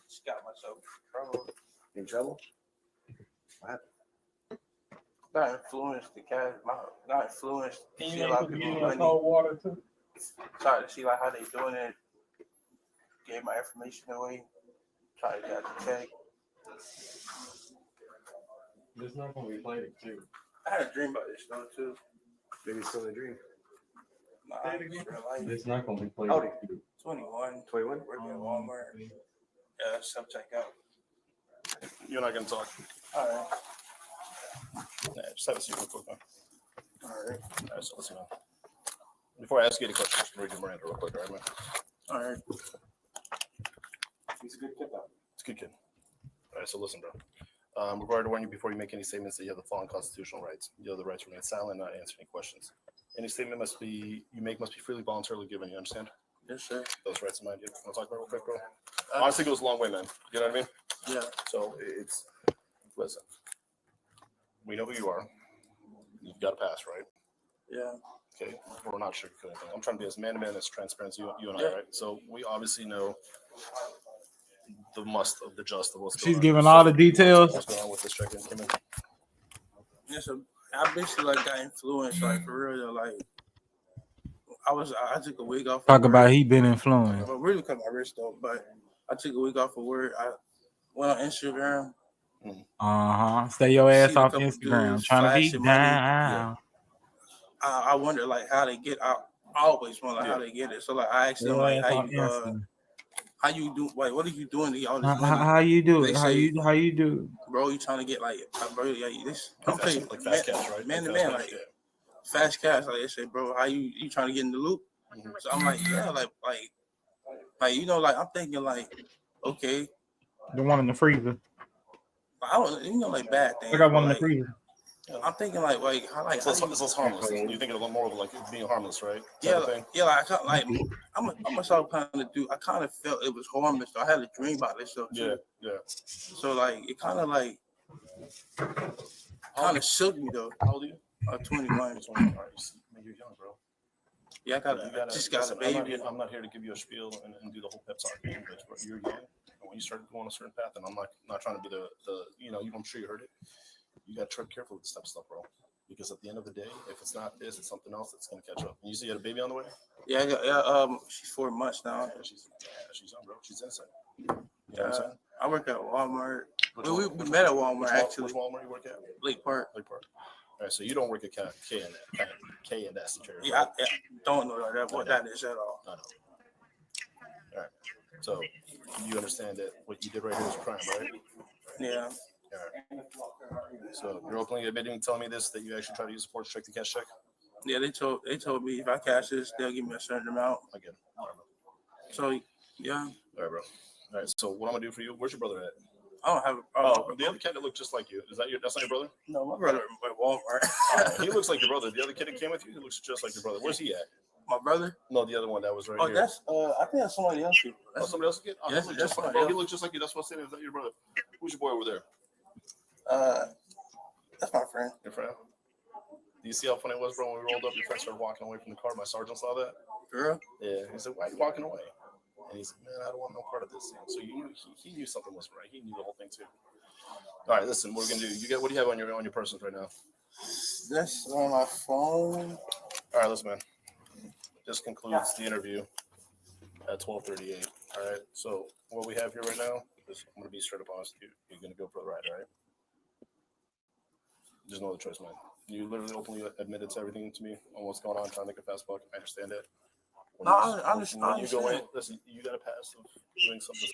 Just got myself in trouble. In trouble? What happened? Not influenced the cash. Not influenced. Can See you a lot of get people in money. cold water too? Sorry to see like how they doing it. Gave my information away. Try to get the check. It's not going to be played too. I had a dream about this though too. Maybe it's still a dream. Nah, it's real life. It's not going to be played Oh, too. 21. 21? Working at Walmart. Yeah, self checkout. You and I can talk. All right. Yeah, just have a seat real quick, man. All right. All right, so listen, man. Before I ask you any questions, just read your Miranda real quick, all right, man? All right. He's a good kid, though. He's a good kid. All right, so listen, bro. Required to warn you before you make any statements that you have the following constitutional rights. You have the right to remain silent, not answer any questions. Any statement must be freely, voluntarily given. You understand? Yes, sir. Those rights in mind. You want to talk about it real quick, bro? Honestly, it goes a long way, man. You know what I mean? Yeah. So listen. We know who you are. You've got a pass, right? Yeah. Okay. We're not sugarcoating anything. I'm trying to be as man to man, as transparent as you and I, Yeah. right? So we obviously know the must of the just of what's She's going on. giving all the details. What's going on with this check-in? Came in. Yeah, so I basically like got influenced, like for real. Like I took a week off. Talk about he been influenced. But really cut my wrist though. But I took a week off of work. I went on Instagram. Stay your ass Seen a off couple Instagram. dudes Trying to be flashing money. down. I wonder like how they get out. I always wonder how they get it. So like I asked them like how you do like what are you doing to get all this money? How you do They it? say, How you do it? bro, you trying to get like bro, like this? I'm Like saying fast cash, right? man to Like man, fast like cash, fast cash. Like they say, bro, how you trying to get in the loop? So I'm like, yeah, like you know, like I'm thinking like, okay, The one in the freezer. I don't, you know, like bad things. I got one in but, the freezer. I'm thinking like how So it's harmless. You think of it more of like being harmless, right? yeah, Type of thing? yeah, like I'm a sort of kind of dude. I kind of felt it was harmless. So I had a dream about this stuff too. Yeah. So like it kind of like shook me though. How old are you? 21. All right, you're young, bro. Yeah, I just got a baby. I'm not here to give you a spiel and do the whole pep talk thing, but you're young. And when you start going a certain path, and I'm not trying to be the I'm sure you heard it. You got to tread carefully with this type of stuff, bro. Because at the end of the day, if it's not this, it's something else that's going to catch up. And you see you had a baby on the way? Yeah, she's 4 months now. Yeah, she's young, bro. She's innocent. You know what I'm saying? I work at Walmart. We met at Walmart actually. Which Walmart you work at? Lake Park. All right, so you don't work at K&S. Yeah, I don't know what that is at all. I know. All right. So you understand that what you did right here is a crime, right? Yeah. All right. So you're openly admitting, telling me this, that you actually try to use support to check the cash check? Yeah, they told me if I cash this, they'll give me a certain amount. Again. All right, so yeah. All right, bro. All right. So what I'm gonna do for you? Where's your brother at? I don't have. The other kid that looked just like you. That's not your brother? No, my brother at Walmart. He looks like your brother. The other kid that came with you, he looks just like your brother. Where's he at? My brother? No, the other one that was right here. That's I think that's somebody else. Somebody else's kid? Yes, he looks just like, he looks just like you. That's what I'm saying. Is that your brother? Who's your boy over there? That's my friend. Your friend? Do you see how funny it was, bro? When we rolled up, your friend started walking away from the car. My sergeant saw that. Girl? Yeah. He said, "Why are you walking away?" And he said, "Man, I don't want no part of this thing." So he knew something wasn't right. He knew the whole thing too. All right, listen. What we're gonna do? What do you have on your persons right now? That's on my phone. All right, listen, man. This concludes the interview at 12:38. All right. So what we have here right now is, I'm gonna be straight up honest with you. You're gonna go for the ride, all right? There's no other choice, man. You literally openly admitted to everything to me on what's going on, trying to make a fast buck. I understand that. I understand. When you go in, listen, you got a pass of doing something.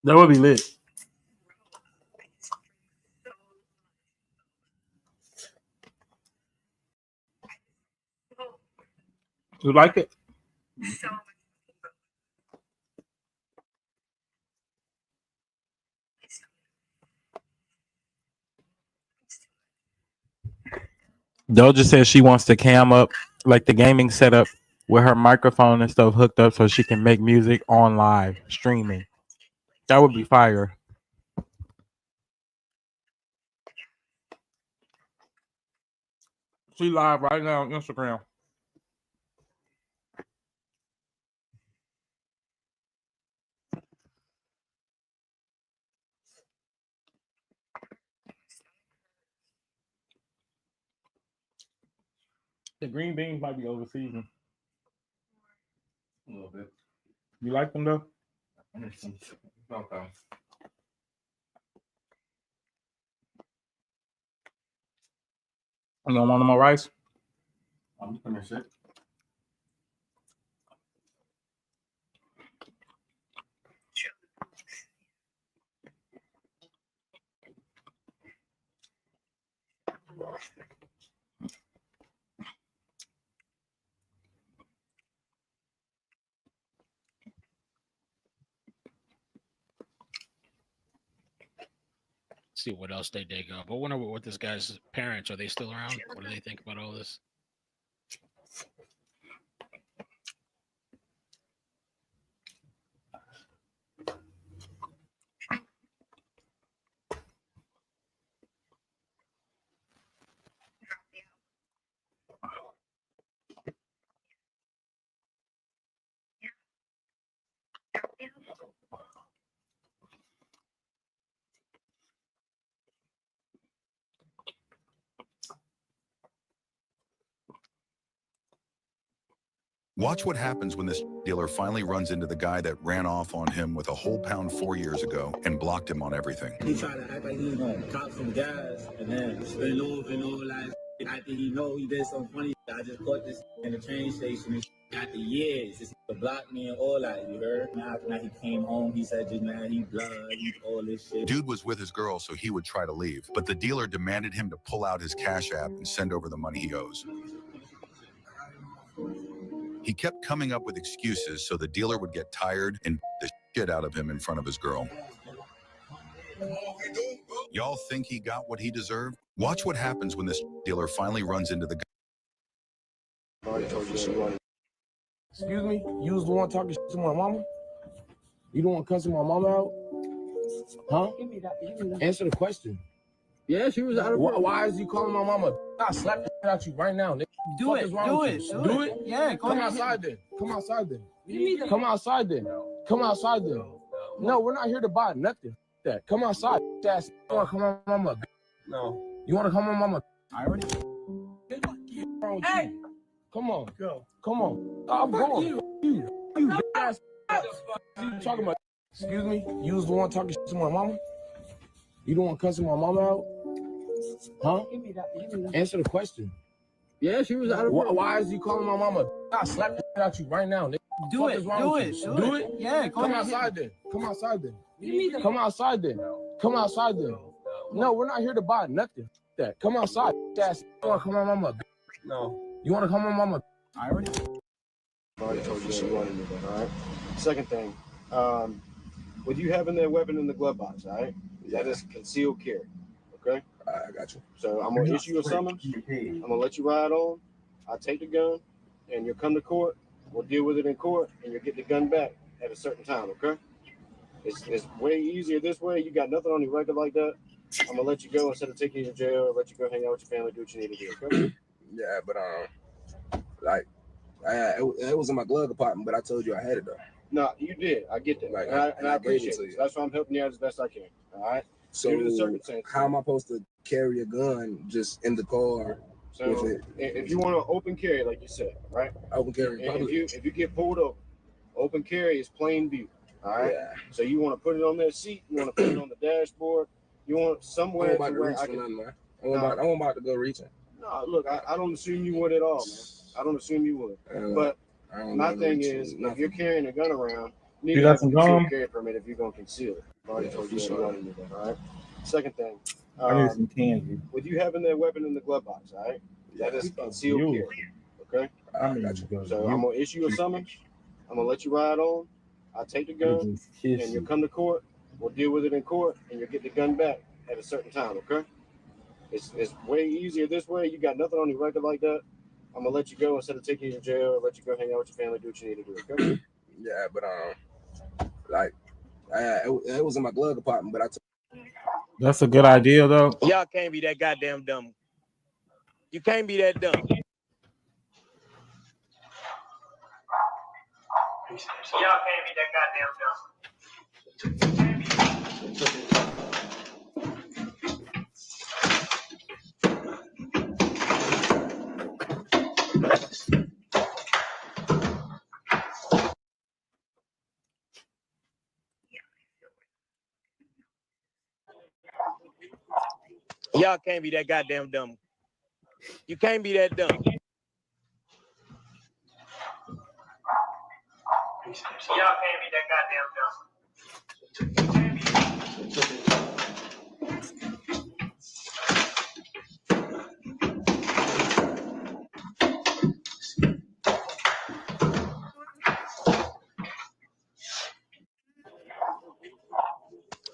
That would be lit. You like it? Doja says she wants to cam up like the gaming setup with her microphone and stuff hooked up so she can make music on live streaming. That would be fire. She live right now on Instagram. The green beans might be overseasoned. A little bit. You like them though? Okay. You don't want no more rice? I'm finished it. See what else they dig up. I wonder what this guy's parents, are they still around? What do they think about all this? Watch what happens when this dealer finally runs into the guy that ran off on him with a whole pound 4 years ago and blocked him on everything. He tried to act like he was gonna cop some gas and then spin off and all that. I think he know he did something funny. I just caught this in the train station and after years. This blocked me and all that, you heard? After that, he came home, he said just now he blood, all this shit. Dude was with his girl, so he would try to leave, but the dealer demanded him to pull out his Cash App and send over the money he owes. He kept coming up with excuses so the dealer would get tired and the shit out of him in front of his girl. Y'all think he got what he deserved? Watch what happens when this dealer finally runs into the guy. Excuse me? You was the one talking shit to my mama? You the one cussing my mama out? Huh? Answer the question. Yeah, she was out of Why is you calling my mama? I slap the shit out you right now. Nigga. Do it. Do it. Yeah, Come outside then. Come outside then. Come outside then. Come outside then. No, we're not here to buy nothing. That. Come outside. Ass. You want to come on mama? No. You want to come on mama? I already. Hey. Come on. Go. Come on. I'm going. You ass. What you talking about? Excuse me? You was the one talking shit to my mama? You the one cussing my mama out? Huh? Answer the question. Yeah, she was out of Why is you calling my mama? I slap the shit out you right now. Nigga. Do it. Do it. Yeah, come outside then. Come outside then. Come outside then. Come outside then. No, we're not here to buy nothing. That. Come outside. Ass. You want to come on mama? No. You want to come on mama? I already told you you wanted to do, all right? Second thing, with you having that weapon in the glove box, all right? That is concealed carry, okay? I got you. So I'm gonna issue a summons. I'm gonna let you ride on. I'll take the gun, and you'll come to court. We'll deal with it in court, and you'll get the gun back at a certain time, okay? It's way easier this way. You got nothing on your record like that. I'm gonna let you go instead of taking you to jail, or let you go hang out with your family, do what you need to do, okay? Yeah, but it was in my glove compartment, but I told you I had it though. No, you did. I get that, and I appreciate it. So that's why I'm helping you out as best I can. All right. So how am I supposed to carry a gun just in the car? So if you want to open carry, like you said, right? Open carry. If you get pulled over, open carry is plain view. All right. Yeah. So you want to put it on that seat. You want to put it on the dashboard. You want somewhere to where I can. I'm about to go reaching. No, look, I don't assume you would at all, man. I don't assume you would. But my thing is, if you're carrying a gun around, you need to have a concealed carry permit if you're going to conceal it. I already told you what you wanted to do, all right? Second thing, I need some candy. with you having that weapon in the glove box, all right? That is concealed carry, okay? I got you. So I'm going to issue a summons. I'm going to let you ride on. I'll take the gun, and you'll come to court. We'll deal with it in court, and you'll get the gun back at a certain time, okay? It's way easier this way. You got nothing on your record like that. I'm gonna let you go instead of taking you to jail, or let you go hang out with your family, do what you need to do, okay? Yeah, but it was in my glove compartment, but That's a good idea though. Y'all can't be that goddamn dumb. You can't be that dumb. Y'all can't be that goddamn dumb. Y'all can't be that goddamn dumb. You can't be that dumb. Y'all can't be that goddamn dumb.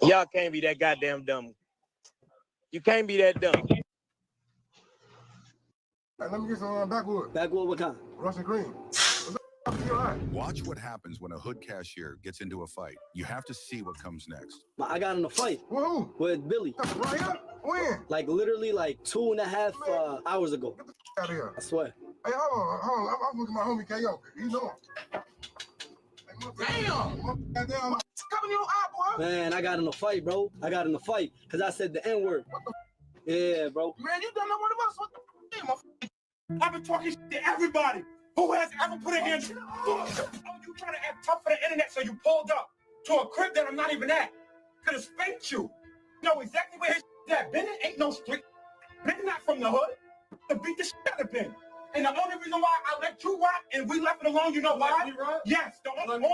Y'all can't be that goddamn dumb. You can't be that dumb. Hey, let me get some backwood. Backwood, what kind? Russian cream. Watch what happens when a hood cashier gets into a fight. You have to see what comes next. I got in a fight. Who? With Billy. Right up? When? Like literally like 2.5 hours ago. Get the out of here. I swear. Hey, hold on. I'm looking at my homie KO. You know him. Damn! Damn! Coming your eye, boy. Man, I got in a fight, bro. I got in a fight because I said the N-word. Yeah, bro. Man, you don't know one of us. What the I've been talking shit to everybody who has ever put a hand. Oh, you trying to act tough for the internet, so you pulled up to a crib that I'm not even at. Could have spanked you. You know exactly where his shit at. Bennett ain't no street. Bennett not from the hood. To beat the shit out of Ben. And the only reason why I let you rock and we left it alone, you know why? Yes, the only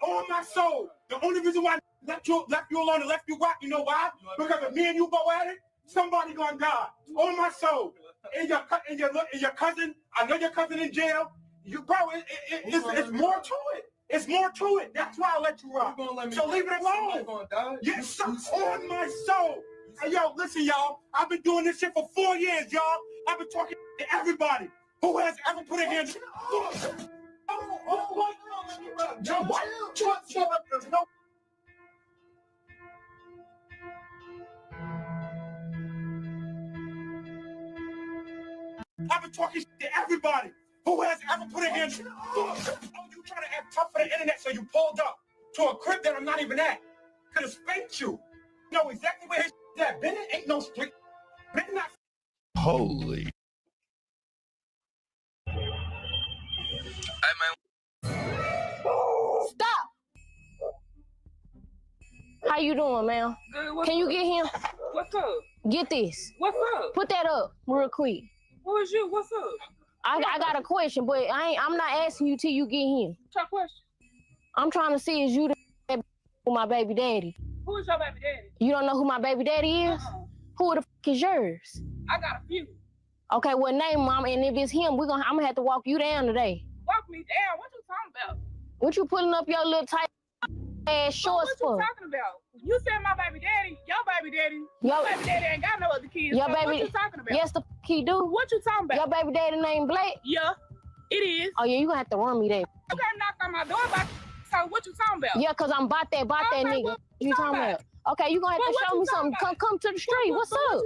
on my soul. The only reason why I left you alone and left you rock, you know why? Because if me and you go at it, somebody gonna die. On my soul. And your cousin, I know your cousin in jail. You bro, it's more to it. It's more to it. That's why I let you rock. So leave it alone. Yes, on my soul. Hey, yo, listen, y'all. I've been doing this shit for 4 years, y'all. I've been talking to everybody who has ever put a hand. I've been talking shit to everybody who has ever put a hand. Oh, you trying to act tough for the internet, so you pulled up to a crib that I'm not even at. Could have spanked you. You know exactly where his shit at. Bennett ain't no street. Bennett not. Holy. Stop. How you doing, man? Good. Can you get him? What's up? Get this. What's up? Put that up real quick. Who is you? What's up? I got a question, but I'm not asking you till you get him. What's your question? I'm trying to see is you the my baby daddy. Who is your baby daddy? You don't know who my baby daddy is? Who the f is yours? I got a few. Okay, well name mom, and if it's him, I'm gonna have to walk you down today. Walk me down? What you talking about? What you putting up your little tight ass shorts for? What you talking about? You said my baby daddy, your baby daddy. Your baby daddy ain't got no other kids. Your So baby, what you talking about? Yes, the f he do. What you talking about? Your baby daddy named Blake? Yeah, it is. Oh yeah, you gonna have to run me that. You gotta knock on my door about. So what you talking about? Yeah, cause I'm about that nigga. What you talking about? Okay, you gonna have to show me something. Come to the street. What's up?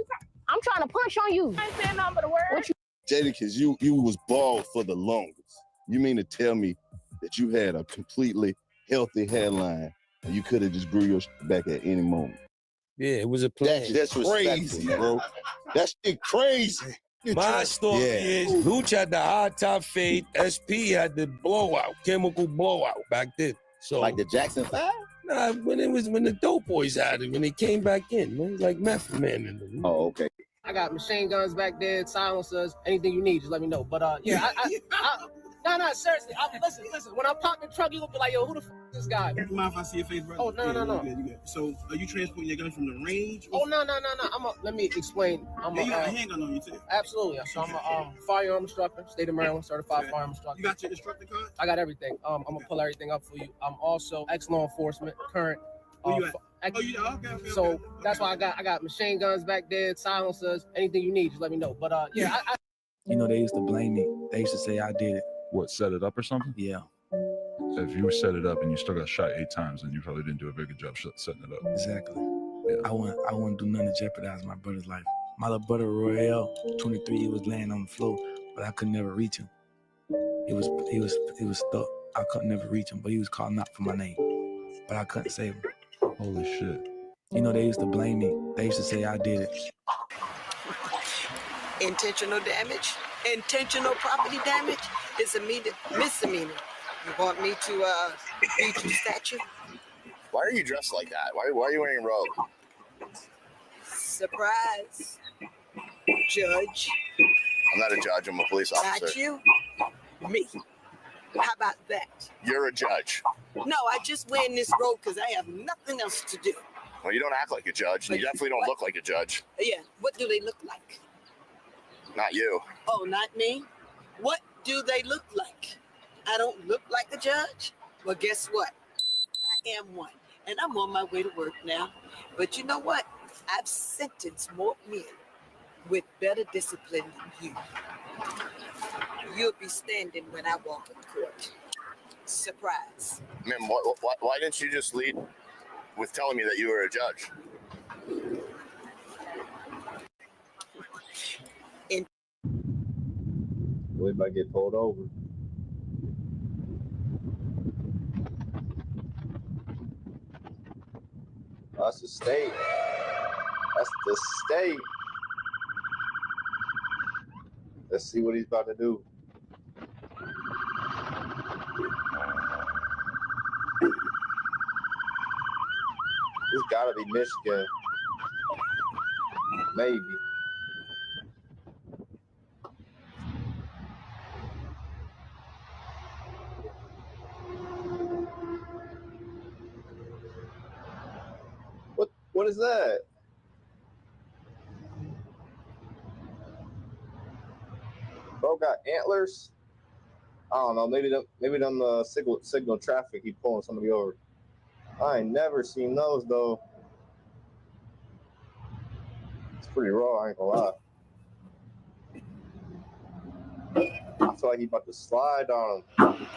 I'm trying to punch on you. I ain't saying nothing but a word. What you? Jadakiss, you was bald for the longest. You mean to tell me that you had a completely healthy hairline and you could have just grew your shit back at any moment? Yeah, it was a plan. That's crazy, bro. That shit crazy. My story is Luch had the high top fade, SP had the blowout, chemical blowout back then. So like the Jackson 5? Nah, when the Dope Boys had it, when they came back in, man, like Method Man in them. Oh, okay. I got machine guns back there, silencers, anything you need, just let me know. But yeah, no, seriously. Listen. When I pop the truck, you gonna be like, yo, who the f is this guy? You mind if I see your face, brother? Oh no. You good. So are you transporting your gun from the range? Oh no. Let me explain. You got a handgun on you too. Absolutely. So I'm a firearm instructor, state of Maryland, certified firearm instructor. You got your instructor card? I got everything. I'm gonna pull everything up for you. I'm also ex-law enforcement, current. So that's why I got machine guns back there, silencers, anything you need, just let me know. But yeah, You know, they used to blame me. They used to say I did it. What, set it up or something? Yeah. If you set it up and you still got shot 8 times, then you probably didn't do a very good job setting it up. Exactly. Yeah. I wouldn't do nothing to jeopardize my brother's life. My little brother Royale, 23, he was laying on the floor, but I could never reach him. He was stuck. I couldn't never reach him, but he was calling out for my name, but I couldn't save him. Holy shit. You know, they used to blame me. They used to say I did it. Intentional damage? Intentional property damage is a misdemeanor. You want me to beat your statue? Why are you dressed like that? Why are you wearing a robe? Surprise, Judge. I'm not a judge. I'm a police officer. Not you, me. How about that? You're a judge. No, I just wearing this robe because I have nothing else to do. Well, you don't act like a judge. You definitely don't look like a judge. Yeah, what do they look like? Not you. Oh, not me? What do they look like? I don't look like a judge? Well, guess what? I am one, and I'm on my way to work now. But you know what? I've sentenced more men with better discipline than you. You'll be standing when I walk in court. Surprise. Man, why didn't you just lead with telling me that you were a judge? We might get pulled over. That's the state. That's the state. Let's see what he's about to do. It's gotta be Michigan. Maybe. What is that? Bro got antlers? I don't know. Maybe them signal traffic. He pulling somebody over. I ain't never seen those though. It's pretty raw. I ain't gonna lie. I feel like he about to slide on him.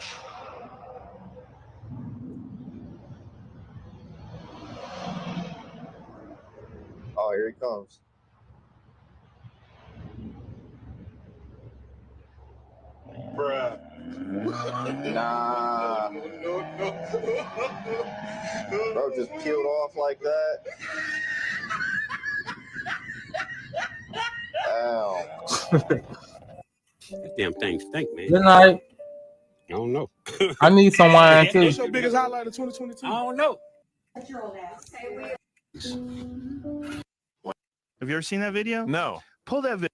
Oh, here he comes. Bruh. Nah. Bro just peeled off like that. Ow. Damn thing stink, man. Good night. I don't know. I need some wine too. What's your biggest highlight of 2022? I don't know. Have you ever seen that video? No. Pull that video.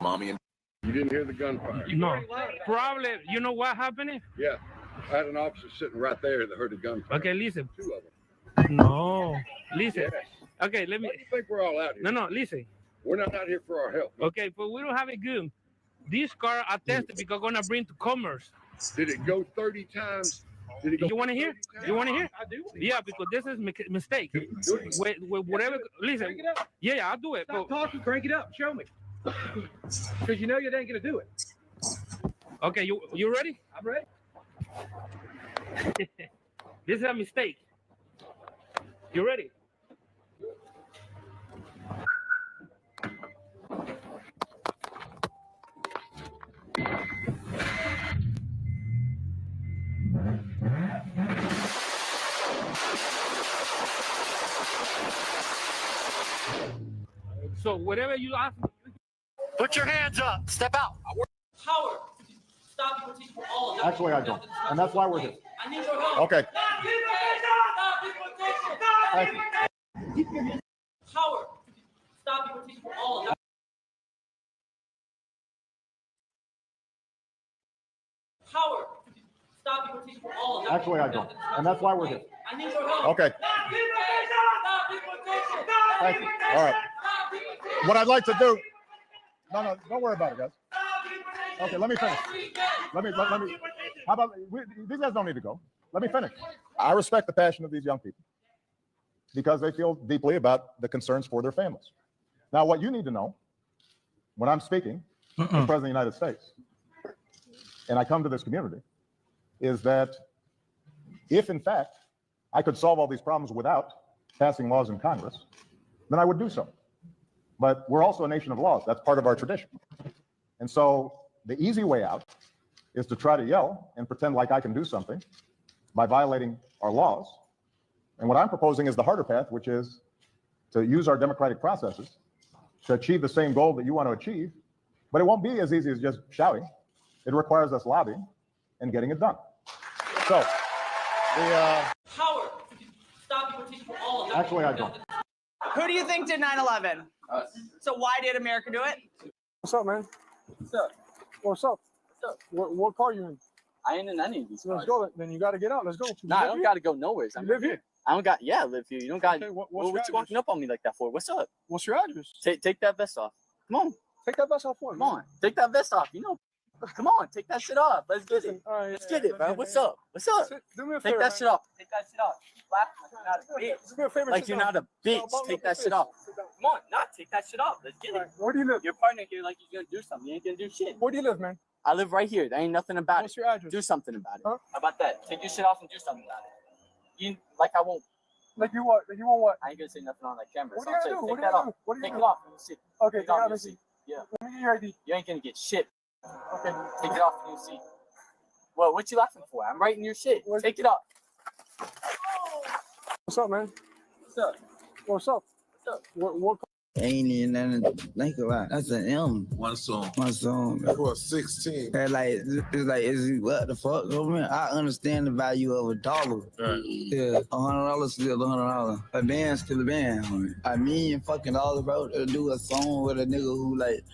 Mommy and you didn't hear the gunfire. No. Probably, you know what happened? Yeah. I had an officer sitting right there that heard the gunfire. Okay, listen. Two of them. No. Listen. Yes. Okay, let me. Why do you think we're all out here? No, listen. We're not out here for our help. Okay, but we don't have it good. This car I tested because I'm gonna bring to commerce. Did it go 30 times? Did it go You want to hear? You want to hear? I do. Yeah, because this is mistake. With whatever. Listen. Crank it up. Yeah, I'll do it. Stop talking. Crank it up. Show me. Because you know you ain't gonna do it. Okay, you ready? I'm ready. This is a mistake. You ready? So whatever you ask. Put your hands up. Step out. Howard, stop your teaching for all of that. Actually, I don't. And that's why we're here. I need your help. Okay. Thank you. Howard, stop your teaching for all of that. Howard, stop your teaching for all of that. Actually, I don't. And that's why we're here. I need your help. Okay. Thank you. All right. What I'd like to do. No, don't worry about it, guys. Okay, let me finish. Let me. How about these guys don't need to go. Let me finish. I respect the passion of these young people because they feel deeply about the concerns for their families. Now, what you need to know when I'm speaking as President of the United States, and I come to this community, is that if in fact I could solve all these problems without passing laws in Congress, then I would do so. But we're also a nation of laws. That's part of our tradition. And so the easy way out is to try to yell and pretend like I can do something by violating our laws. And what I'm proposing is the harder path, which is to use our democratic processes to achieve the same goal that you want to achieve But it won't be as easy as just shouting. It requires us lobbying and getting it done. So, Power to stop deportation for all of them. actually, I don't. Who do you think did 9/11? So why did America do it? What's up, man? What's up? What's up? What's up? What car you in? I ain't in any of these Let's cars. go. Then you got to get out. Let's go. Nah, I don't got to go nowhere. You live here? I don't got. Yeah, I live here. You don't got. Okay, what's what your you address? walking up on me like that for? What's up? What's your address? Take that vest off. Come on. Take that vest off for me. Come on. Take that vest off. You know. Come on. Take that shit off. Let's get it. All right, Let's get it, man. What's up? What's up? Do me a Take favor, that man. shit off. Take that shit off. Laugh like you're not a bitch. Do me a favor. Like sit you're down. not a bitch. No, bum Take up that your shit fist. off. Sit down. Come on. Not take that shit off. Let's get All it. right, where do you live? Your partner here like he's gonna do something. You ain't gonna do shit. Where do you live, man? I live right here. There ain't nothing about What's it. your address? Do something about it. Huh? How about that? Take your shit off and do something about it. You like I won't. Like you what? Like you want what? I ain't gonna say nothing on that camera. What So do you I'm gotta do? saying, What take do you that gotta off. do? What do you Take do? it off. Let me see. Okay, Take it take off. out Let me this. see. Yeah. Let me get your ID. You ain't gonna get shit. Okay. Take it off and you see. Well, what you laughing for? I'm writing your shit. Take it off. What's up, man? What's up? What's up? What's up? What? Ain't even nothing to think about. That's an M. One song. One song. For 16. That like, it's like, what the fuck? Man, I understand the value of $1. Right. Yeah, $100 still $100. A band still a band, homie. $1 million fucking dollars, bro, to do a song with a nigga who like,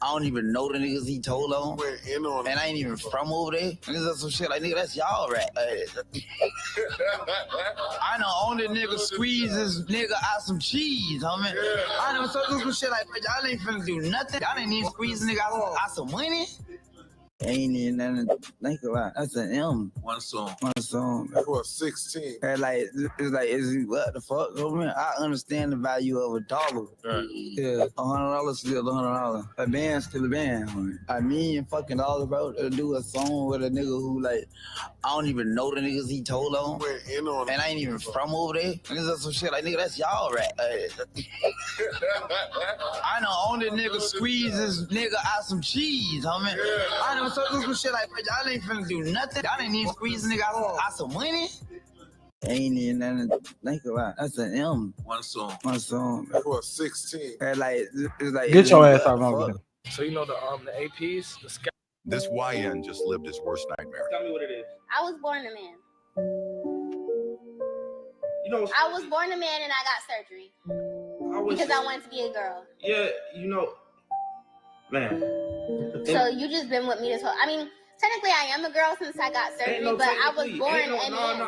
I don't even know the niggas he told on. Went in on And I ain't even from over there. Niggas are some shit like, nigga, that's y'all rap. I know only nigga squeezes nigga out some cheese, homie. Yeah. I know some shit like, but y'all ain't finna do nothing. Y'all ain't even squeeze nigga out some money. Ain't even nothing to think about. That's an M. One song. One song. For 16. That like, it's like, what the fuck? Man, I understand the value of $1. Right. Yeah, $100 still $100. A band still a band, homie. $1 million fucking dollars, bro, to do a song with a nigga who like, I don't even know the niggas he told on. Went in on And I ain't even from over there. Niggas are some shit like, nigga, that's y'all rap. I know only nigga squeezes nigga out some cheese, homie. Yeah. I know some shit like, but y'all ain't finna do nothing. Y'all ain't even squeeze nigga out some money. Ain't even nothing to think about. That's an M. One song. One song. For 16. That like, it's like, Get your ass what off the over fuck? there. So you know the APs, the scout. This YN just lived his worst nightmare. Tell me what it is. I was born a man. You know, I was born a man and I got surgery because I wanted to be a girl. Yeah, you know, man. So you just been with me this whole. I mean, technically I am a girl since I got surgery, but I was born a man.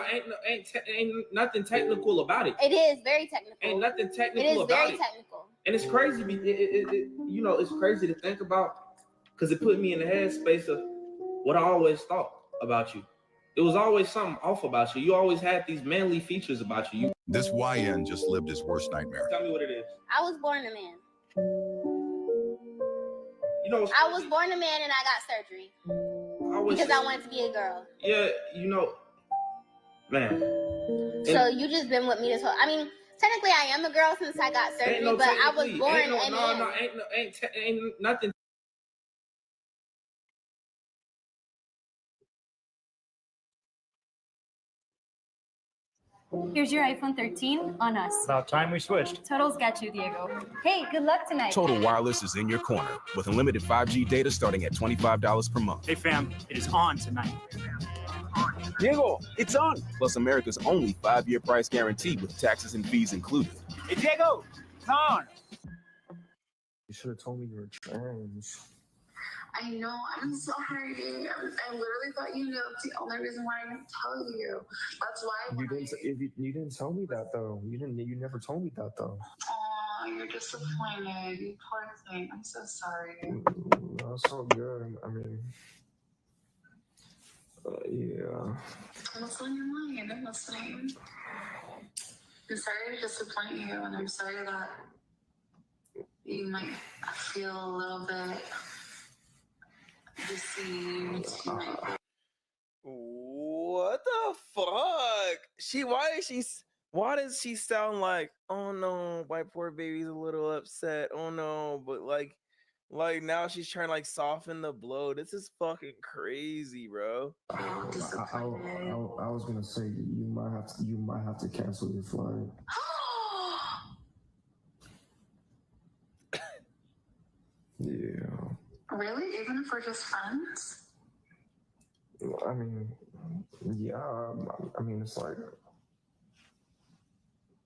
Ain't nothing technical about it. It is very technical. Ain't nothing technical It is about very it. technical. And it's crazy. You know, it's crazy to think about because it put me in the headspace of what I always thought about you. It was always something off about you. You always had these manly features about you. This YN just lived his worst nightmare. Tell me what it is. I was born a man. You know, I was born a man and I got surgery because I wanted to be a girl. Yeah, you know, man. So you just been with me this whole. I mean, technically I am a girl since I got surgery, but I was born a man. Ain't nothing. Here's your iPhone 13 on us. About time we switched. Total's got you, Diego. Hey, good luck tonight. Total Wireless is in your corner with unlimited 5G data starting at $25 per month. Hey fam, it is on tonight. Diego, it's on. Plus America's only 5-year price guarantee with taxes and fees included. Hey Diego, it's on. You should have told me you were trans. I know, I'm sorry. I literally thought you knew. It's the only reason why I didn't tell you. That's why You didn't tell me that though. You never told me that though. Oh, you're disappointed. You poor thing. I'm so sorry. That's so good. I mean, yeah. What's on your mind? I'm listening. I'm sorry to disappoint you, and I'm sorry that you might feel a little bit deceived. What the fuck? Why does she sound like, oh no, my poor baby's a little upset. Oh no, but like now she's trying to like soften the blow. This is fucking crazy, bro. I was gonna say you might have to cancel your flight. Yeah. Really? Even if we're just friends? I mean, yeah. I mean, it's like,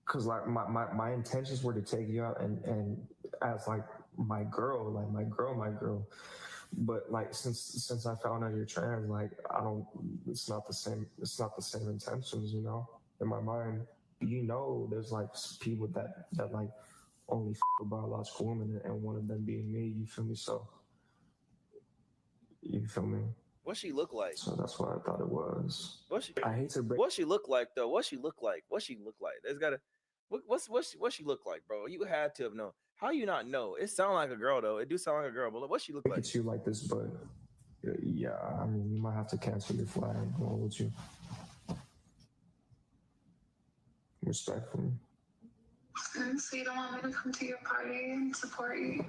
cause like my intentions were to take you out and as like my girl, my girl. But like since I found out you're trans, like I don't. It's not the same. It's not the same intentions, you know. In my mind, you know, there's like people that like only a biological woman, and one of them being me. You feel me? So you feel me? What she look like? So that's what I thought it was. I hate to break. What she look like though? What she look like? There's gotta. What she look like, bro? You had to have known. How you not know? It sound like a girl though. It do sound like a girl, but what she look like? It's you like this, but yeah, I mean, you might have to cancel your flight. I'm going with you. Respectfully. So you don't want me to come to your party and support you?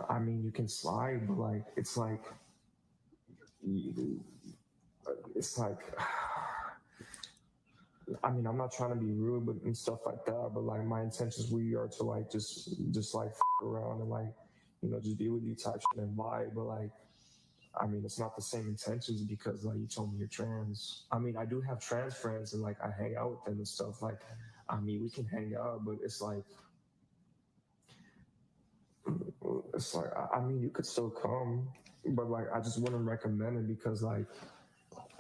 I mean, you can slide, but like, it's like, I mean, I'm not trying to be rude, but and stuff like that. But like, my intentions we are to like just like around and like, you know, just be with you type shit and vibe. But like, I mean, it's not the same intentions because like you told me you're trans. I mean, I do have trans friends and like I hang out with them and stuff. Like, I mean, we can hang out, but it's like, I mean, you could still come, but like, I just wouldn't recommend it because like,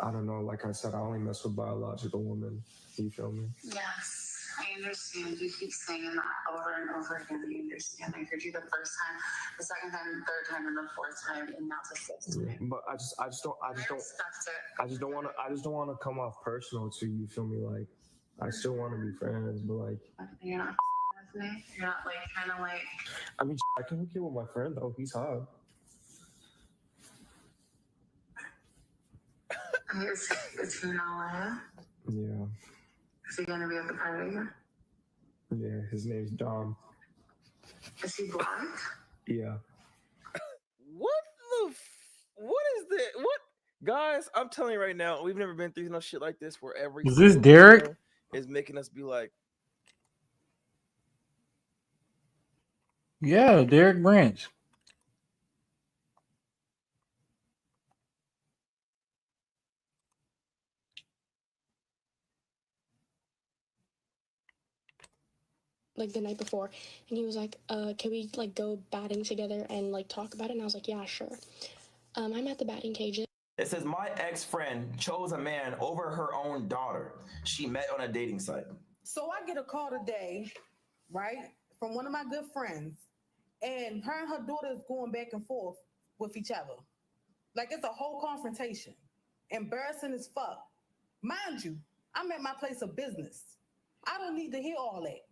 I don't know, like I said, I only mess with biological women. You feel me? Yes, I understand. You keep saying that over and over again. I understand. I heard you the first time, the second time, the third time, and the fourth time, and now the fifth time. Yeah, but I just don't want to come off personal to you. Feel me? Like, I still want to be friends, but like, You're not with me. You're not like kind of like. I mean, I can hook you with my friend though. He's hot. Is he in LA? Yeah. Is he gonna be at the party? Yeah, his name's Dom. Is he black? Yeah. What is that? What guys? I'm telling you right now, we've never been through no shit like this where every Is this single Derek? video is making us be like, Yeah, Derek Branch. like the night before, and he was like, can we like go batting together and like talk about it? And I was like, yeah, sure. I'm at the batting cages. It says my ex-friend chose a man over her own daughter. She met on a dating site. So I get a call today, right, from one of my good friends, and her daughter is going back and forth with each other. Like it's a whole confrontation. Embarrassing as fuck. Mind you, I'm at my place of business. I don't need to hear all that.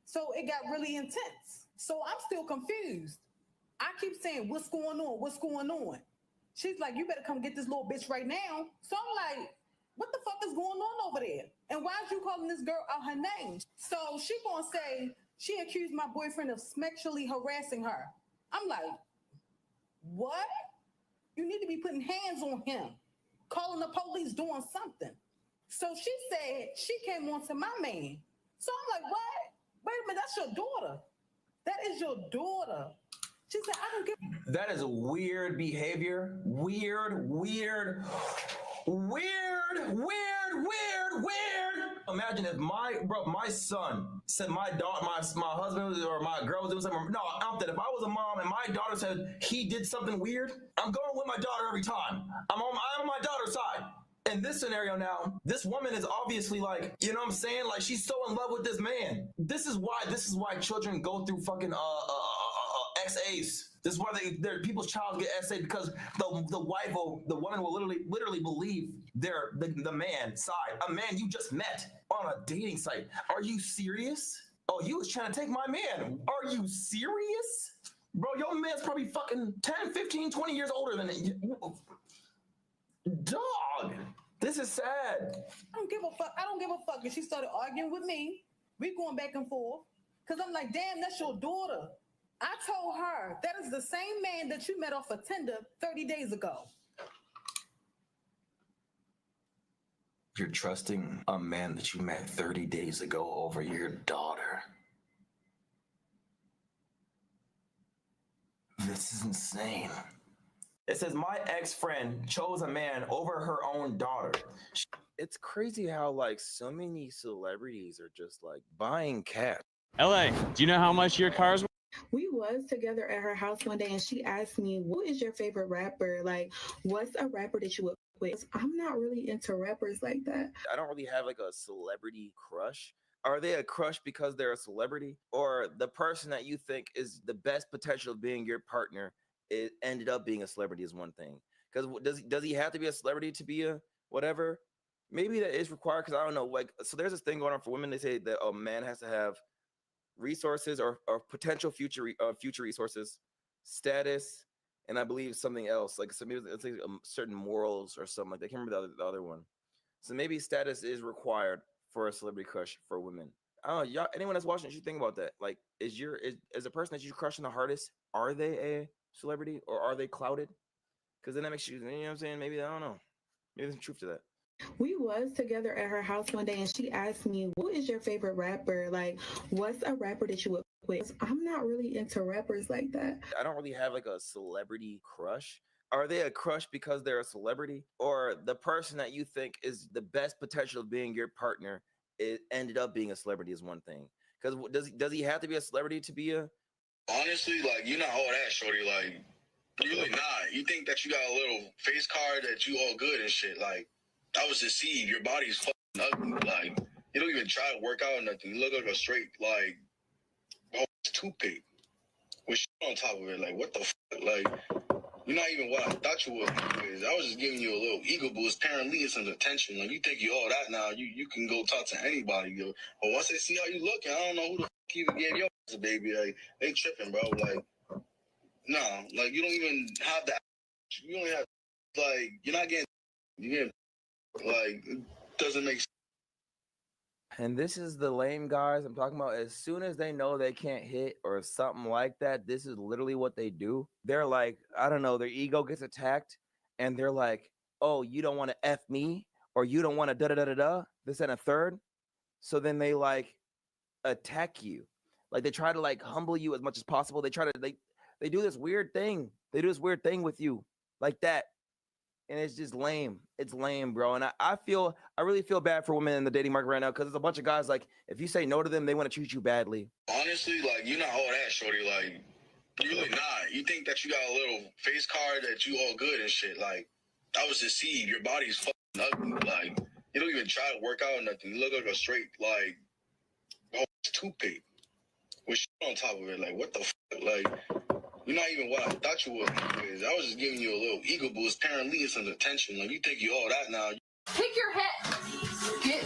So it got really intense. So I'm still confused. I keep saying, what's going on? What's going on? She's like, you better come get this little bitch right now. So I'm like, what the fuck is going on over there? And why is you calling this girl out her name? So she gonna say she accused my boyfriend of sexually harassing her. I'm like, what? You need to be putting hands on him, calling the police, doing something. So she said she came on to my man. So I'm like, what? Wait a minute, that's your daughter. That is your daughter. She said, I don't give. That is weird behavior. Weird. Imagine if my son said my daughter, my husband or my girl was doing something. No, I'm dead. If I was a mom and my daughter said he did something weird, I'm going with my daughter every time. I'm on my daughter's side. In this scenario now, this woman is obviously like, you know what I'm saying? Like she's so in love with this man. This is why children go through fucking XAs. This is why people's child get SA because the wife or the woman will literally believe the man's side. A man you just met on a dating site. Are you serious? Oh, you was trying to take my man. Are you serious? Bro, your man's probably fucking 10, 15, 20 years older than you. Dog, this is sad. I don't give a fuck. And she started arguing with me. We going back and forth. Because I'm like, damn, that's your daughter. I told her that is the same man that you met off of Tinder 30 days ago. You're trusting a man that you met 30 days ago over your daughter. This is insane. It says my ex-friend chose a man over her own daughter. It's crazy how like so many celebrities are just like buying cat. LA, do you know how much your car's worth? We was together at her house one day and she asked me, what is your favorite rapper? Like, what's a rapper that you would with? I'm not really into rappers like that. I don't really have like a celebrity crush. Are they a crush because they're a celebrity? Or the person that you think is the best potential of being your partner it ended up being a celebrity is one thing. Because does he have to be a celebrity to be a whatever? Maybe that is required because I don't know. Like, so there's this thing going on for women. They say that a man has to have resources or potential future resources, status, and I believe something else. Like so maybe it's like certain morals or something like that. I can't remember the other one. So maybe status is required for a celebrity crush for women. I don't know. Y'all, anyone that's watching, you think about that. Like, is the person that you crushing the hardest? Are they a celebrity or are they clouded? Because then that makes you know what I'm saying? Maybe I don't know. Maybe there's some truth to that. We was together at her house one day and she asked me, what is your favorite rapper? Like, what's a rapper that you would with? I'm not really into rappers like that. I don't really have like a celebrity crush. Are they a crush because they're a celebrity? Or the person that you think is the best potential of being your partner it ended up being a celebrity is one thing. Because does he have to be a celebrity to be a... Honestly, like, you're not all that, shorty. Like, you're really not. You think that you got a little face card that you all good and shit. Like, I was deceived. Your body's fucking ugly. Like, you don't even try to work out or nothing. You look like a straight, like, toothpick with shit on top of it. Like, what the fuck? Like, you're not even what I thought you would. I was just giving you a little ego boost. Apparently, it's some attention. Like, you think you all that now. You can go talk to anybody. Yo. But once they see how you look, I don't know who the fuck even gave your ass a baby. Like, they tripping, bro. Like, no. Like, you don't even have that. You don't have, like, you're not getting, you get, like, it doesn't make sense. And this is the lame guys I'm talking about. As soon as they know they can't hit or something like that, this is literally what they do. They're like, I don't know, their ego gets attacked and they're like, oh, you don't want to F me or you don't want to da-da-da-da-da, this and a third. So then they like attack you. Like they try to like humble you as much as possible. They try to, they do this weird thing. They do this weird thing with you like that. And it's just lame. It's lame, bro. And I really feel bad for women in the dating market right now because there's a bunch of guys like, if you say no to them, they want to treat you badly. Honestly, like, you're not all that, shorty. Like, you're really not. You think that you got a little face card that you all good and shit. Like, I was deceived. Your body's fucking ugly. Like, you don't even try to work out or nothing. You look like a straight, like, toothpick with shit on top of it. Like, what the fuck? Like, you're not even what I thought you would. I was just giving you a little ego boost. Apparently, it's some attention. Like, you think you all that now. Pick your head. Get.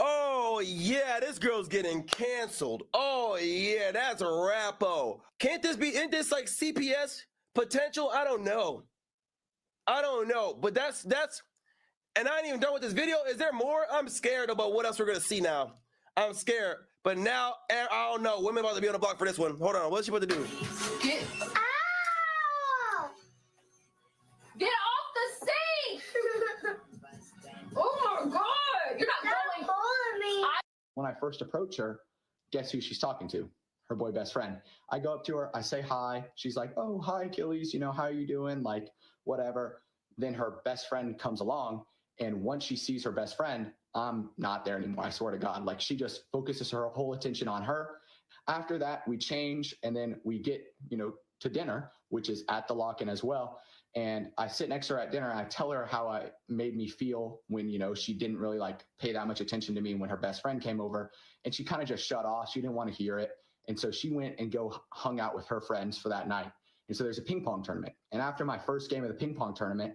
Oh, yeah, this girl's getting canceled. Oh, yeah, that's a rapo. Isn't this like CPS potential? I don't know. But that's, and I ain't even done with this video. Is there more? I'm scared about what else we're going to see now. I'm scared. But now, I don't know. Women about to be on the block for this one. Hold on. What's she about to do? Get. Ow! Get off the safe! Oh my God! You're not going. Me. When I first approach her, guess who she's talking to? Her boy best friend. I go up to her, I say hi. She's like, oh, hi, Achilles. You know, how are you doing? Like, whatever. Then her best friend comes along. And once she sees her best friend, I'm not there anymore. I swear to God. Like, she just focuses her whole attention on her. After that, we change and then we get, to dinner, which is at the lock-in as well. And I sit next to her at dinner and I tell her how it made me feel when, she didn't really like pay that much attention to me when her best friend came over, and she kind of just shut off. She didn't want to hear it. And so she went and hung out with her friends for that night. And so there's a ping pong tournament. And after my first game of the ping pong tournament,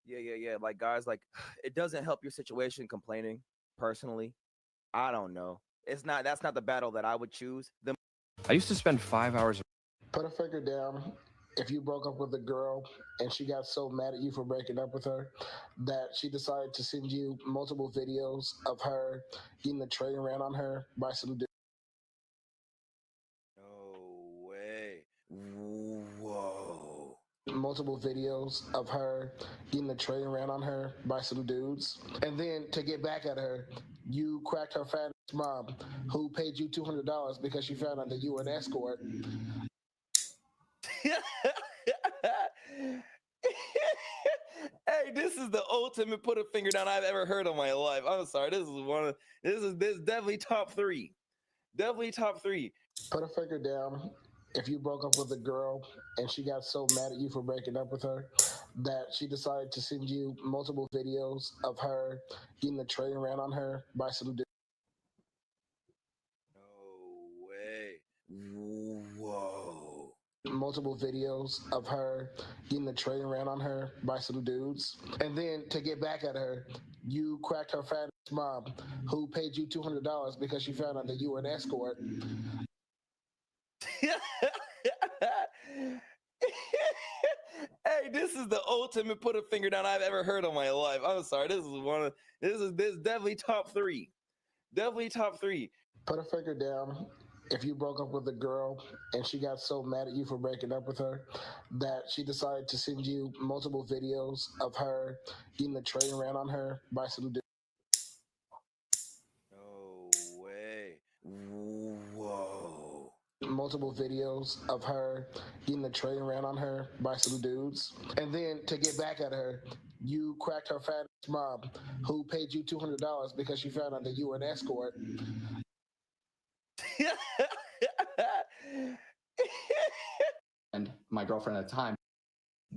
Yeah. Like, guys, like, it doesn't help your situation complaining, personally. I don't know. That's not the battle that I would choose. I used to spend 5 hours. Put a finger down if you broke up with a girl and she got so mad at you for breaking up with her that she decided to send you multiple videos of her getting the train ran on her by some dude. No way. Whoa. Multiple videos of her getting the train ran on her by some dudes. And then to get back at her, you cracked her fat mom who paid you $200 because she found out that you were an escort. Hey, this is the ultimate put a finger down I've ever heard in my life. I'm sorry. This is definitely top 3. Definitely top 3. Put a finger down if you broke up with a girl and she got so mad at you for breaking up with her that she decided to send you multiple videos of her getting the train ran on her by some dude. No way. Whoa. Multiple videos of her getting the train ran on her by some dudes. And then to get back at her, you cracked her fat mom who paid you $200 because she found out that you were an escort. Hey, this is the ultimate put a finger down I've ever heard in my life. I'm sorry. This is definitely top 3. Definitely top 3. Put a finger down if you broke up with a girl and she got so mad at you for breaking up with her that she decided to send you multiple videos of her getting the train ran on her by some dude. No way. Whoa. Multiple videos of her getting the train ran on her by some dudes. And then to get back at her, you cracked her fat mom who paid you $200 because she found out that you were an escort. And my girlfriend at the time.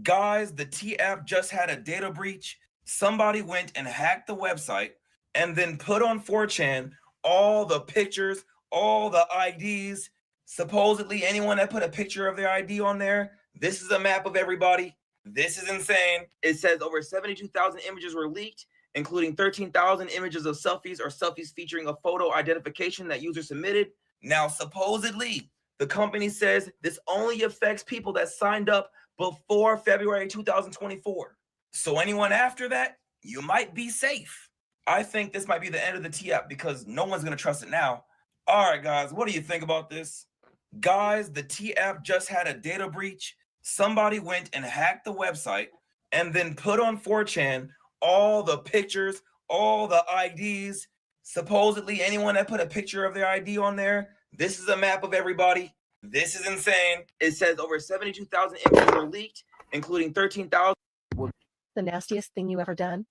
Guys, the T app just had a data breach. Somebody went and hacked the website and then put on 4chan all the pictures, all the IDs. Supposedly, anyone that put a picture of their ID on there, this is a map of everybody. This is insane. It says over 72,000 images were leaked, including 13,000 images of selfies or selfies featuring a photo identification that user submitted. Now, supposedly, the company says this only affects people that signed up before February 2024. So anyone after that, you might be safe. I think this might be the end of the T app because no one's going to trust it now. All right, guys, what do you think about this? Guys, the T app just had a data breach. Somebody went and hacked the website and then put on 4chan all the pictures, all the IDs. Supposedly, anyone that put a picture of their ID on there, this is a map of everybody. This is insane. It says over 72,000 images were leaked, including 13,000. The nastiest thing you ever done?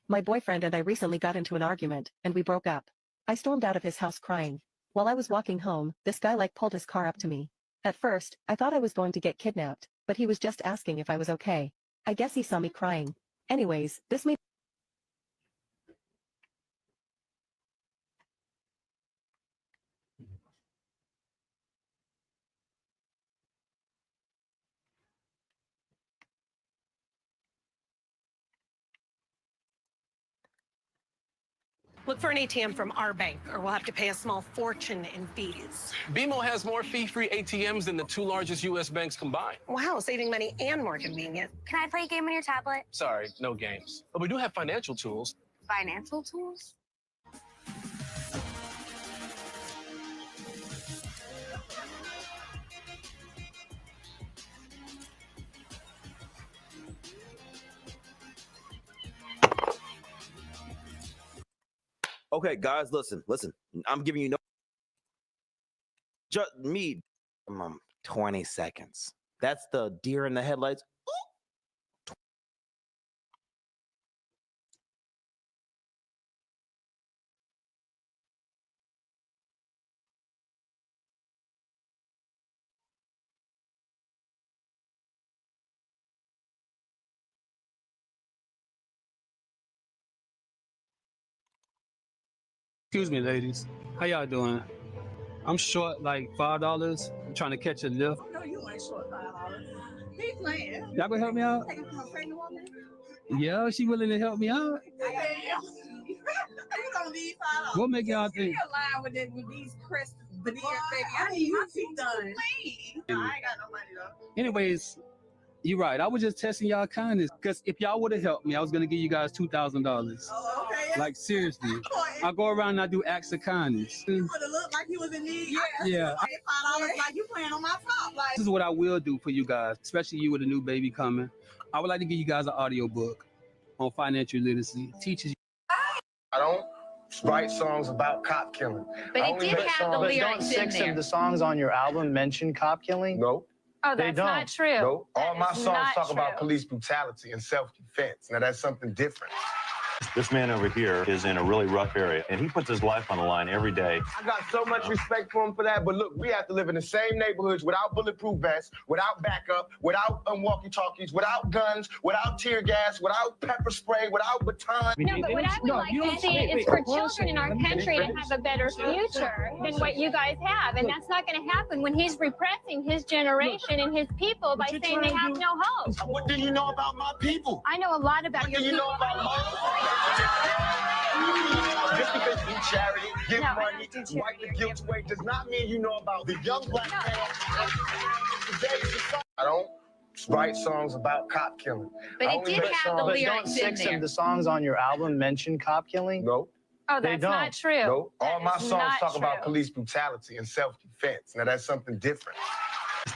My boyfriend and I recently got into an argument, and we broke up. I stormed out of his house crying. While I was walking home, this guy pulled his car up to me. At first, I thought I was going to get kidnapped, but he was just asking if I was okay. I guess he saw me crying. Anyways, this made Look for an ATM from our bank, or we'll have to pay a small fortune in fees. BMO has more fee-free ATMs than the 2 largest U.S. banks combined. Wow, saving money and more convenient. Can I play a game on your tablet? Sorry, no games. But we do have financial tools. Financial tools? Okay, guys, listen. I'm giving you no. Just me, 20 seconds. That's the deer in the headlights. Excuse me, ladies. How y'all doing? I'm short like $5. I'm trying to catch a lift. No, you ain't short $5. He's playing. Y'all gonna help me out? Taking from a pregnant woman? Yeah, she willing to help me out. You don't need $5. What make y'all think? You're lying with these crisp veneers, baby. I need my teeth done. I ain't got no money though. Anyways, you're right. I was just testing y'all kindness because if y'all would have helped me, I was gonna give you guys $2,000. Oh, okay. Like seriously, I go around and I do acts of kindness. You would have looked like you was in need. Yeah. $5 like you playing on my top. Like This is what I will do for you guys, especially you with a new baby coming. I would like to give you guys an audio book on financial literacy. Teaches you. I don't write songs about cop killing. But I it only did make have the songs- lyrics in Six there. of the songs on your album mention cop killing? Nope. Oh, They that's not don't. true. Nope. All That my is songs not talk about true. police brutality and self-defense. Now that's something different. This man over here is in a really rough area, and he puts his life on the line every day. I got so much respect for him for that, but look, we have to live in the same neighborhoods without bulletproof vests, without backup, without walkie-talkies, without guns, without tear gas, without pepper spray, without batons. No, but what I would like to see is for children in our country to have a better future than what you guys have. And that's not going to happen when he's repressing his generation and his people by saying they have no hope. What do you know about my people? I know a lot about What your do you people. know about my Just because you do charity, give No, I money, don't do wipe the guilt away, does not mean you know about the young black man. I don't write songs about cop killing. But I it only did make have the songs- lyrics in Six there. of the songs on your album mention cop killing? Nope. Oh, They that's don't. not true. Nope. All That my is songs not talk about true. police brutality and self-defense. Now that's something different.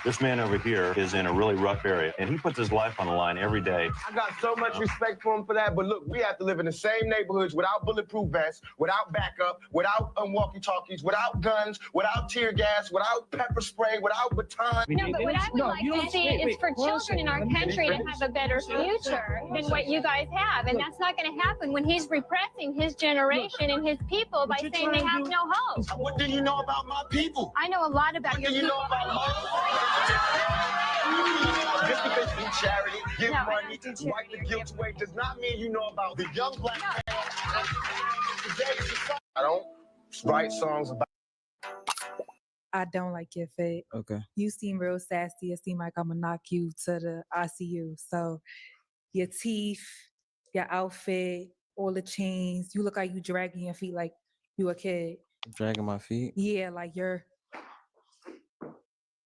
This man over here is in a really rough area, and he puts his life on the line every day. I got so much respect for him for that, but look, we have to live in the same neighborhoods without bulletproof vests, without backup, without walkie-talkies, without guns, without tear gas, without pepper spray, without batons. No, but what I would like to see is for children in our country to have a better future than what you guys have. And that's not going to happen when he's repressing his generation and his people by saying they have no hope. What do you know about my people? I know a lot about your Do you people. know about my Just because you do charity, give No, I money, don't do wipe the guilt away, does not mean you know about the young black man. I don't write songs about. I don't like your fit. Okay. You seem real sassy. It seems like I'm gonna knock you to the ICU. So your teeth, your outfit, all the chains, you look like you dragging your feet like you a kid. Dragging my feet. Yeah, like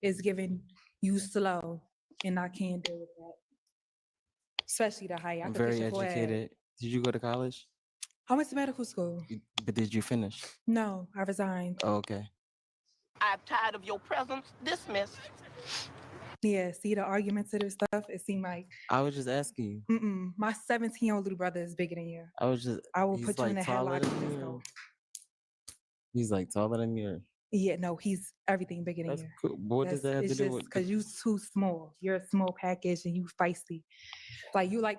it's giving you slow, and I can't deal with that. Especially the height. I I'm could very picture your forehead. educated. Did you go to college? I went to medical school. But did you finish? No, I resigned. Oh, okay. I'm tired of your presence. Dismissed. Yeah, see the argumentative stuff. It seemed like I was just asking you. my 17-year-old little brother is bigger than you. I was just. I will he's put you in like a taller headlock. than and you, just or- go. He's like taller than you. Yeah, no, he's everything bigger than That's you. cool. But what does that have to do with? Because you too small. You're a small package and you feisty. Like you like